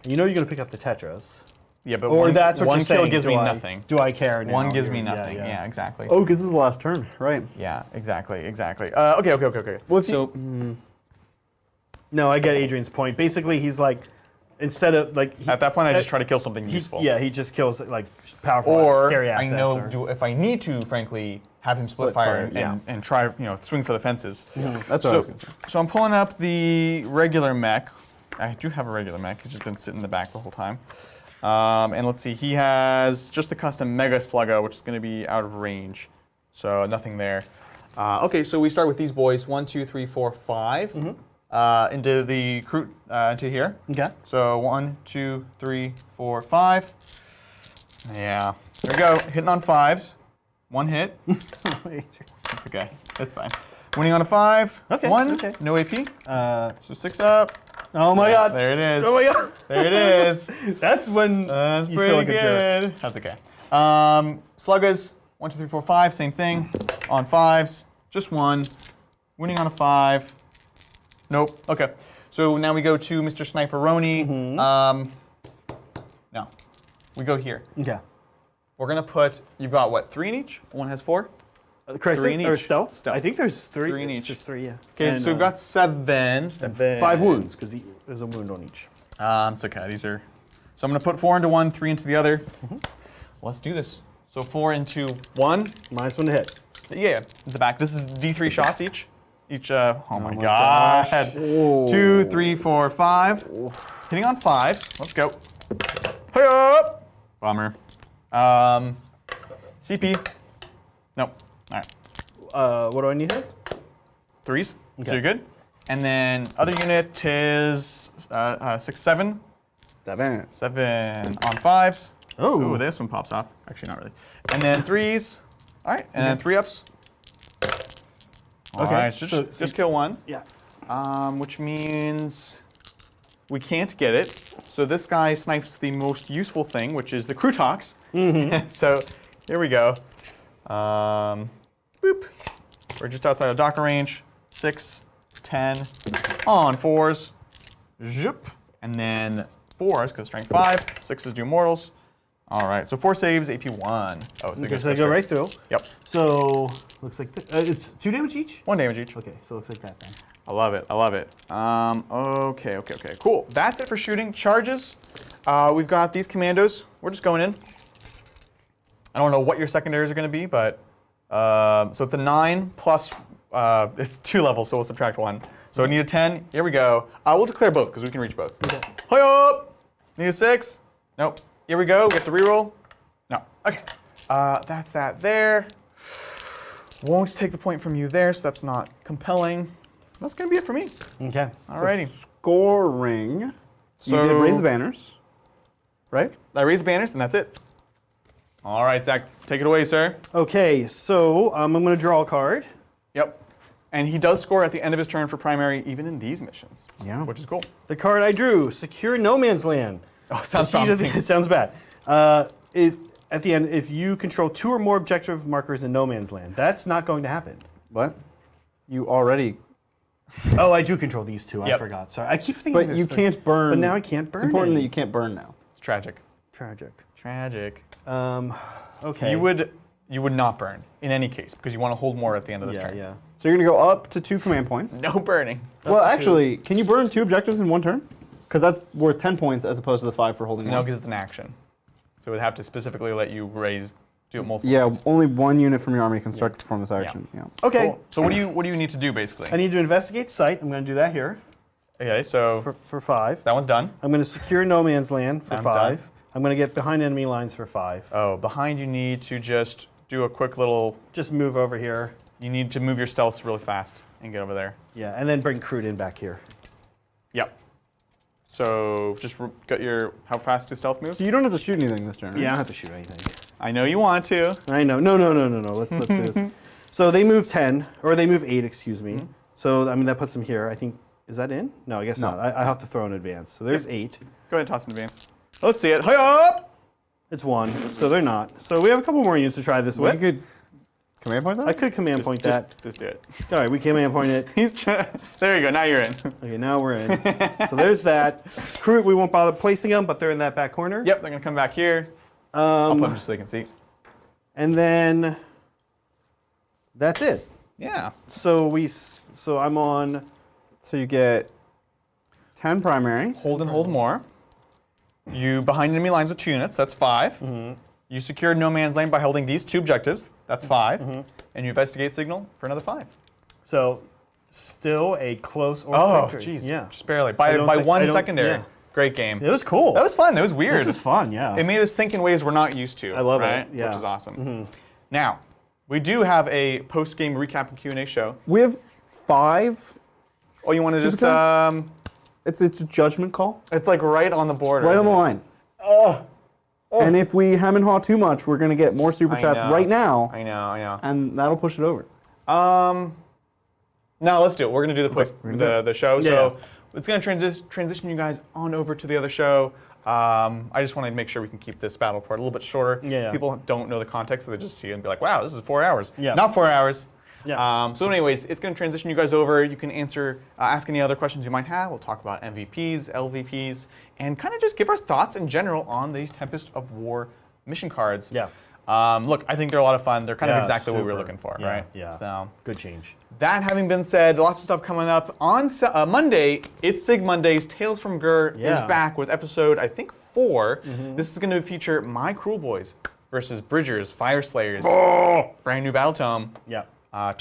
you know you're going to pick up the Tetras.
Yeah, but
Or
one,
that's what
one
you're
kill
saying.
gives
Do
me
I-
nothing.
Do I care now?
One gives me
You're-
nothing. Yeah, exactly.
Oh, because this is the last turn, right?
Yeah, exactly. Okay.
Well, if
So
No, I get Adrian's point. Basically, he's like, instead of like...
at that point, I just try to kill something
he,
useful.
Yeah, he just kills like powerful,
Or
scary
I
assets.
know if I need to, frankly, have him split fire and try, swing for the fences.
that's what I was going to say.
So I'm pulling up the regular mech. I do have a regular mech. It's just been sitting in the back the whole time. And let's see, he has just the custom Mega Sluggo, which is going to be out of range. So nothing there. Okay, so we start with these boys. 1, 2, 3, 4, 5. Into the crew, into here.
Okay.
So 1, 2, 3, 4, 5. Yeah. There we go. Hitting on 5s. 1 hit. That's okay. That's fine. Winning on a 5.
Okay.
1.
Okay.
No AP. So 6 up.
Oh my God.
There it is.
Oh my God.
There it is.
That's when you feel like a jerk.
That's okay. Sluggas. 1, 2, 3, 4, 5. Same thing. On 5s. Just 1. Winning on a 5. Nope. Okay. So now we go to Mr. Sniperoni. No. We go here.
Okay.
We're going to put, you've got what, 3 in each? One has 4?
3
in
or
each.
stealth?
Stealth.
I think there's 3.
3 in
It's
each.
just 3, yeah.
Okay,
And,
so we've got 7.
and 5 wounds, because there's a wound on each.
It's okay. These are, so I'm going to put 4 into one, 3 into the other. Let's do this. So 4 into 1.
-1 to hit.
Yeah, at the back. This is D3 shots each. Oh my
my
god.
gosh.
2, 3, 4, 5. Hitting on 5s. Let's go. Hey up! Bummer. CP. Nope. All right.
What do I need here?
3s. So
Okay.
you're good. And then other unit is 6, 7.
7.
7 on 5s.
Oh.
Ooh, this one pops off. Actually, not really. And then 3s. All right. And then 3 ups. All
Okay,
right.
so-
Just kill 1.
Yeah.
Which means we can't get it. So this guy snipes the most useful thing, which is the Crutox. So here we go. Boop. We're just outside of Docker range. 6, 10, on 4s. Zhup. And then 4s, because strength 5. 6s do mortals. All right, so 4 saves, AP 1. Oh, so
Okay, so they go right through.
Yep.
So, looks like it's 2 damage each?
1 damage each.
Okay, so it looks like that then.
I love it. I love it. Okay. Cool. That's it for shooting. Charges. We've got these commandos. We're just going in. I don't know what your secondaries are going to be, but so it's a 9 plus. It's 2 levels, so we'll subtract 1. So I need a 10. Here we go. We'll declare both because we can reach both.
Okay.
Hi up. Need a 6. Nope. Here we go. Get the reroll. No. Okay. That's that there. Won't take the point from you there, so that's not compelling. That's going to be it for me.
Okay.
Alrighty.
So scoring.
So
You did raise the banners, right?
I raise the banners, and that's it. All right, Zach, take it away, sir.
Okay, so I'm going to draw a card.
Yep. And he does score at the end of his turn for primary, even in these missions.
Yeah.
Which is cool.
The card I drew, Secure No Man's Land.
Oh, sounds
She doesn't-
promising.
It sounds bad. At the end, if you control 2 or more objective markers in No Man's Land, that's not going to happen.
What? You already.
Oh, I do control these 2. I
Yep.
forgot. Sorry, I keep thinking.
But
there's
you
3.
can't burn.
But now I can't burn.
It's important
any.
that you can't burn now.
It's tragic.
Tragic.
Tragic.
Okay.
You would not burn in any case because you want to hold more at the end of this
Yeah,
turn.
yeah.
So you're gonna go up to 2 command points.
No burning.
Well, actually, can you burn 2 objectives in 1 turn? Because that's worth 10 points as opposed to the 5 for holding
No,
one.
because it's an action. So it would have to specifically let you do it multiple
Yeah,
times.
only 1 unit from your army can start to perform this action. Yeah.
Okay.
Cool. So what do you need to do basically?
I need to investigate site. I'm going to do that here
Okay, so
for 5.
that one's done.
I'm going to secure No Man's Land for
I'm
5.
done.
I'm going to get behind enemy lines for 5.
Oh, behind you need to just do a quick little.
Just move over here.
You need to move your stealths really fast and get over there.
Yeah, and then bring Crude in back here.
Yep. So just got your. How fast do stealth move?
So you don't have to shoot anything this turn, right?
Yeah, I don't have to shoot anything.
I know you want to.
I know. No. Let's do this. So they move 10, or they move 8, excuse me. So, I mean, that puts them here. I think, is that in? No, I guess
No.
not. I have to throw in advance. So there's 8.
Go ahead and toss in advance. Let's see it. Hi up!
It's 1, so they're not. So we have a couple more units to try this
Well,
with.
you could command point that?
I could command point that.
Just do it.
All right, we command point it.
There you go. Now you're in.
Okay, now we're in. So there's that. Crew, we won't bother placing them, but they're in that back corner.
Yep, they're gonna come back here. I'll put them just so they can see.
And then that's it.
Yeah.
So I'm on.
So you get 10 primary.
Hold and hold more. You behind enemy lines with 2 units. That's 5. You secured No Man's Land by holding these 2 objectives. That's 5. And you investigate signal for another 5.
So still a close or
Oh,
victory.
jeez.
Yeah.
Just barely.
I don't
By
think- I
one
don't-
secondary.
yeah.
Great game.
It was cool.
That was fun. It was weird.
This is fun, yeah.
It made us think in ways we're not used to.
I love it,
right?
yeah.
Which is awesome. Now, we do have a post-game recap and Q&A show.
We have 5.
Oh, you want to just...
chats? It's a judgment call.
it's like right on the border.
Right on the
isn't it?
line. And if we hem and haw too much, we're going to get more super
I
chats
know.
right now,
I know.
and that'll push it over.
No, let's do it. We're going to do the show.
Yeah.
So it's going to transition you guys on over to the other show. I just want to make sure we can keep this battle part a little bit shorter.
Yeah.
People don't know the context, so they just see it and be like, wow, this is 4 hours.
Yeah.
Not 4 hours.
Yeah.
So anyways, it's going to transition you guys over. You can ask any other questions you might have. We'll talk about MVPs, LVPs, and kind of just give our thoughts in general on these Tempest of War mission cards.
Yeah.
Look, I think they're a lot of fun. They're kind of
Yeah,
exactly what we were
super.
looking for,
Yeah,
right?
yeah.
So
Good change.
that having been said, lots of stuff coming up. On Monday, it's Sig Mondays. Tales from Gur is
Yeah.
back with episode, I think, 4. This is going to feature My Cruel Boys versus Bridgers, Fire Slayers. Brand new battle tome.
Yeah.
A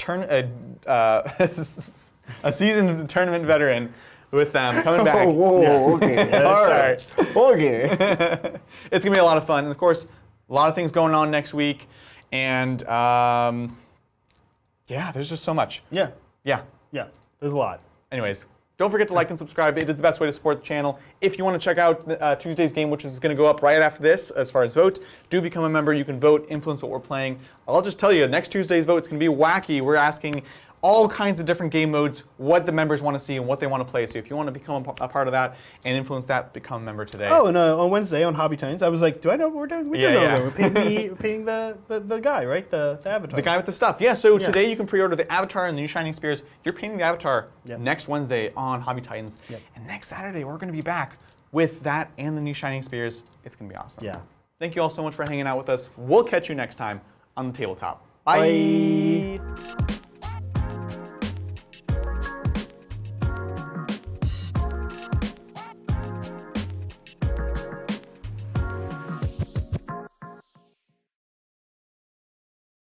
seasoned tournament veteran with them coming back.
Whoa, okay. All right. Okay.
It's going to be a lot of fun. And of course, a lot of things going on next week. And yeah, there's just so much.
Yeah.
Yeah.
Yeah. There's a lot.
Anyways, don't forget to like and subscribe. It is the best way to support the channel. If you want to check out Tuesday's game, which is going to go up right after this as far as votes, do become a member. You can vote, influence what we're playing. I'll just tell you, next Tuesday's vote is going to be wacky. We're asking all kinds of different game modes, what the members want to see and what they want to play. So if you want to become a part of that and influence that, become a member today.
Oh, and on Wednesday on Hobby Times, I was like, do I know what we're doing? We
Yeah,
do know
yeah.
what we're doing. We're paying the guy, right? The avatar.
The guy with the stuff. Yeah, so
Yeah.
today you can pre-order the Avatar and the new Shining Spears. You're painting the Avatar
Yep.
next Wednesday on Hobby Titans.
Yep.
And next Saturday, we're going to be back with that and the new Shining Spears. It's going to be awesome.
Yeah.
Thank you all so much for hanging out with us. We'll catch you next time on the tabletop. Bye.
Bye.